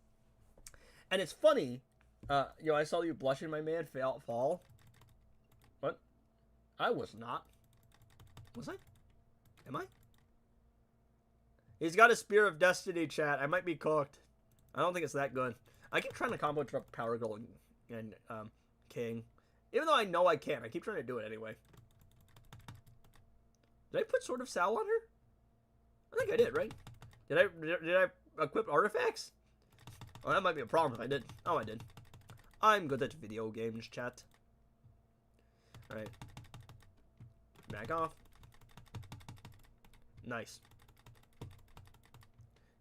And it's funny, I saw you blushing, my man, fall. What? I was not. Was I? Am I? He's got a Spear of Destiny, chat. I might be cooked. I don't think it's that good. I keep trying to combo trap Power Girl and King. Even though I know I can't, I keep trying to do it anyway. Did I put Sword of Sal on her? I think I did, right? Did I equip artifacts? Oh, that might be a problem if I did. Oh, I did. I'm good at video games, chat. Alright. Back off. Nice.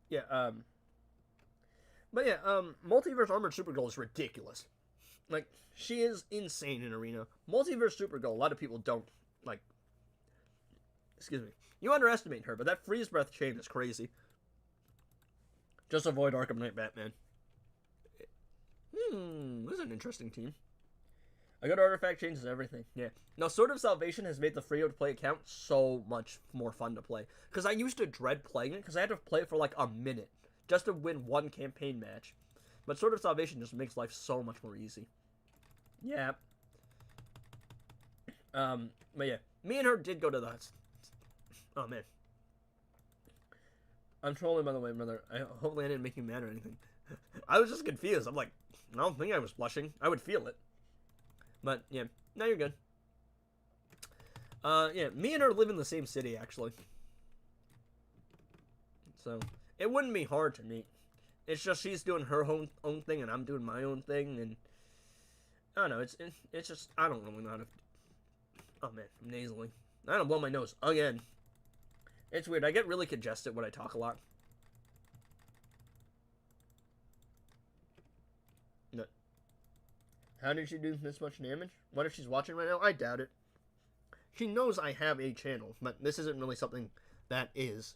Yeah, But yeah, Multiverse Armored Supergirl is ridiculous. Like, she is insane in Arena. Multiverse Supergirl, a lot of people don't, like... Excuse me. You underestimate her, but that freeze breath chain is crazy. Just avoid Arkham Knight Batman. This is an interesting team. A good artifact changes everything. Yeah. Now, Sword of Salvation has made the free-to-play account so much more fun to play. Because I used to dread playing it, because I had to play it for like a minute just to win one campaign match. But Sword of Salvation just makes life so much more easy. Yeah. But yeah. Me and her did go to the... Oh, man. I'm trolling, by the way, brother. Hopefully I didn't make you mad or anything. I was just confused. I'm like, I don't think I was blushing. I would feel it. But, yeah. No, you're good. Yeah. Me and her live in the same city, actually. So, it wouldn't be hard to meet. It's just she's doing her own thing, and I'm doing my own thing, and... I don't know. It's just... I don't really know how to... Oh, man. I'm nasally. I don't blow my nose. Again. It's weird. I get really congested when I talk a lot. No. How did she do this much damage? What if she's watching right now? I doubt it. She knows I have a channel, but this isn't really something that is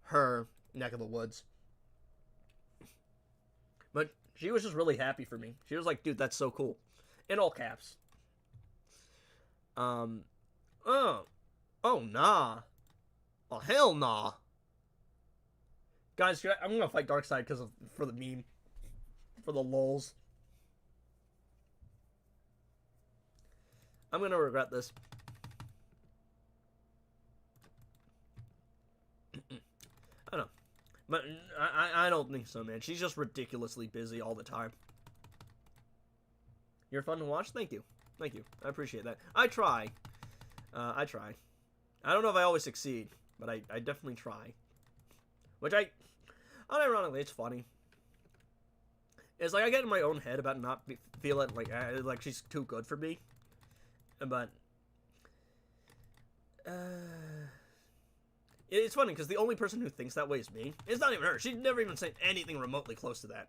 her neck of the woods. But she was just really happy for me. She was like, dude, that's so cool. In all caps. Oh, nah. Oh, hell nah. Guys, I'm gonna fight Darkseid for the meme. For the lulz. I'm gonna regret this. I don't know. But I don't think so, man. She's just ridiculously busy all the time. You're fun to watch? Thank you. Thank you. I appreciate that. I try. I try. I don't know if I always succeed, but I definitely try. Which unironically, it's funny. It's like I get in my own head about not feeling like she's too good for me. But it's funny because the only person who thinks that way is me. It's not even her. She'd never even said anything remotely close to that.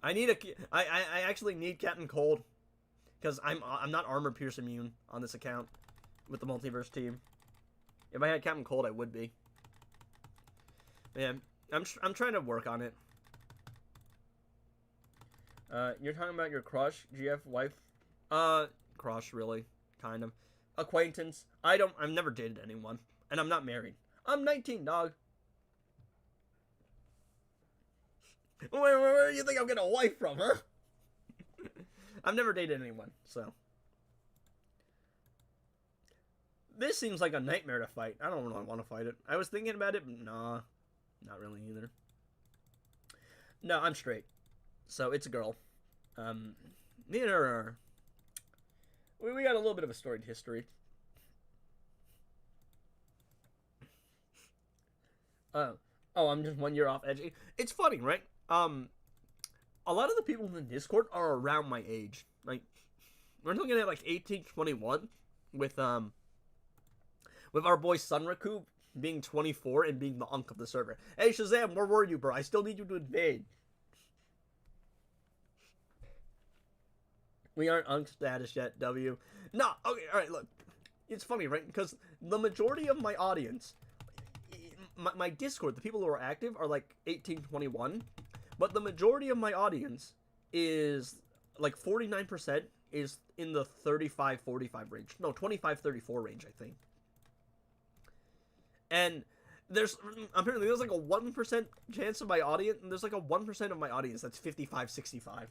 I actually need Captain Cold because I'm not armor pierce immune on this account with the multiverse team. If I had Captain Cold, I would be. Man, I'm trying to work on it. You're talking about your crush, GF wife? Crush, really, kind of. Acquaintance. I've never dated anyone, and I'm not married. I'm 19, dog. Where do you think I'm getting a wife from, huh? I've never dated anyone, so. This seems like a nightmare to fight. I don't really want to fight it. I was thinking about it, but nah. Not really either. No, I'm straight. So, it's a girl. Me and her are... We got a little bit of a storied history. Oh, I'm just 1 year off edgy. It's funny, right? A lot of the people in the Discord are around my age. Like, we're looking at like 18, 21 with our boy Sunraku being 24 and being the unk of the server. Hey Shazam, where were you, bro? I still need you to invade. We aren't unstatus yet, W. No, okay, alright, look. It's funny, right? Because the majority of my audience, my Discord, the people who are active are like 18, 21. But the majority of my audience is like 49% is in the 35, 45 range. No, 25, 34 range, I think. And apparently there's like a 1% chance of my audience, and there's like a 1% of my audience that's 55, 65.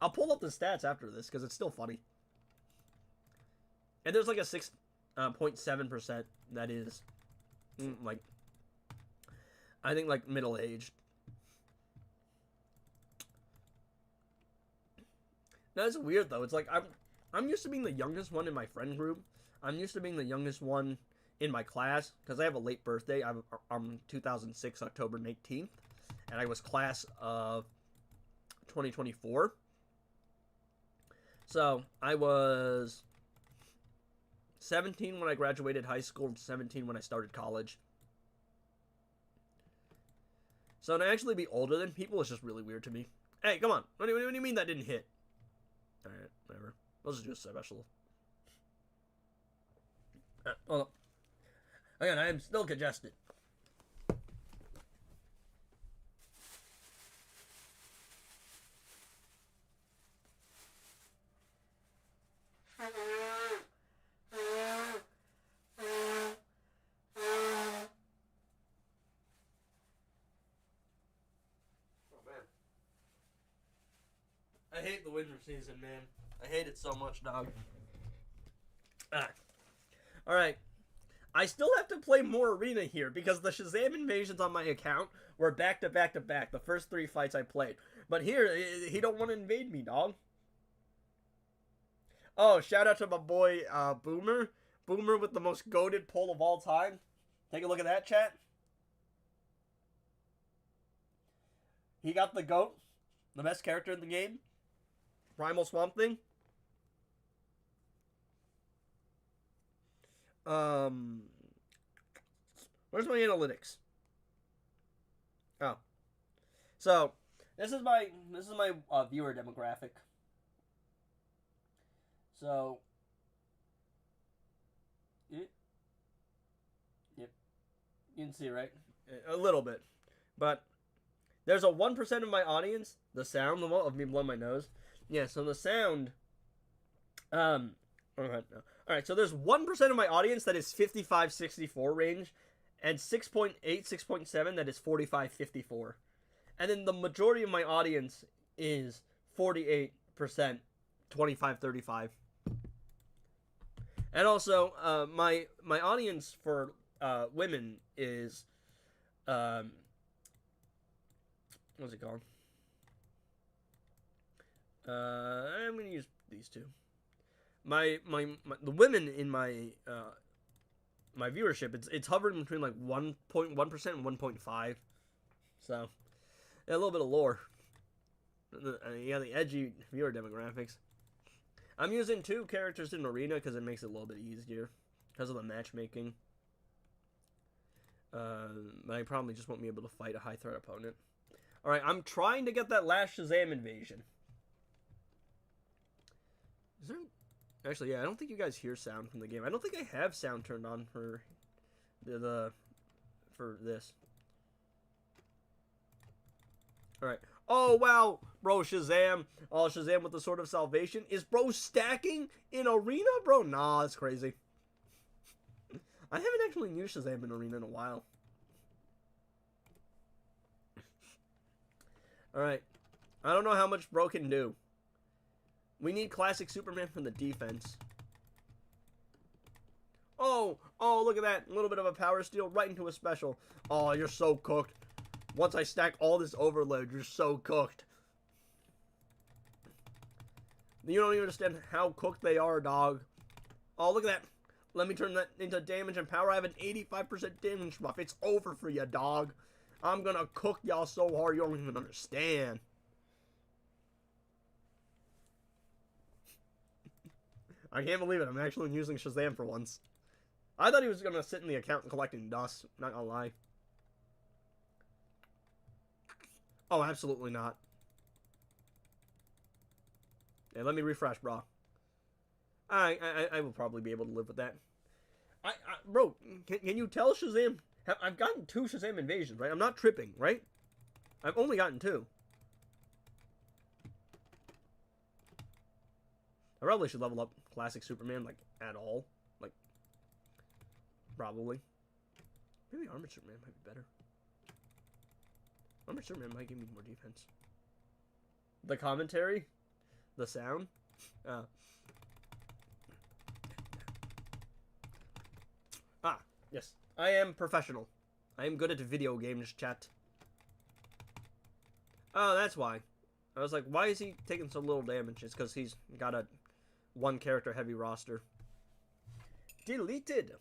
I'll pull up the stats after this because it's still funny. And there's like a 6.7% that is like, I think like middle-aged. That's weird though. It's like I'm used to being the youngest one in my friend group. I'm used to being the youngest one in my class because I have a late birthday. I'm 2006 October 19th, and I was class of 2024. So I was 17 when I graduated high school and 17 when I started college. So to actually be older than people is just really weird to me. Hey, come on. What do you mean that didn't hit? Alright, whatever. Let's just do a special. Hold up. Again, I am still congested. I hate the winter season, man. I hate it so much, dog. Alright. I still have to play more Arena here because the Shazam invasions on my account were back to back to back. The first 3 fights I played. But here, he don't want to invade me, dog. Oh, shout out to my boy, Boomer. Boomer with the most goated pull of all time. Take a look at that, chat. He got the GOAT. The best character in the game. Primal Swamp Thing. Where's my analytics? Oh. So, this is my viewer demographic. So, yep. You can see, right? A little bit. But there's a 1% of my audience, the sound of me blowing my nose. Yeah, so the sound, alright, so there's 1% of my audience that is 55-64 range, and 6.8, 6.7 that is 45-54. And then the majority of my audience is 48%, 25-35. And also, my audience for women is, what's it called? I'm gonna use these two. The women in my my viewership, it's hovering between like 1.1% and 1.5. So yeah, a little bit of lore. Yeah, the edgy viewer demographics. I'm using 2 characters in Arena because it makes it a little bit easier because of the matchmaking. But I probably just won't be able to fight a high threat opponent. All right, I'm trying to get that last Shazam invasion. Is there... Actually, yeah, I don't think you guys hear sound from the game. I don't think I have sound turned on for for this. Alright. Oh, wow. Bro, Shazam. Oh, Shazam with the Sword of Salvation. Is bro stacking in Arena? Bro, nah, that's crazy. I haven't actually used Shazam in Arena in a while. Alright. I don't know how much bro can do. We need classic Superman from the defense. Oh, look at that. A little bit of a power steal right into a special. Oh, you're so cooked. Once I stack all this overload, you're so cooked. You don't even understand how cooked they are, dog. Oh, look at that. Let me turn that into damage and power. I have an 85% damage buff. It's over for you, dog. I'm gonna cook y'all so hard you don't even understand. I can't believe it. I'm actually using Shazam for once. I thought he was going to sit in the account and collecting dust. Not going to lie. Oh, absolutely not. Hey, let me refresh, bro. I will probably be able to live with that. Bro, can you tell Shazam? I've gotten 2 Shazam invasions, right? I'm not tripping, right? I've only gotten 2. I probably should level up Classic Superman, like, at all. Like, probably. Maybe Armored Superman might be better. Armored Superman might give me more defense. The commentary? The sound? Yes. I am professional. I am good at video games, chat. Oh, that's why. I was like, why is he taking so little damage? It's because he's got a 1 character heavy roster. Deleted.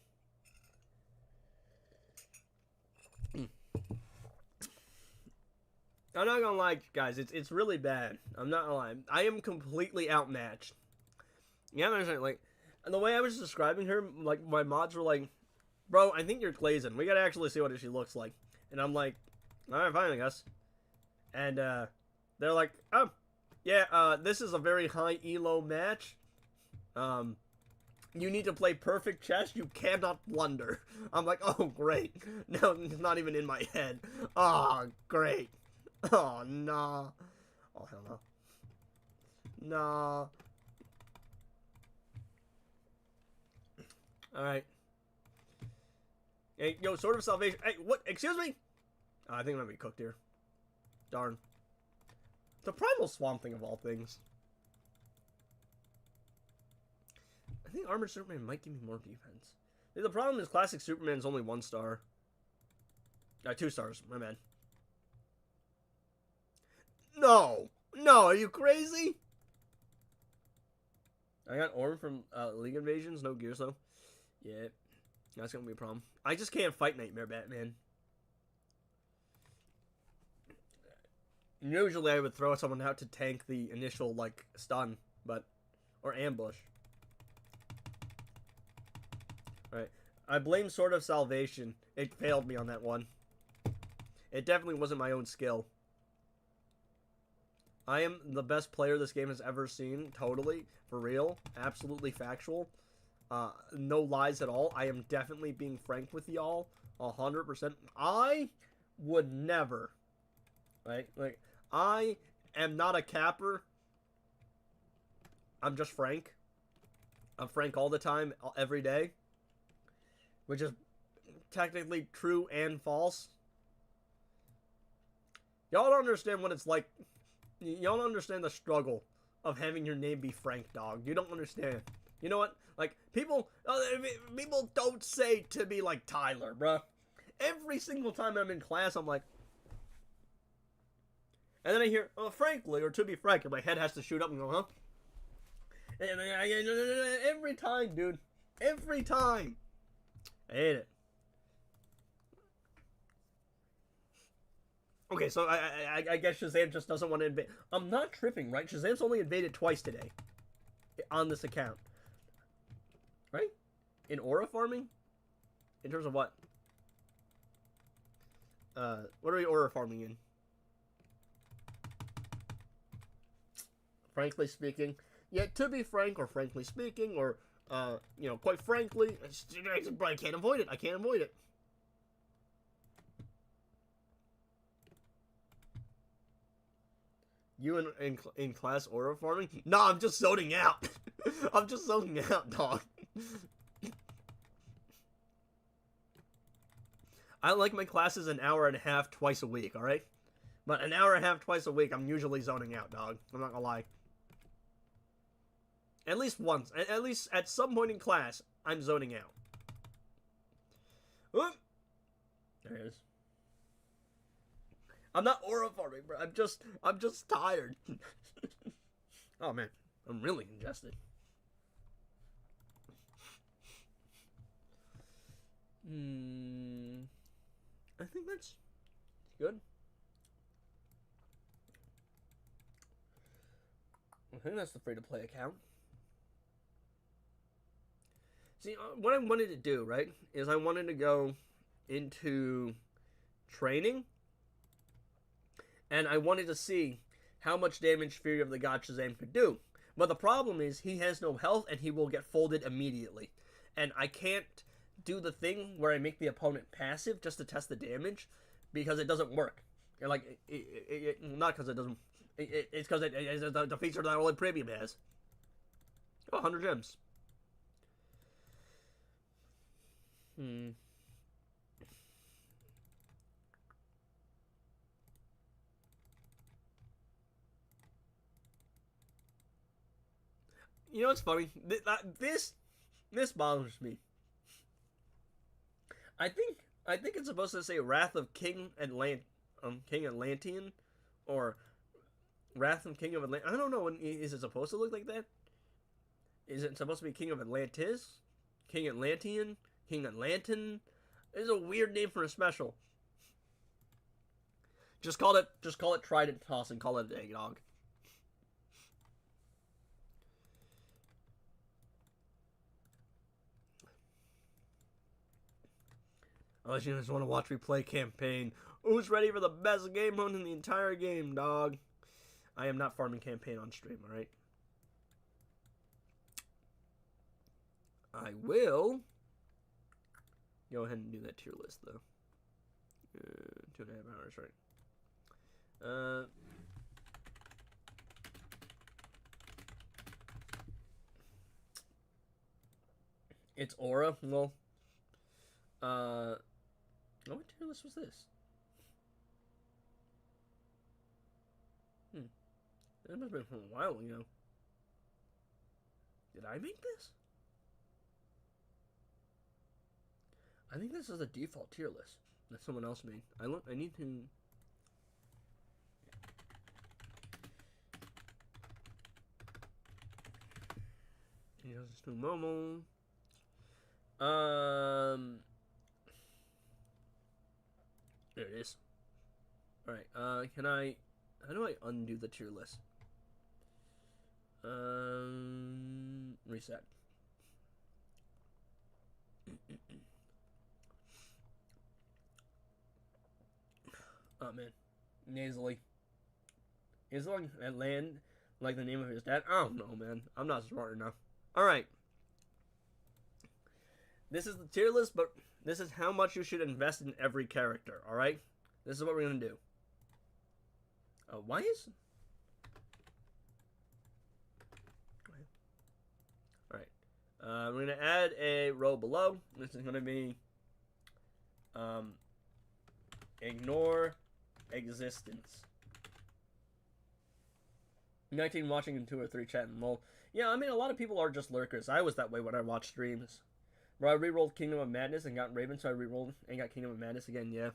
I'm not gonna lie, guys. It's really bad. I'm not gonna lie. I am completely outmatched. Yeah, I'm like, the way I was describing her, like, my mods were like, bro, I think you're glazing. We gotta actually see what she looks like. And I'm like, alright, fine, I guess. And, they're like, oh, yeah, this is a very high elo match. You need to play perfect chess. You cannot blunder. I'm like, oh, great. No, it's not even in my head. Oh, great. Oh, nah. Oh, hell no. Nah. Alright. Hey, yo, Sword of Salvation. Hey, what? Excuse me? Oh, I think I'm gonna be cooked here. Darn. The Primal Swamp Thing of all things. I think Armored Superman might give me more defense. The problem is Classic Superman's only 1 star. 2 stars. My bad. No! No, are you crazy? I got Orm from League Invasions. No gears, though. Yeah. That's gonna be a problem. I just can't fight Nightmare Batman. Usually I would throw someone out to tank the initial, like, stun, but... Or ambush. Right. I blame Sword of Salvation. It failed me on that one. It definitely wasn't my own skill. I am the best player this game has ever seen. Totally. For real. Absolutely factual. No lies at all. I am definitely being frank with y'all. 100%. I would never. Right? Like, I am not a capper. I'm just frank. I'm frank all the time, every day. Which is technically true and false. Y'all don't understand what it's like. Y'all don't understand the struggle of having your name be Frank, dog. You don't understand. You know what? Like, people don't say to be like Tyler, bruh. Every single time I'm in class, I'm like... And then I hear, oh, frankly, or to be frank, and my head has to shoot up and go, huh? And every time, dude. Every time. I hate it. Okay, so I guess Shazam just doesn't want to invade. I'm not tripping, right? Shazam's only invaded twice today. On this account. Right? In aura farming? In terms of what? What are we aura farming in? Frankly speaking. Yeah, to be frank, or frankly speaking, or, you know, quite frankly, I can't avoid it. I can't avoid it. You in class aura farming? No, I'm just zoning out. I'm just zoning out, dog. I like my classes an hour and a half twice a week, alright? But an hour and a half twice a week, I'm usually zoning out, dog. I'm not gonna lie. At least once. At least at some point in class, I'm zoning out. Oop. There it is. I'm not aura farming, bro. I'm just tired. Oh, man. I'm really congested. I think that's good. I think that's the free-to-play account. See, what I wanted to do, right, is I wanted to go into training, and I wanted to see how much damage Fury of the God Shazam could do. But the problem is he has no health and he will get folded immediately. And I can't do the thing where I make the opponent passive just to test the damage because it doesn't work. Like, not because it doesn't. It's because the feature that only premium has. Oh, 100 gems. You know what's funny? This bothers me. I think it's supposed to say Wrath of King Atlantean, or Wrath of King of Atlantis. I don't know. Is it supposed to look like that? Is it supposed to be King of Atlantis, King Atlantean, King Atlantan? It's a weird name for a special. Just call it Trident Toss and call it a dog. Unless you just want to watch me play campaign. Who's ready for the best game mode in the entire game, dog? I am not farming campaign on stream, alright? I will go ahead and do that tier list, though. 2.5 hours, right? It's Aura. Well, what tier list was this? That must have been from a while ago. Did I make this? I think this is the default tier list that someone else made. I need to. Just do Momo. There it is. Alright, how do I undo the tier list? Reset. Oh man, nasally. Is it like land like the name of his dad? I don't know, man. I'm not smart enough. Alright. This is the tier list, but this is how much you should invest in every character, alright? This is what we're gonna do. Why is... Alright. We're gonna add a row below. This is gonna be... ignore existence. 19 watching and 2 or 3 chatting. Well, yeah, I mean, a lot of people are just lurkers. I was that way when I watched streams. Bro, I re-rolled Kingdom of Madness and got Raven, so I re-rolled and got Kingdom of Madness again, yeah.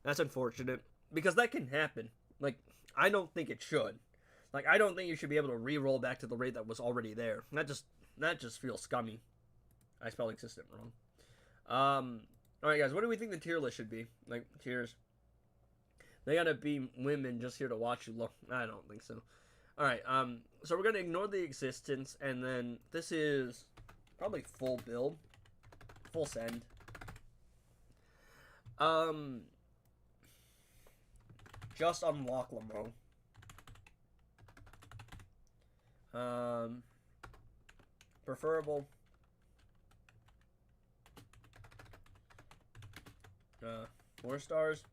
That's unfortunate. Because that can happen. Like, I don't think it should. Like, I don't think you should be able to re-roll back to the rate that was already there. That just feels scummy. I spelled existent wrong. Alright, guys, what do we think the tier list should be? Like, tiers. They gotta be women just here to watch you look. I don't think so. Alright, so we're gonna ignore the existence, and then this is probably full build. Full send. Just unlock Lamo. Preferable. 4 stars.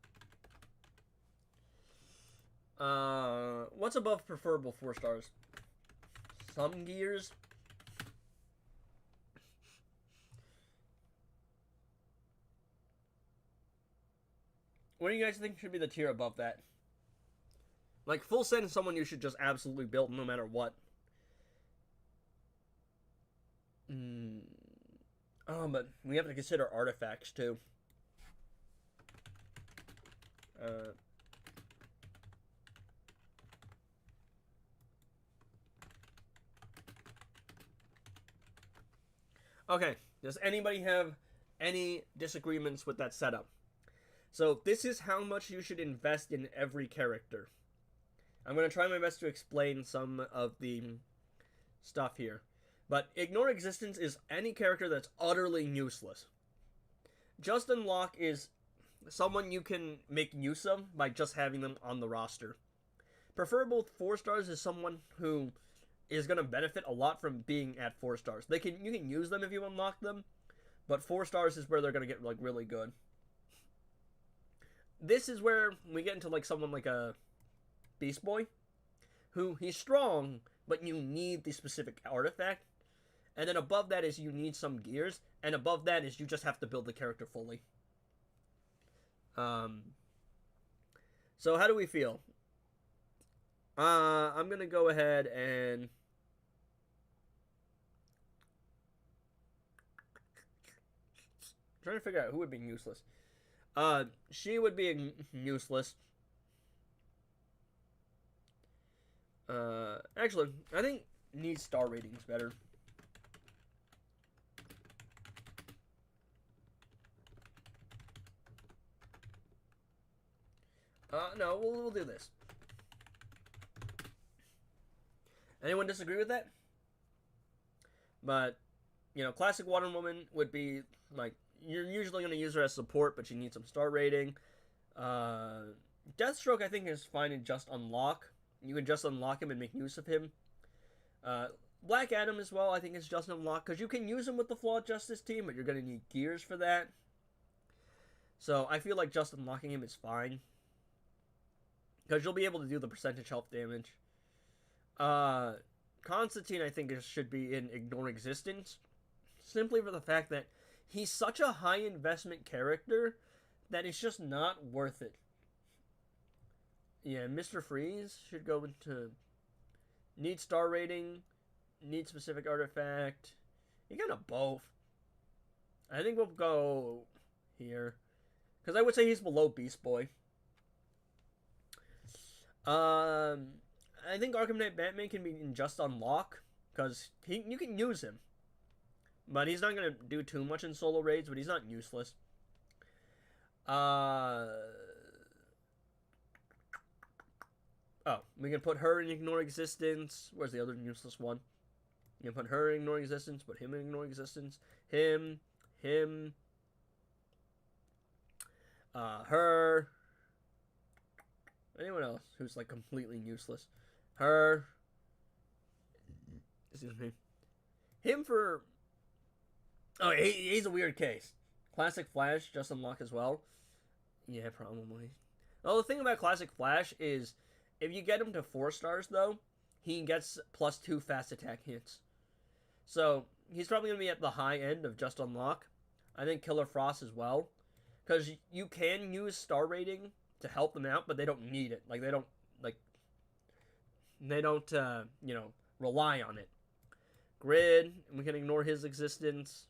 What's above preferable 4 stars? Some gears. What do you guys think should be the tier above that? Like, full send is someone you should just absolutely build no matter what. Oh, but we have to consider artifacts, too. Okay, does anybody have any disagreements with that setup? So, this is how much you should invest in every character. I'm going to try my best to explain some of the stuff here. But ignore existence is any character that's utterly useless. Just unlock is someone you can make use of by just having them on the roster. Preferable 4 stars is someone who is going to benefit a lot from being at 4 stars. You can use them if you unlock them, but 4 stars is where they're going to get like really good. This is where we get into like someone like a Beast Boy, who he's strong, but you need the specific artifact. And then above that is you need some gears, and above that is you just have to build the character fully. So how do we feel? I'm gonna go ahead and trying to figure out who would be useless. She would be useless. Actually, I think needs star ratings better. No, we'll do this. Anyone disagree with that? But, you know, Classic Water Woman would be, like, you're usually going to use her as support, but you need some star rating. Deathstroke, I think, is fine in Just Unlock. You can just unlock him and make use of him. Black Adam as well, I think, is just unlock, because you can use him with the Flawed Justice team, but you're going to need gears for that. So, I feel like just unlocking him is fine, because you'll be able to do the percentage health damage. Constantine, I think, should be in Ignore Existence, simply for the fact that he's such a high investment character that it's just not worth it. Yeah, Mr. Freeze should go into need star rating, need specific artifact. You kind of both. I think we'll go here, because I would say he's below Beast Boy. I think Arkham Knight Batman can be in Just Unlock, because you can use him. But he's not going to do too much in solo raids, but he's not useless. Oh, we can put her in Ignore Existence. Where's the other useless one? You can put her in Ignore Existence, put him in Ignore Existence. Him. Her. Anyone else who's like completely useless? Her. Excuse me. Him for... Oh, he's a weird case. Classic Flash, just unlock as well. Yeah, probably. Well, the thing about Classic Flash is, if you get him to 4 stars, though, he gets +2 fast attack hits. So, he's probably going to be at the high end of just unlock. I think Killer Frost as well. Because you can use star rating to help them out, but they don't need it. Like, they don't, you know, rely on it. Grid, we can ignore his existence.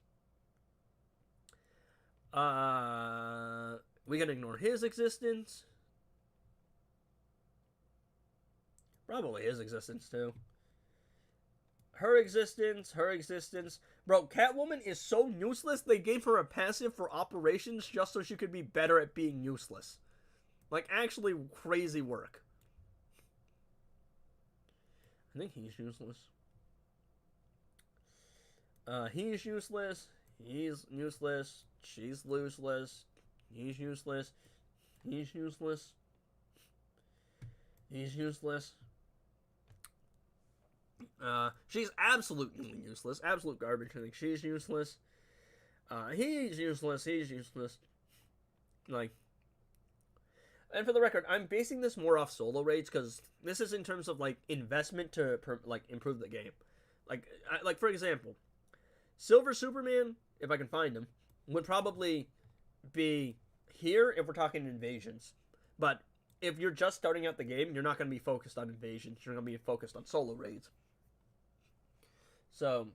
We can ignore his existence. Probably his existence, too. Her existence. Bro, Catwoman is so useless, they gave her a passive for operations just so she could be better at being useless. Like, actually crazy work. I think he's useless. He's useless. He's useless. She's useless. He's useless. He's useless. He's useless. She's absolutely useless. Absolute garbage. I think she's useless. He's useless. He's useless. Like, and for the record, I'm basing this more off solo raids, because this is in terms of, like, investment to, like, improve the game. Like, for example, Silver Superman, if I can find him, would probably be here if we're talking invasions. But if you're just starting out the game, you're not going to be focused on invasions. You're going to be focused on solo raids. So,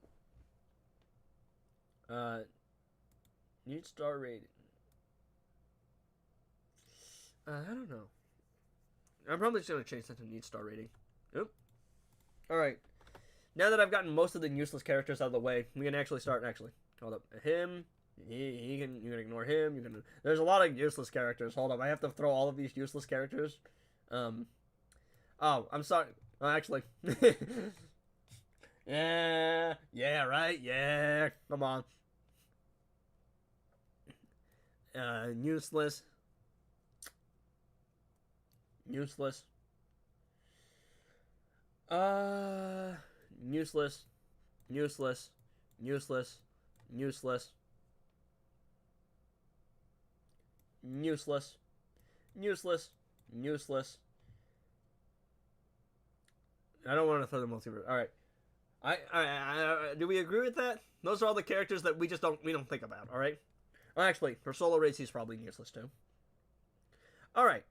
need star rating. I don't know. I'm probably just going to change that to need star rating. Oop. Alright. Now that I've gotten most of the useless characters out of the way, we can actually start, hold up. Him. You can ignore him. There's a lot of useless characters. Hold up. I have to throw all of these useless characters. Oh, I'm sorry. Oh, actually. Yeah, right? Yeah. Come on. Useless. Useless. Useless. Useless. Useless. Useless. Useless. Useless. I don't want to throw the multiverse. All right. Do we agree with that? Those are all the characters that we don't think about. All right. Well, actually, for solo race, he's probably useless too. All right.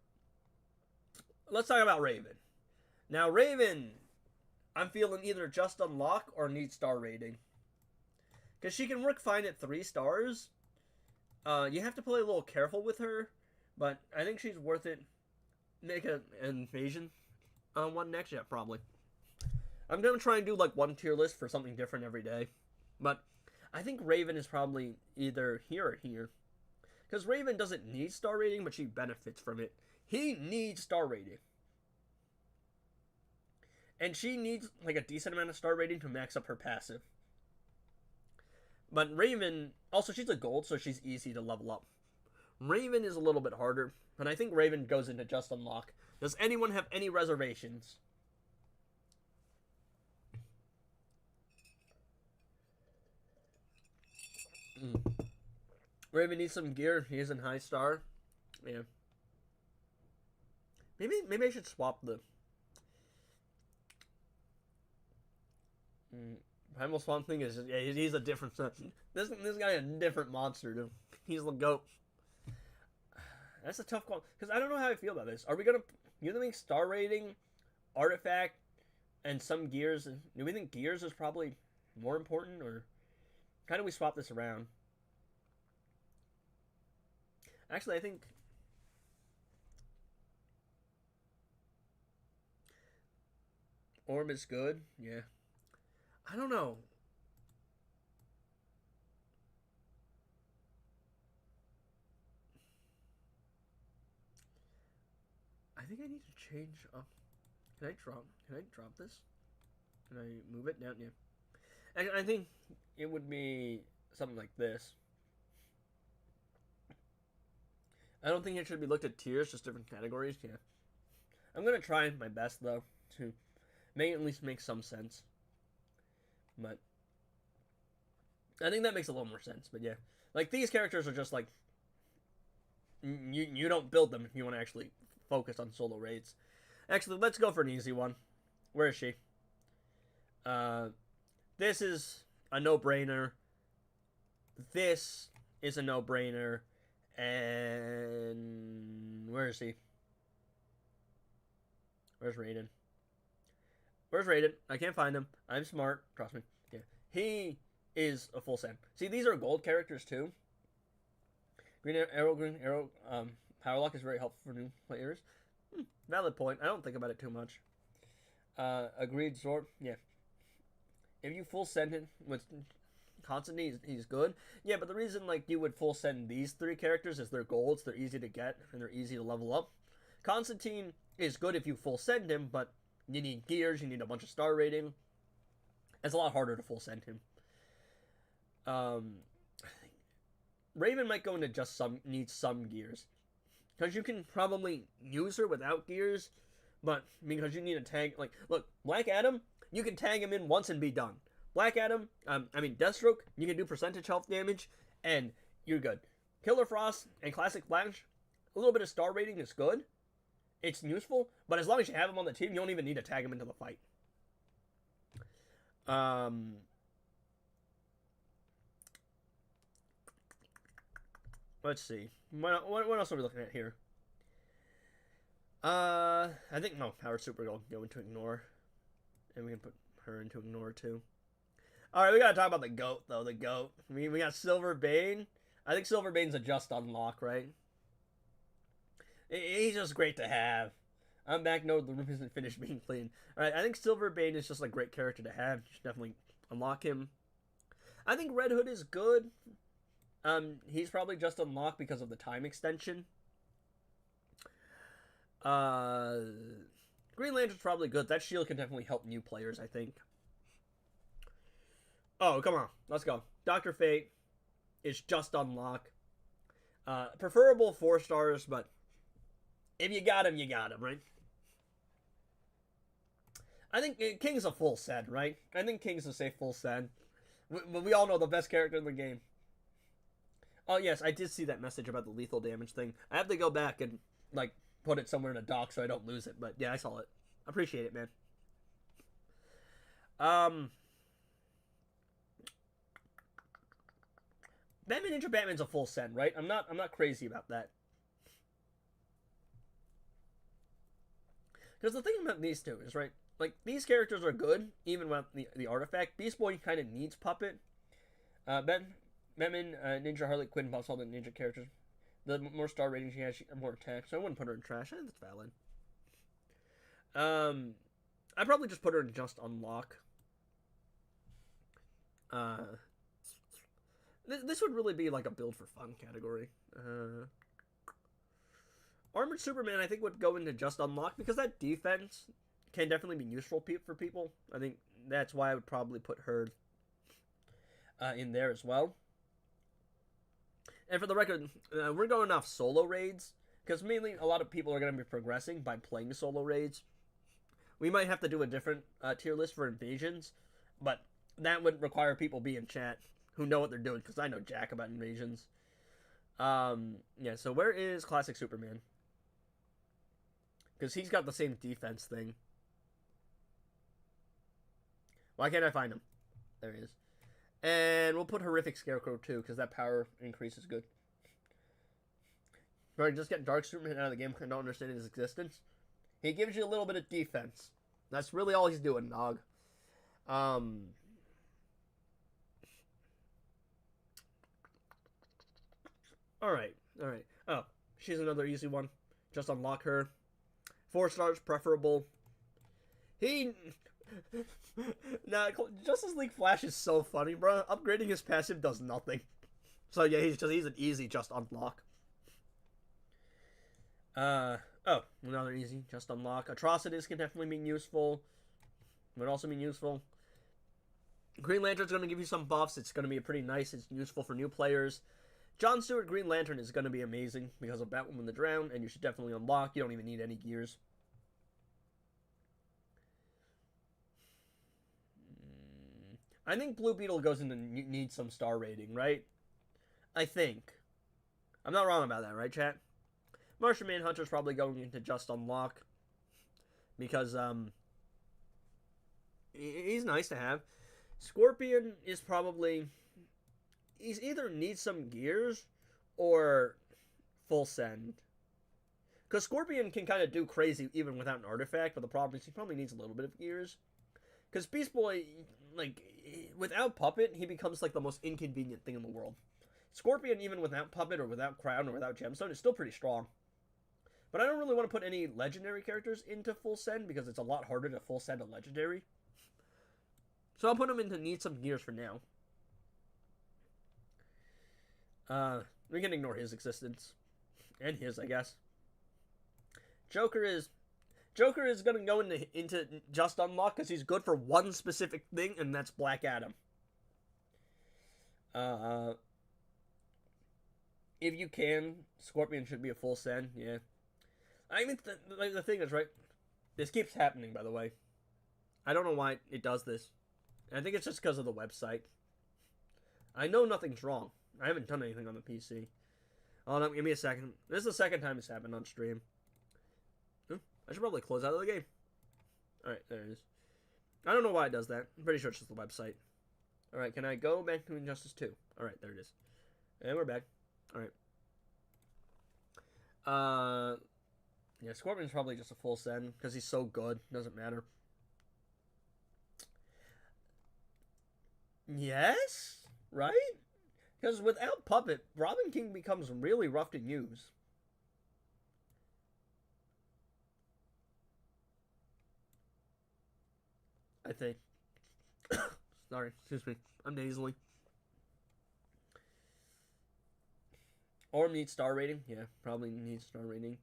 Let's talk about Raven. Now, Raven, I'm feeling either just unlock or need star rating. Because she can work fine at 3 stars. You have to play a little careful with her, but I think she's worth it. Make an invasion one next, yeah, probably. I'm gonna try and do like one tier list for something different every day, but I think Raven is probably either here or here, because Raven doesn't need star rating, but she benefits from it. He needs star rating, and she needs like a decent amount of star rating to max up her passive. But Raven, also she's a gold, so she's easy to level up. Raven is a little bit harder, but I think Raven goes into just unlock. Does anyone have any reservations? Raven needs some gear. He is in high star. Yeah. Maybe I should swap the Primal Spawn thing is, yeah, he's a different this guy a different monster, dude. He's the GOAT. That's a tough call, because I don't know how I feel about this. Are we gonna think star rating, artifact, and some gears? Do we think gears is probably more important, or how do we swap this around? Actually, I think Orb is good. Yeah. I don't know. I think I need to change up. Can I drop this? Can I move it down? Yeah. And I think it would be something like this. I don't think it should be looked at tiers, just different categories. Yeah. I'm gonna try my best though to at least make some sense. But I think that makes a little more sense. But yeah, like these characters are just like you don't build them if you want to actually focus on solo raids. Actually, let's go for an easy one. Where is she? This is a no-brainer. This is a no-brainer. And where is he? Where's Raiden? Where's Raiden? I can't find him. I'm smart. Trust me. Yeah. He is a full send. See, these are gold characters too. Green Arrow, Power Lock is very helpful for new players. Valid point. I don't think about it too much. Agreed, Zord. Yeah. If you full send it with Constantine, he's good. Yeah, but the reason like you would full send these 3 characters is they're golds, they're easy to get, and they're easy to level up. Constantine is good if you full send him, but you need gears, you need a bunch of star rating. It's a lot harder to full send him. Raven might go into just needs some gears. Because you can probably use her without gears, but because you need a tag, like, look, Black Adam, you can tag him in once and be done. Black Adam, Deathstroke, you can do percentage health damage, and you're good. Killer Frost and Classic Flash, a little bit of star rating is good. It's useful, but as long as you have him on the team, you don't even need to tag him into the fight. Let's see. What else are we looking at here? I think, no, Power Super Gold go into ignore. And we can put her into ignore too. Alright, we gotta talk about the GOAT, though. The GOAT. I mean, we got Silver Bane. I think Silver Bane's a just unlock, right? He's just great to have. I'm back. No, the room isn't finished being clean. Alright, I think Silver Bane is just a great character to have. You should definitely unlock him. I think Red Hood is good. He's probably just unlocked because of the time extension. Green Lantern's probably good. That shield can definitely help new players, I think. Oh, come on. Let's go. Dr. Fate is just unlock. Preferable 4 stars, but if you got him, you got him, right? I think King's a full send, right? I think King's a safe full send. We all know the best character in the game. Oh, yes, I did see that message about the lethal damage thing. I have to go back and, like, put it somewhere in a doc so I don't lose it. But, yeah, I saw it. Appreciate it, man. Batman Ninja Batman's a full send, right? I'm not crazy about that. Because the thing about these two is, right, like, these characters are good, even without the artifact. Beast Boy kind of needs Puppet. Batman, Ninja, Harley Quinn buffs all the ninja characters. The more star ratings she has, more attack, so I wouldn't put her in trash. I think that's valid. I'd probably just put her in just unlock. This would really be like a build for fun category. Armored Superman, I think, would go into just unlock because that defense can definitely be useful for people. I think that's why I would probably put her in there as well. And for the record, we're going off solo raids because mainly a lot of people are going to be progressing by playing solo raids. We might have to do a different tier list for invasions, but that would require people be in chat who know what they're doing because I know jack about invasions. Yeah, so where is Classic Superman? Because he's got the same defense thing. Why can't I find him? There he is. And we'll put Horrific Scarecrow too, because that power increase is good. Bro, just get Dark Superman out of the game. I don't understand his existence. He gives you a little bit of defense. That's really all he's doing, dog. Alright. Oh, she's another easy one. Just unlock her. 4 stars, preferable. Nah, Justice League Flash is so funny, bro. Upgrading his passive does nothing. So yeah, he's an easy just unlock. Oh, another easy just unlock. Atrocities can definitely be useful. Would also be useful. Green Lantern's going to give you some buffs. It's going to be pretty nice. It's useful for new players. John Stewart Green Lantern is going to be amazing because of Batwoman the Drown, and you should definitely unlock. You don't even need any gears. I think Blue Beetle goes into need some star rating, right? I think. I'm not wrong about that, right, chat? Martian Manhunter's probably going into just unlock because he's nice to have. Scorpion is probably, he's either needs some gears or full send. Because Scorpion can kind of do crazy even without an artifact, but the problem is he probably needs a little bit of gears. Because Beast Boy, like, without Puppet, he becomes, like, the most inconvenient thing in the world. Scorpion, even without Puppet or without Crown or without Gemstone, is still pretty strong. But I don't really want to put any legendary characters into full send because it's a lot harder to full send a legendary. So I'll put him into need some gears for now. We can ignore his existence. And his, I guess. Joker is going to go into just unlock because he's good for one specific thing, and that's Black Adam. If you can, Scorpion should be a full send, yeah. I mean, the thing is, right, this keeps happening, by the way. I don't know why it does this. I think it's just because of the website. I know nothing's wrong. I haven't done anything on the PC. Oh, no, give me a second. This is the second time it's happened on stream. I should probably close out of the game. Alright, there it is. I don't know why it does that. I'm pretty sure it's just the website. Alright, can I go back to Injustice 2? Alright, there it is. And we're back. Alright. Yeah, Scorpion's probably just a full send, because he's so good. Doesn't matter. Yes? Right? Because without Puppet, Robin King becomes really rough to use. I think. Sorry, excuse me. I'm nasally. Orm needs star rating. Yeah, probably needs star rating.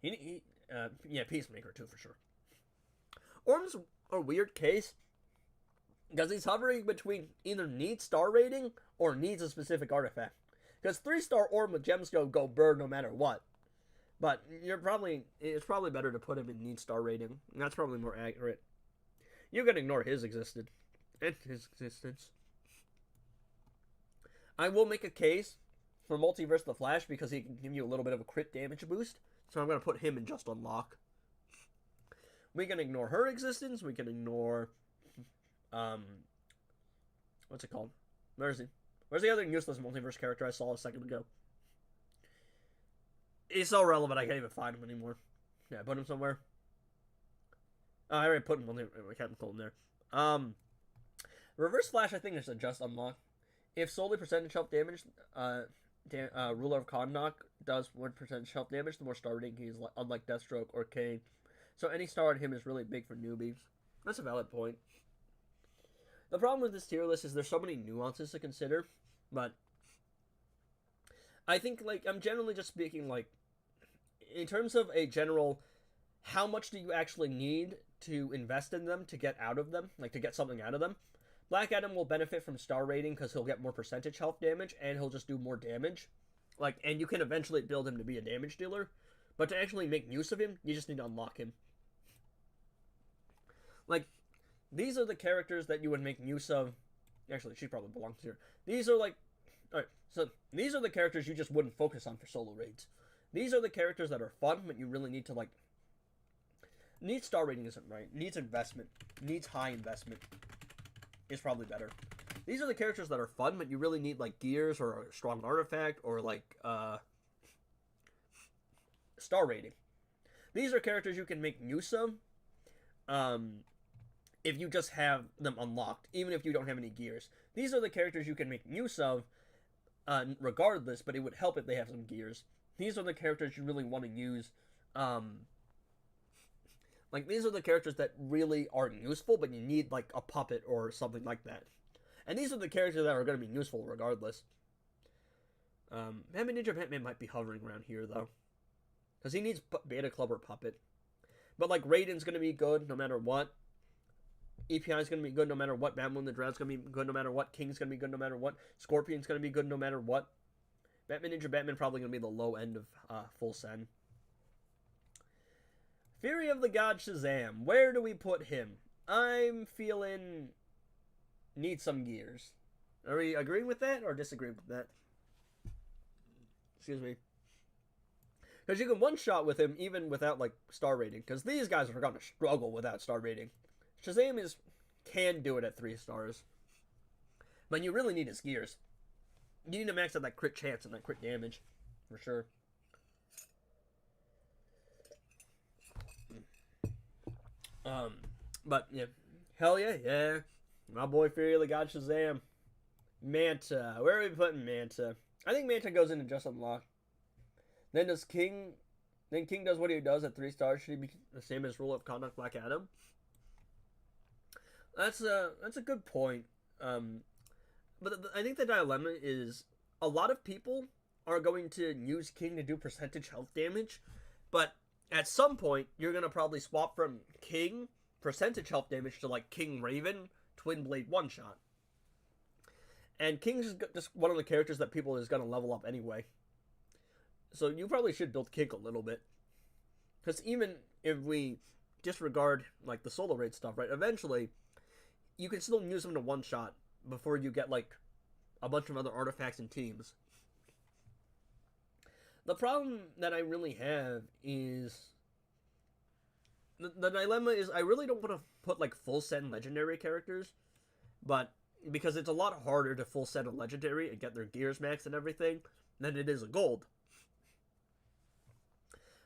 Yeah, Peacemaker too, for sure. Orm's a weird case because he's hovering between either needs star rating or needs a specific artifact. Because 3-star Orm with Gemstone go burn no matter what. But it's probably better to put him in need star rating. That's probably more accurate. You can ignore his existence. And his existence. I will make a case for Multiverse the Flash because he can give you a little bit of a crit damage boost. So I'm going to put him in just unlock. We can ignore her existence. We can ignore... what's it called? Where's he? Where's the other useless multiverse character I saw a second ago? He's so relevant I can't even find him anymore. Yeah, I put him somewhere. Oh, I already put him on there. I can't pull him there. Reverse Flash I think is a just unlock. If solely percentage health damage, Ruler of Karnak does 1% health damage, the more star rating he is, unlike Deathstroke or Kane. So any star on him is really big for newbies. That's a valid point. The problem with this tier list is there's so many nuances to consider, but I think, like, I'm generally just speaking, like, in terms of a general, how much do you actually need to invest in them to get out of them, like, to get something out of them? Black Adam will benefit from star rating because he'll get more percentage health damage, and he'll just do more damage. Like, and you can eventually build him to be a damage dealer, but to actually make use of him, you just need to unlock him. Like, these are the characters that you would make use of. Actually, she probably belongs here. These are, like, alright, so these are the characters you just wouldn't focus on for solo raids. These are the characters that are fun, but you really need to, like, needs star rating isn't right. Needs investment. Needs high investment. Is probably better. These are the characters that are fun, but you really need, like, gears or a strong artifact or, like, star rating. These are characters you can make use of, if you just have them unlocked, even if you don't have any gears. These are the characters you can make use of, regardless, but it would help if they have some gears. These are the characters you really want to use, like, these are the characters that really aren't useful, but you need, like, a puppet or something like that. And these are the characters that are going to be useful regardless. Batman Ninja Batman might be hovering around here, though. Because he needs Beta Club or Puppet. But, like, Raiden's going to be good no matter what. EPI is going to be good no matter what. Batman the Dread's going to be good no matter what. King's going to be good no matter what. Scorpion's going to be good no matter what. Batman Ninja Batman probably going to be the low end of full send. Fury of the God Shazam. Where do we put him? I'm feeling... Need some gears. Are we agreeing with that or disagreeing with that? Excuse me. Because you can one-shot with him even without, like, star rating. Because these guys are going to struggle without star rating. Shazam can do it at 3 stars. But you really need his gears. You need to max out that crit chance and that crit damage. For sure. But, yeah. Hell yeah, yeah. My boy Fury of the God Shazam. Manta. Where are we putting Manta? I think Manta goes into just unlock. Then does King... Then King does what he does at 3 stars. Should he be the same as Rule of Conduct Black Adam? That's a good point. But I think the dilemma is a lot of people are going to use King to do percentage health damage, but at some point you're going to probably swap from King percentage health damage to, like, King Raven Twin Blade one shot. And King's just one of the characters that people is going to level up anyway. So you probably should build King a little bit. Because even if we disregard, like, the solo raid stuff, right, eventually you can still use him to one shot before you get, like, a bunch of other artifacts and teams. The problem that I really have is... The dilemma is I really don't want to put, like, full send legendary characters, but because it's a lot harder to full send a legendary and get their gears maxed and everything than it is a gold.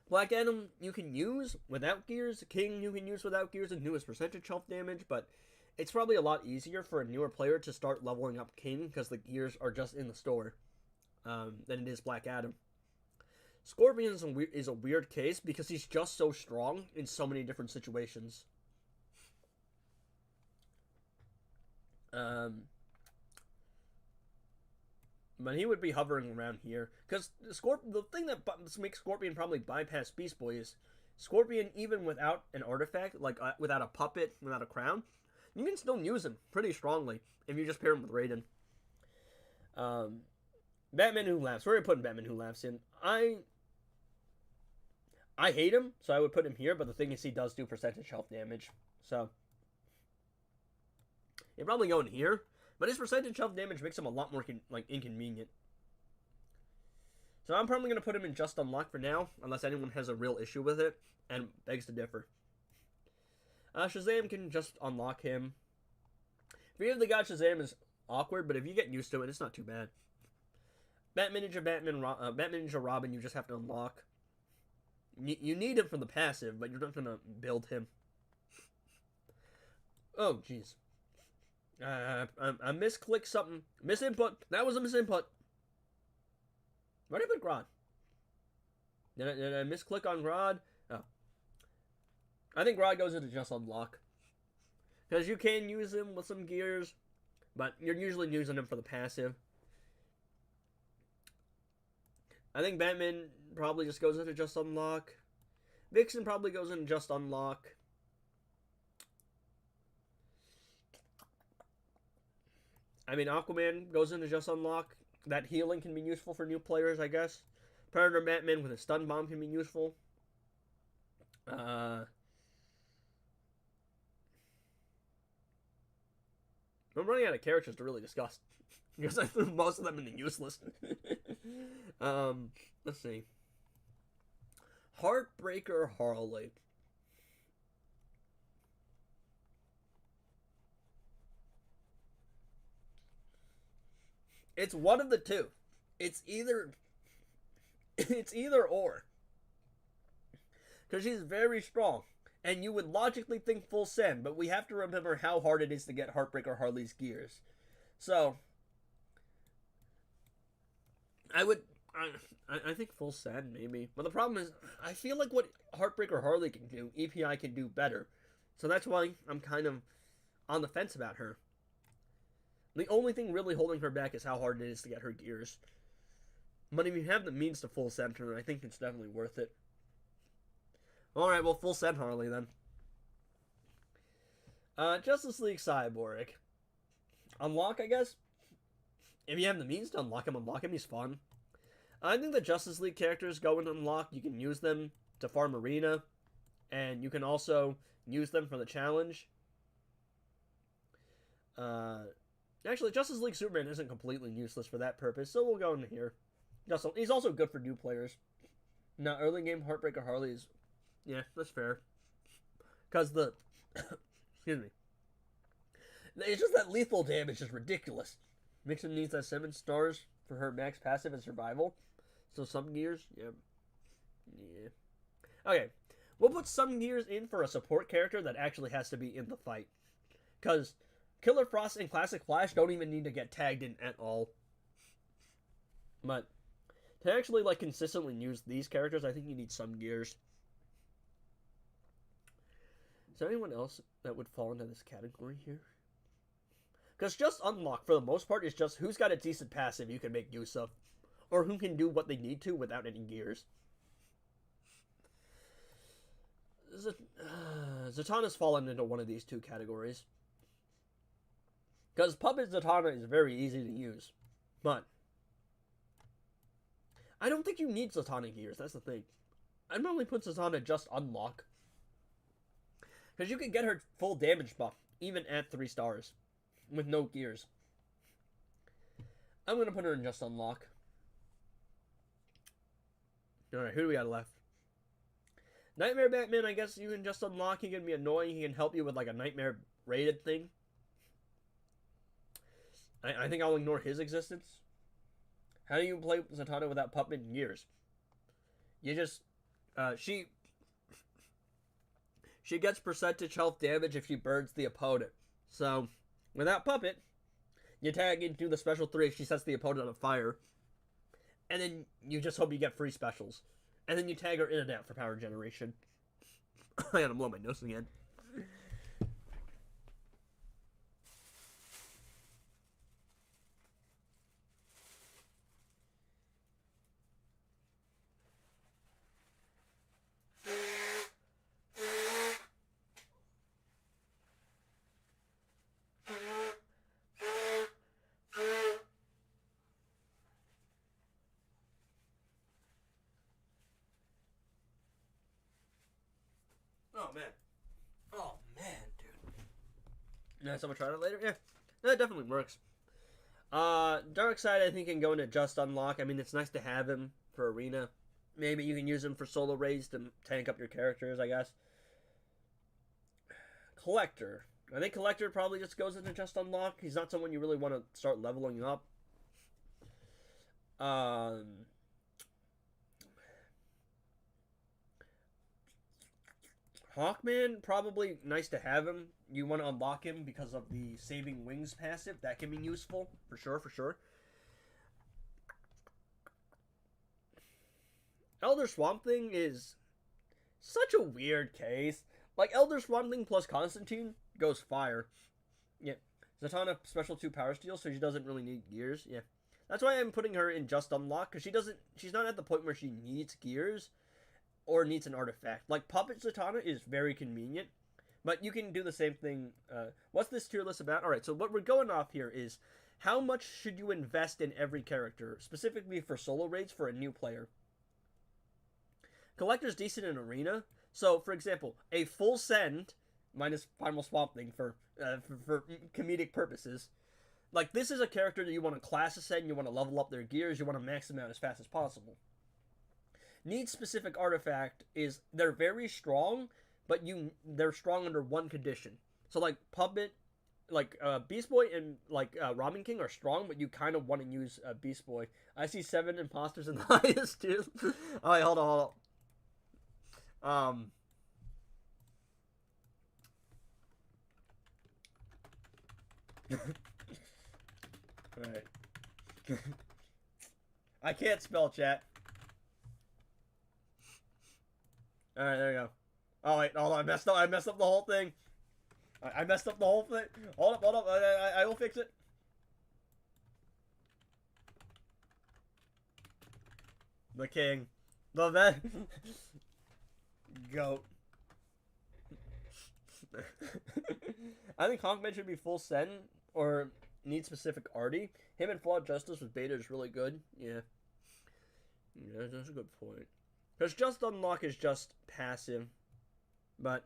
Black Adam you can use without gears, King you can use without gears and do his percentage health damage, but it's probably a lot easier for a newer player to start leveling up King because the gears are just in the store than it is Black Adam. Scorpion is a weird case because he's just so strong in so many different situations. But he would be hovering around here. Because the thing that makes Scorpion probably bypass Beast Boy is Scorpion, even without an artifact, like without a puppet, without a crown, you can still use him pretty strongly if you just pair him with Raiden. Batman Who Laughs. Where are we putting Batman Who Laughs in? I hate him, so I would put him here, but the thing is he does do percentage health damage. So, He'd probably go in here, but his percentage health damage makes him a lot more inconvenient. So I'm probably going to put him in just unlock for now, unless anyone has a real issue with it, and begs to differ. Shazam can just unlock him. Fear of the God Shazam is awkward, but if you get used to it, it's not too bad. Batman Ninja Robin, you just have to unlock. You need him for the passive, but you're not going to build him. Oh, jeez. I misclicked something. Misinput. That was a misinput. Where did I put Grodd? Did I misclick on Grodd? Oh. I think Grodd goes into just unlock. Because you can use him with some gears, but you're usually using him for the passive. I think Batman probably just goes into just unlock. Vixen probably goes into just unlock. I mean, Aquaman goes into just unlock. That healing can be useful for new players, I guess. Predator Batman with a stun bomb can be useful. I'm running out of characters to really discuss. Because I threw most of them in the useless. Let's see. Heartbreaker Harley. It's one of the two. It's either or. Because she's very strong. And you would logically think full send, but we have to remember how hard it is to get Heartbreaker Harley's gears. So, I think full send, maybe. But the problem is, I feel like what Heartbreaker Harley can do, EPI can do better. So that's why I'm kind of on the fence about her. The only thing really holding her back is how hard it is to get her gears. But if you have the means to full send her, I think it's definitely worth it. Alright, well, full send Harley then. Justice League Cyborg. Unlock, I guess? If you have the means to unlock him, he's fun. I think the Justice League characters go in unlock. You can use them to farm arena. And you can also use them for the challenge. Actually, Justice League Superman isn't completely useless for that purpose, so we'll go into here. He's also good for new players. Now, early game Heartbreaker Harley is... Yeah, that's fair. Because the... Excuse me. It's just that lethal damage is ridiculous. Vixen needs that 7 stars for her max passive and survival. So some gears, yeah. Okay, we'll put some gears in for a support character that actually has to be in the fight. Because Killer Frost and Classic Flash don't even need to get tagged in at all. But to actually consistently use these characters, I think you need some gears. Is there anyone else that would fall into this category here? Because just unlock, for the most part, is just who's got a decent passive you can make use of. Or who can do what they need to without any gears. Zatanna's fallen into one of these two categories. Because Puppet Zatanna is very easy to use. But I don't think you need Zatanna gears, that's the thing. I'd normally put Zatanna just unlock. Because you can get her full damage buff, even at 3 stars. With no gears. I'm going to put her in just unlock. Alright, who do we got left? Nightmare Batman, I guess you can just unlock. He can be annoying. He can help you with a nightmare rated thing. I think I'll ignore his existence. How do you play Zatanna without Puppet and gears? You just... She gets percentage health damage if she burns the opponent. So, without Puppet, you tag into the special 3 if she sets the opponent on fire. And then you just hope you get free specials. And then you tag her in and out for power generation. I gotta blow my nose again. Oh man, dude. Nice, I'm gonna try that later. Yeah, that definitely works. Darkseid, I think, can go into just unlock. I mean, it's nice to have him for arena. Maybe you can use him for solo raids to tank up your characters, I guess. Collector. I think Collector probably just goes into just unlock. He's not someone you really want to start leveling up. Hawkman, probably nice to have him. You want to unlock him because of the Saving Wings passive. That can be useful, for sure, for sure. Elder Swamp Thing is such a weird case. Like, Elder Swamp Thing plus Constantine goes fire. Yeah. Zatanna special 2 power steal, so she doesn't really need gears. Yeah. That's why I'm putting her in just unlock, because she's not at the point where she needs gears or needs an artifact. Like, Puppet Zatanna is very convenient, but you can do the same thing. What's this tier list about? Alright, so what we're going off here is how much should you invest in every character, specifically for solo raids for a new player. Collector's decent in arena. So, for example, a full send minus Primal Swamp Thing for comedic purposes. Like, this is a character that you want to class ascend, you want to level up their gears, you want to max them out as fast as possible. Needs specific artifact is they're very strong, but they're strong under one condition. So, like, Puppet, like, Beast Boy and, like, Robin King are strong, but you kind of want to use Beast Boy. I see 7 imposters in the highest tier. Alright, hold on. Alright. I can't spell, chat. Alright, there we go. Oh, wait, hold on. I messed up the whole thing. I messed up the whole thing. Hold up. I will fix it. The king. The vet. Goat. I think Hawkman should be full send or need specific arty. Him and Flawed Justice with beta is really good. Yeah. Yeah, that's a good point. Because just unlock is just passive. But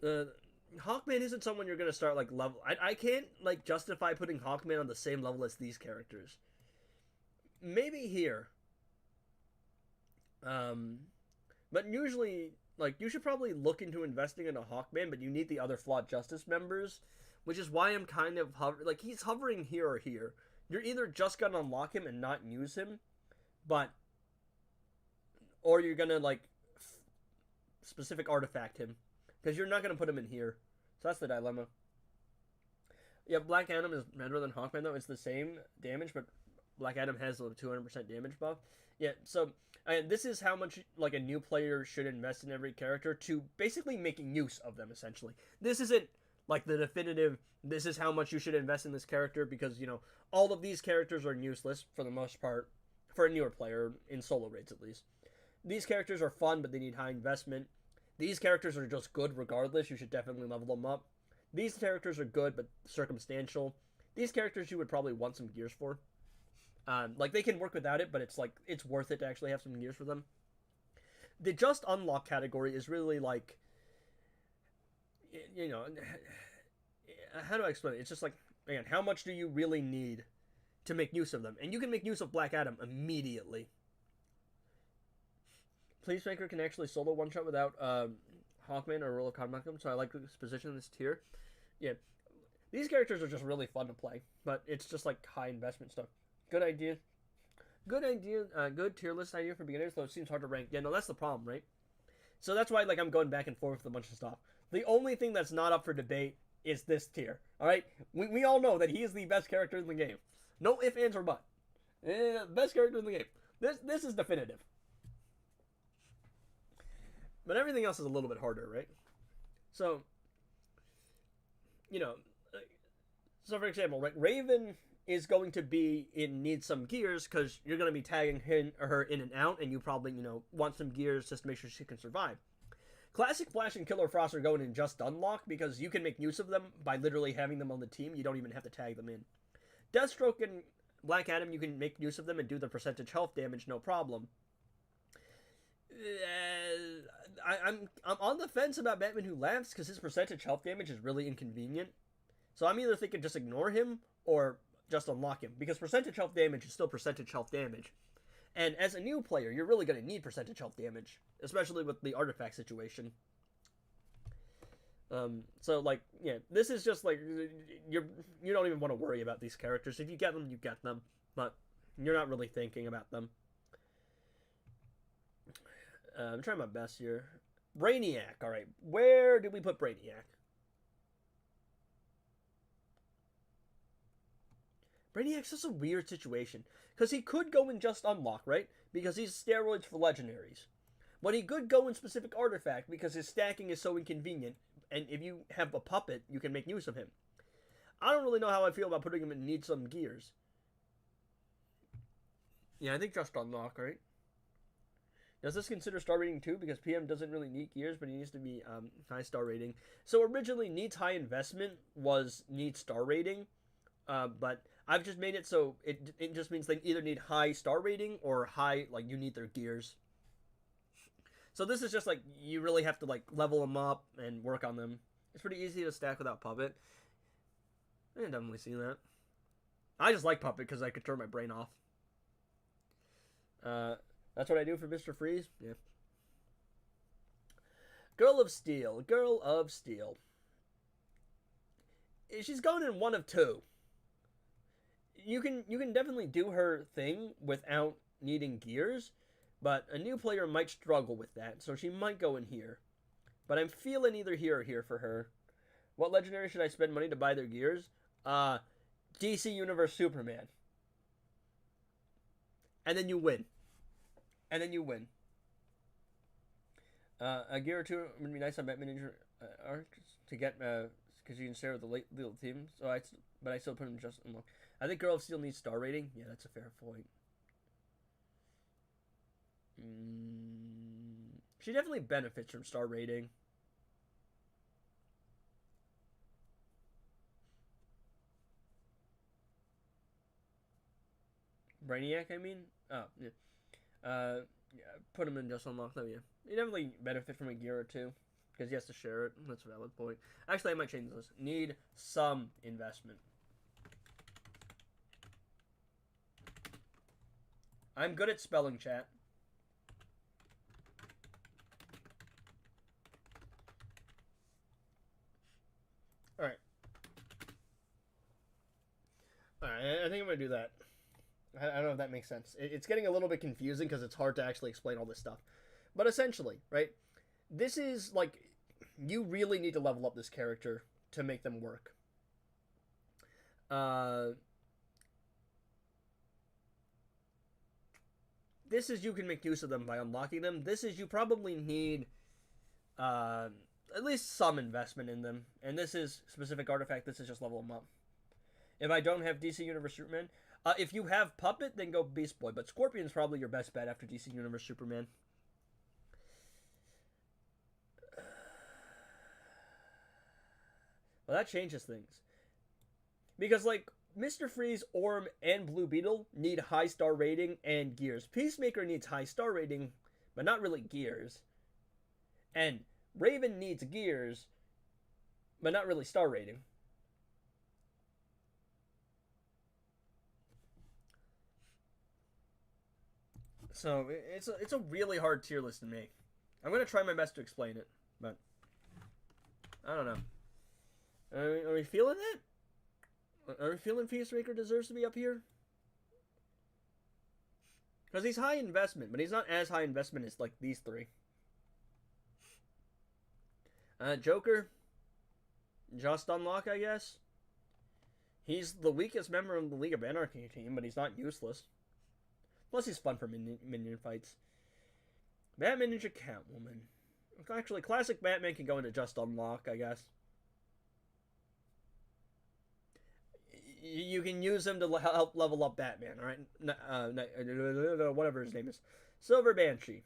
Hawkman isn't someone you're gonna start like level. I can't like justify putting Hawkman on the same level as these characters. Maybe here. But usually, like, you should probably look into investing in a Hawkman, but you need the other Flawed Justice members, which is why I'm kind of like, he's hovering here or here. You're either just gonna unlock him and not use him, or you're gonna, like, specific artifact him, because you're not gonna put him in here. So that's the dilemma. Yeah, Black Adam is better than Hawkman, though. It's the same damage, but Black Adam has a 200% damage buff. Yeah, so this is how much like a new player should invest in every character to basically making use of them, essentially. This isn't like the definitive, this is how much you should invest in this character, because, you know, all of these characters are useless for the most part, for a newer player, in solo raids at least. These characters are fun, but they need high investment. These characters are just good regardless, you should definitely level them up. These characters are good, but circumstantial. These characters you would probably want some gears for. Like, they can work without it, but it's like, it's worth it to actually have some gears for them. The just unlock category is really like, you know, how do I explain it? It's just like, again, how much do you really need to make use of them? And you can make use of Black Adam immediately. Peacemaker can actually solo one-shot without Hawkman or Roller Comic, so I like this position in this tier. Yeah, these characters are just really fun to play, but it's just like high investment stuff. Good idea. Good idea. Good tier list idea for beginners, though it seems hard to rank. Yeah, no, that's the problem, right? So that's why, like, I'm going back and forth with a bunch of stuff. The only thing that's not up for debate is this tier. All right, we all know that he is the best character in the game. No ifs, ands, or buts. Best character in the game. This is definitive. But everything else is a little bit harder, right? So, you know, so for example, right, Raven is going to need some gears, because you're going to be tagging him or her in and out, and you probably, you know, want some gears just to make sure she can survive. Classic Flash and Killer Frost are going in just unlock, because you can make use of them by literally having them on the team. You don't even have to tag them in. Deathstroke and Black Adam, you can make use of them and do the percentage health damage, no problem. I'm on the fence about Batman Who Laughs because his percentage health damage is really inconvenient. So I'm either thinking just ignore him or just unlock him because percentage health damage is still percentage health damage. And as a new player, you're really going to need percentage health damage, especially with the artifact situation. So like, yeah, this is just like you don't even want to worry about these characters. If you get them, you get them, but you're not really thinking about them. I'm trying my best here. Brainiac. All right, where did we put Brainiac? Brainiac's just a weird situation because he could go in just unlock, right? Because he's steroids for legendaries. But he could go in specific artifact because his stacking is so inconvenient. And if you have a puppet, you can make use of him. I don't really know how I feel about putting him in Need Some Gears. Yeah, I think just unlock, right? Does this consider star rating too? Because PM doesn't really need gears, but he needs to be high star rating. So originally, needs high investment was needs star rating, but I've just made it so it just means they either need high star rating or high, like, you need their gears. So this is just like you really have to like level them up and work on them. It's pretty easy to stack without puppet. I can definitely see that. I just like puppet because I could turn my brain off. That's what I do for Mr. Freeze. Yeah. Girl of Steel. Girl of Steel. She's going in one of two. You can definitely do her thing without needing gears, but a new player might struggle with that, so she might go in here. But I'm feeling either here or here for her. What legendary should I spend money to buy their gears? DC Universe Superman. And then you win. And then you win. A gear or two would be nice on Batman Ninja Arc to get, because you can share with the little team. But I still put him just unlock. I think Girl of Steel needs star rating. Yeah, that's a fair point. She definitely benefits from star rating. Brainiac, I mean? Oh, yeah. Yeah, put him in just unlock though, yeah. You definitely benefit from a gear or two, because he has to share it. That's a valid point. Actually, I might change this. Need some investment. I'm good at spelling, chat. Alright. Alright, I think I'm going to do that. I don't know if that makes sense. It's getting a little bit confusing because it's hard to actually explain all this stuff. But essentially, right? This is like, you really need to level up this character to make them work. This is you can make use of them by unlocking them. This is you probably need at least some investment in them. And this is specific artifact. This is just level them up. If I don't have DC Universe Superman, if you have Puppet, then go Beast Boy. But Scorpion's probably your best bet after DC Universe Superman. Well, that changes things. Because, like, Mr. Freeze, Orm, and Blue Beetle need high star rating and gears. Peacemaker needs high star rating, but not really gears. And Raven needs gears, but not really star rating. So it's a really hard tier list to make. I'm gonna try my best to explain it, but I don't know. Are we feeling it? Are we feeling Peacemaker deserves to be up here? Because he's high investment, but he's not as high investment as like these three. Joker, just unlock, I guess. He's the weakest member of the League of Anarchy team, but he's not useless. Plus, he's fun for minion fights. Batman Ninja Catwoman. Actually, classic Batman can go into just unlock, I guess. You can use him to help level up Batman, alright? Whatever his name is. Silver Banshee.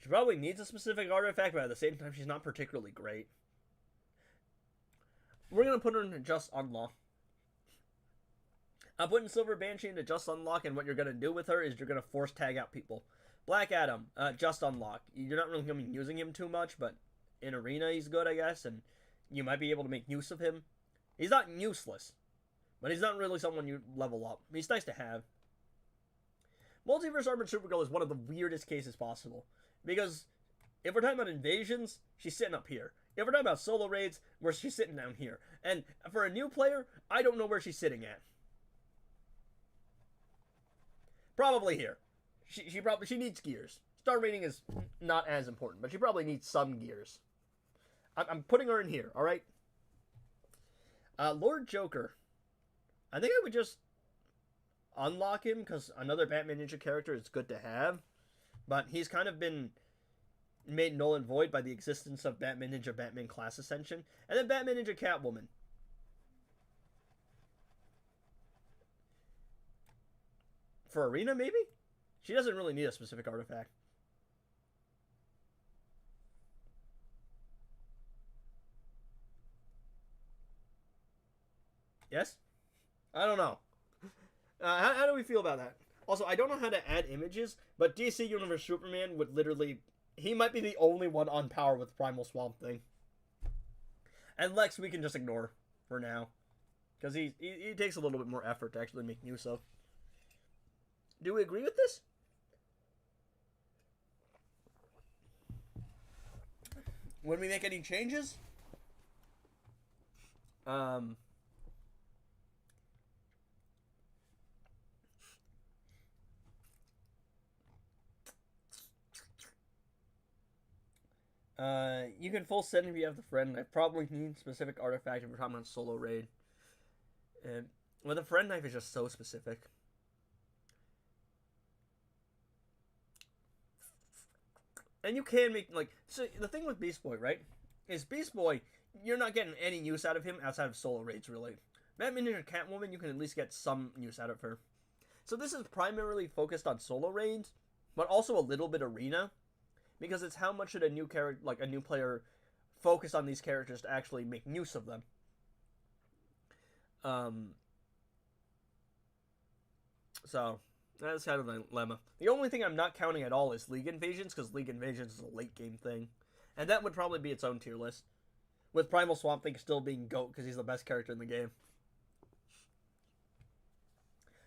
She probably needs a specific artifact, but at the same time, she's not particularly great. We're gonna put her into just unlock. I'm putting Silver Banshee into just unlock, and what you're gonna do with her is you're gonna force tag out people. Black Adam, just unlock. You're not really gonna be using him too much, but in arena he's good, I guess, and you might be able to make use of him. He's not useless, but he's not really someone you level up. He's nice to have. Multiverse Armored Supergirl is one of the weirdest cases possible, because if we're talking about invasions, she's sitting up here. If we're talking about solo raids, where she's sitting down here. And for a new player, I don't know where she's sitting at. Probably here. She needs gears. Star rating is not as important, but she probably needs some gears. I'm putting her in here, alright? Lord Joker. I think I would just unlock him, because another Batman Ninja character is good to have. But he's kind of been made null and void by the existence of Batman Ninja Batman Class Ascension. And then Batman Ninja Catwoman. For Arena, maybe? She doesn't really need a specific artifact. Yes? I don't know. How do we feel about that? Also, I don't know how to add images, but DC Universe Superman would literally... He might be the only one on power with Primal Swamp Thing. And Lex we can just ignore for now. Because he takes a little bit more effort to actually make use of. Do we agree with this? When we make any changes? You can full send if you have the friend. I probably need specific artifact if we're talking about solo raid. And well, the friend knife is just so specific. And you can make, like, so the thing with Beast Boy, right, is Beast Boy, you're not getting any use out of him outside of solo raids, really. Batman Ninja Catwoman, you can at least get some use out of her. So this is primarily focused on solo raids, but also a little bit arena, because it's how much should a new character, like a new player, focus on these characters to actually make use of them. So that's kind of the dilemma. The only thing I'm not counting at all is League Invasions, because League Invasions is a late game thing. And that would probably be its own tier list. With Primal Swamp Thing still being GOAT, because he's the best character in the game.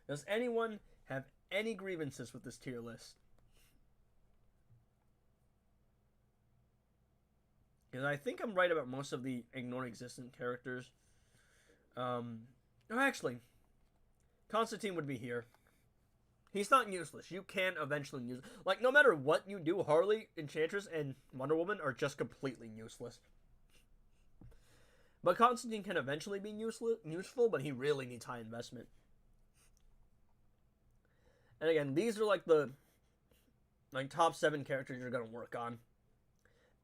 Does anyone have any grievances with this tier list? Because I think I'm right about most of the ignore-existent characters. Actually, Constantine would be here. He's not useless. You can eventually use... Like, no matter what you do, Harley, Enchantress, and Wonder Woman are just completely useless. But Constantine can eventually be useful, but he really needs high investment. And again, these are like the top 7 characters you're going to work on.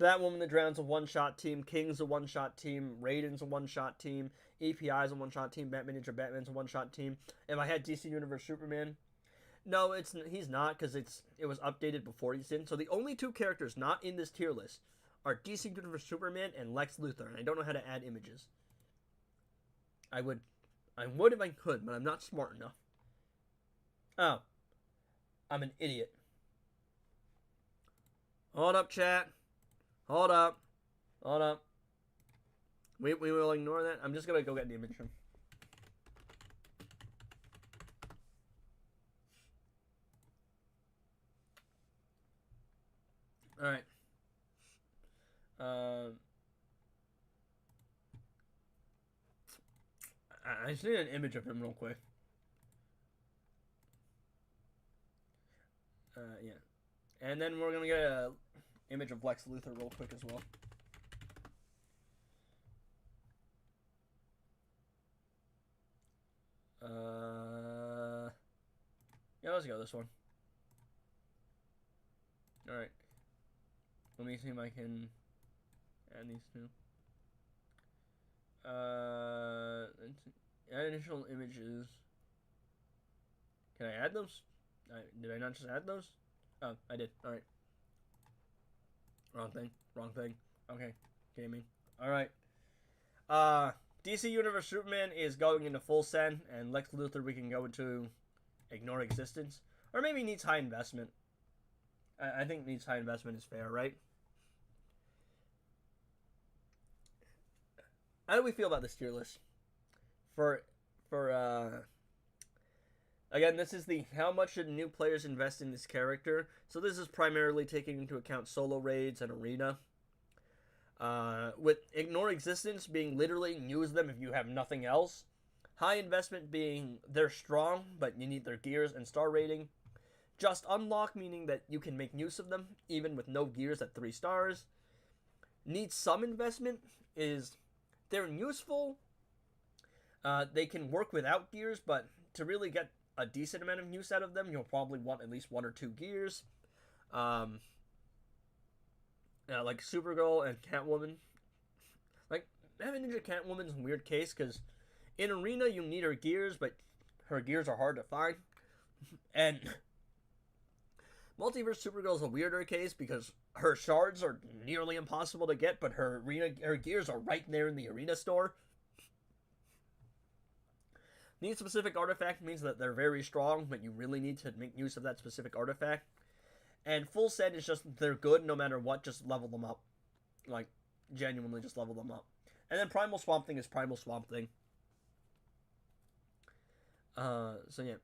Batwoman the Drown's a one-shot team, King's a one-shot team, Raiden's a one-shot team, EPI's a one-shot team, Batman Ninja Batman's a one-shot team. If I had DC Universe Superman... No, he's not, because it was updated before he's in. So the only 2 characters not in this tier list are DC Universe Superman and Lex Luthor, and I don't know how to add images. I would if I could, but I'm not smart enough. Oh. I'm an idiot. Hold up, chat. Hold up. Hold up. We will ignore that. I'm just going to go get the image from... Alright. I just need an image of him real quick. Yeah. And then we're gonna get a image of Lex Luthor real quick as well. Yeah, let's go this one. Alright. Let me see if I can add these 2. Add initial images. Can I add those? Did I not just add those? Oh, I did. Alright. Wrong thing. Wrong thing. Okay. Gaming. Alright. DC Universe Superman is going into full send, and Lex Luthor we can go into ignore existence. Or maybe needs high investment. I think needs high investment is fair, right? How do we feel about this tier list? Again, this is the how much should new players invest in this character. So this is primarily taking into account solo raids and arena. With ignore existence being literally use them if you have nothing else. High investment being they're strong, but you need their gears and star rating. Just unlock meaning that you can make use of them even with no gears at 3 stars. Need some investment is they're useful. They can work without gears, but to really get a decent amount of use out of them, you'll probably want at least 1 or 2 gears. Like Supergirl and Catwoman. Like, having Ninja Catwoman is a weird case, because in Arena you need her gears, but her gears are hard to find. And Multiverse Supergirl is a weirder case, because her shards are nearly impossible to get, but her gears are right there in the Arena store. Need specific artifact means that they're very strong, but you really need to make use of that specific artifact. And full set is just they're good no matter what, just level them up. Like, genuinely just level them up. And then Primal Swamp Thing is Primal Swamp Thing. So yeah.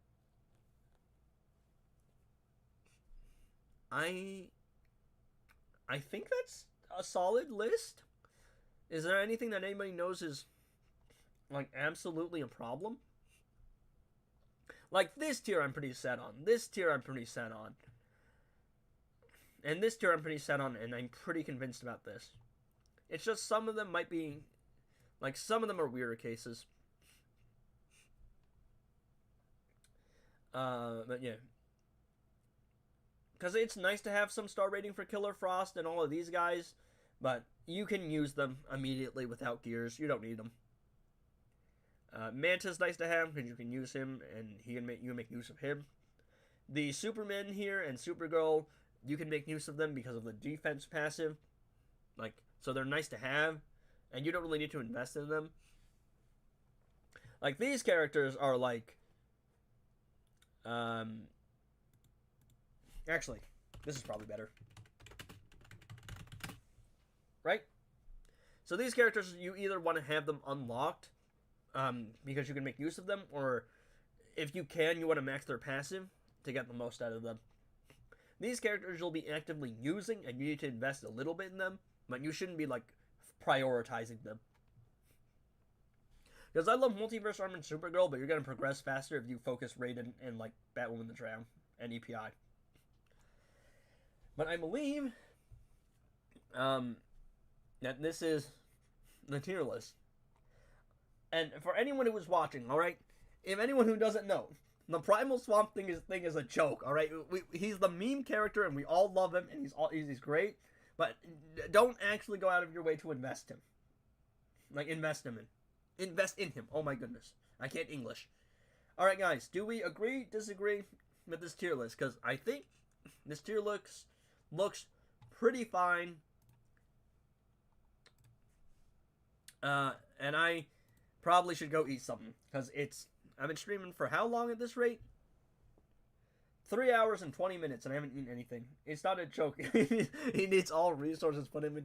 I think that's a solid list. Is there anything that anybody knows is, like, absolutely a problem? Like, this tier I'm pretty set on. This tier I'm pretty set on. And this tier I'm pretty set on, and I'm pretty convinced about this. It's just some of them might be... Like, some of them are weirder cases. But yeah. Because it's nice to have some star rating for Killer Frost and all of these guys, but you can use them immediately without gears. You don't need them. Manta's nice to have because you can use him, and you can make use of him. The Superman here and Supergirl, you can make use of them because of the defense passive. Like, so they're nice to have, and you don't really need to invest in them. Like, these characters are like... Actually, this is probably better. Right? So these characters, you either want to have them unlocked, because you can make use of them, or if you can, you want to max their passive to get the most out of them. These characters you'll be actively using, and you need to invest a little bit in them, but you shouldn't be, like, prioritizing them. Because I love Multiverse Arm and Supergirl, but you're going to progress faster if you focus Raiden and, like, Batwoman the Drown and EPI. But I believe that this is the tier list. And for anyone who is watching, alright? If anyone who doesn't know, the Primal Swamp thing is a joke, alright? He's the meme character, and we all love him, and he's great. But don't actually go out of your way to invest him. Like, invest in him. Oh my goodness. I can't English. Alright, guys. Do we agree, disagree with this tier list? Because I think this tier looks pretty fine. And I probably should go eat something. Because I've been streaming for how long at this rate? 3 hours and 20 minutes, and I haven't eaten anything. It's not a joke. He needs all resources put in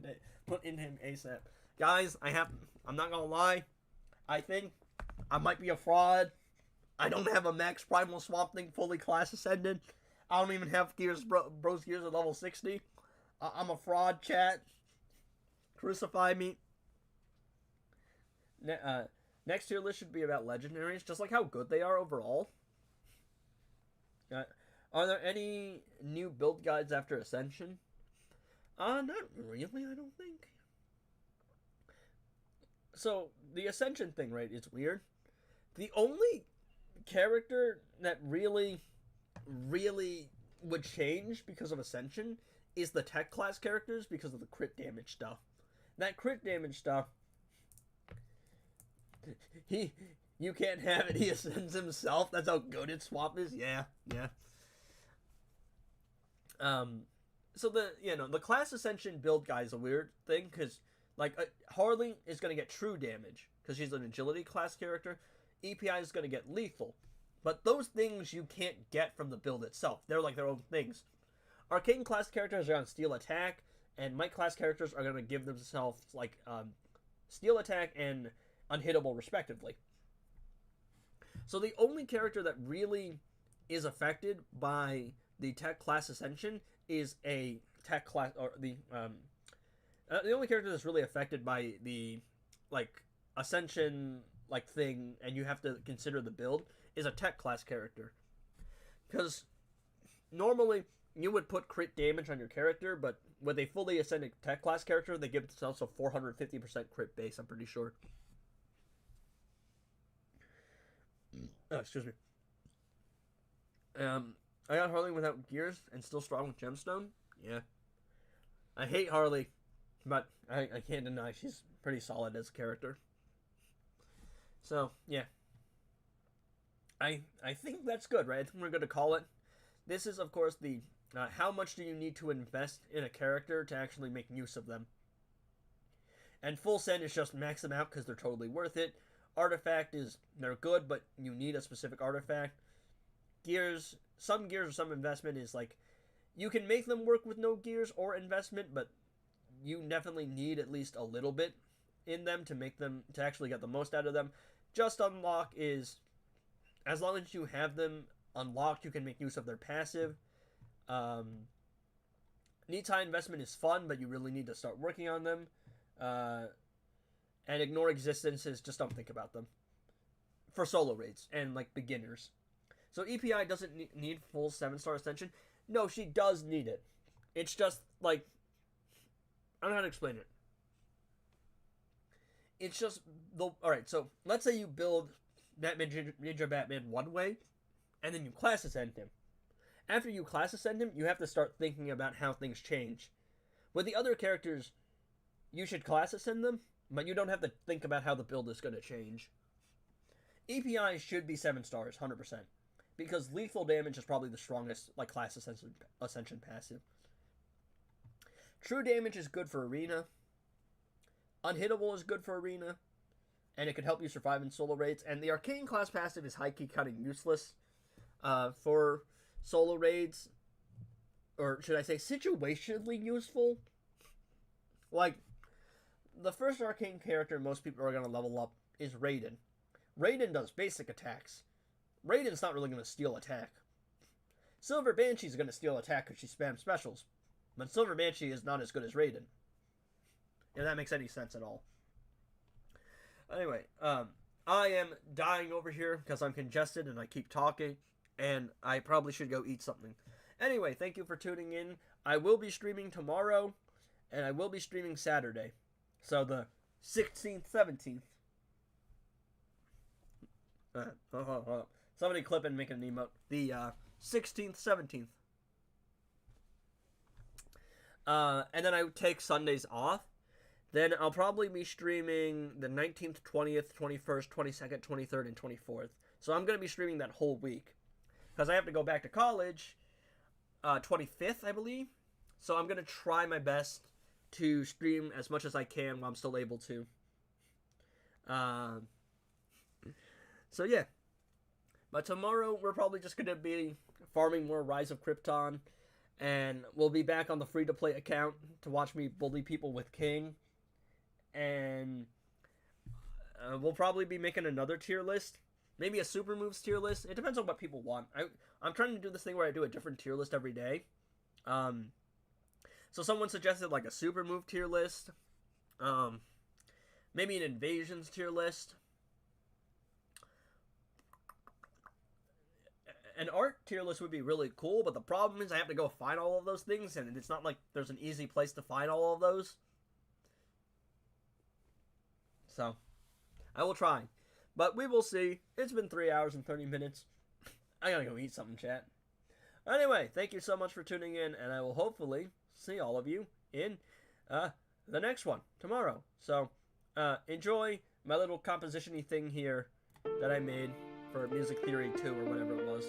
him ASAP. Guys, I'm not gonna lie. I think I might be a fraud. I don't have a max Primal Swamp Thing fully class ascended. I don't even have Bro's Gears at level 60. I'm a fraud, chat. Crucify me. Next tier list should be about legendaries, just like how good they are overall. Are there any new build guides after Ascension? Not really, I don't think. So, the Ascension thing, right, is weird. The only character that really would change because of Ascension is the tech class characters because of the crit damage stuff. That crit damage stuff, you can't have it, he ascends himself. That's how good its swap is. Yeah. So the class Ascension build guy is a weird thing, because, like, Harley is going to get true damage, because she's an agility class character, EPI is going to get lethal. But those things you can't get from the build itself. They're like their own things. Arcane class characters are on steal attack, and Might class characters are going to give themselves like steal attack and unhittable respectively. So the only character that really is affected by the tech class ascension is a tech class, or the only character that's really affected by the like ascension like thing, and you have to consider the build, is a tech class character. Because normally you would put crit damage on your character, but with a fully ascended tech class character, they give themselves a 450% crit base, I'm pretty sure. Oh, excuse me. I got Harley without gears and still strong with gemstone. Yeah. I hate Harley, but I can't deny she's pretty solid as a character. So, yeah. I think that's good, right? I think we're going to call it. This is, of course, the how much do you need to invest in a character to actually make use of them. And full send is just max them out because they're totally worth it. Artifact is, they're good, but you need a specific artifact. Gears, some gears or some investment is like, you can make them work with no gears or investment, but you definitely need at least a little bit in them to make them, to actually get the most out of them. Just unlock is, as long as you have them unlocked, you can make use of their passive. Needs high investment is fun, but you really need to start working on them. And ignore existences, just don't think about them. For solo raids and like beginners. So EPI doesn't need full 7-star ascension. No, she does need it. It's just like, I don't know how to explain it. It's just alright, so let's say you build Ninja Batman one way, and then you class ascend him. After you class ascend him, you have to start thinking about how things change. With the other characters, you should class ascend them, but you don't have to think about how the build is going to change. EPI should be 7 stars, 100%. Because lethal damage is probably the strongest like class ascension passive. True damage is good for arena. Unhittable is good for arena. And it could help you survive in solo raids. And the arcane class passive is high-key kind of useless for solo raids. Or should I say situationally useful? Like, the first arcane character most people are going to level up is Raiden. Raiden does basic attacks. Raiden's not really going to steal attack. Silver Banshee's going to steal attack because she spams specials. But Silver Banshee is not as good as Raiden. If that makes any sense at all. Anyway, I am dying over here because I'm congested and I keep talking. And I probably should go eat something. Anyway, thank you for tuning in. I will be streaming tomorrow. And I will be streaming Saturday. So the 16th, 17th. Hold on. Somebody clip and make an emote. The 16th, 17th. And then I take Sundays off. Then I'll probably be streaming the 19th, 20th, 21st, 22nd, 23rd, and 24th. So I'm going to be streaming that whole week. Because I have to go back to college 25th, I believe. So I'm going to try my best to stream as much as I can while I'm still able to. So yeah. But tomorrow, we're probably just going to be farming more Rise of Krypton. And we'll be back on the free-to-play account to watch me bully people with King. And we'll probably be making another tier list. Maybe a super moves tier list. It depends on what people want. I'm trying to do this thing where I do a different tier list every day. So someone suggested like a super move tier list. Maybe an invasions tier list. An art tier list would be really cool, but the problem is I have to go find all of those things, and it's not like there's an easy place to find all of those. So, I will try. But we will see. It's been 3 hours and 30 minutes. I gotta go eat something, chat. Anyway, thank you so much for tuning in, and I will hopefully see all of you in the next one tomorrow. So, enjoy my little composition-y thing here that I made for Music Theory 2 or whatever it was.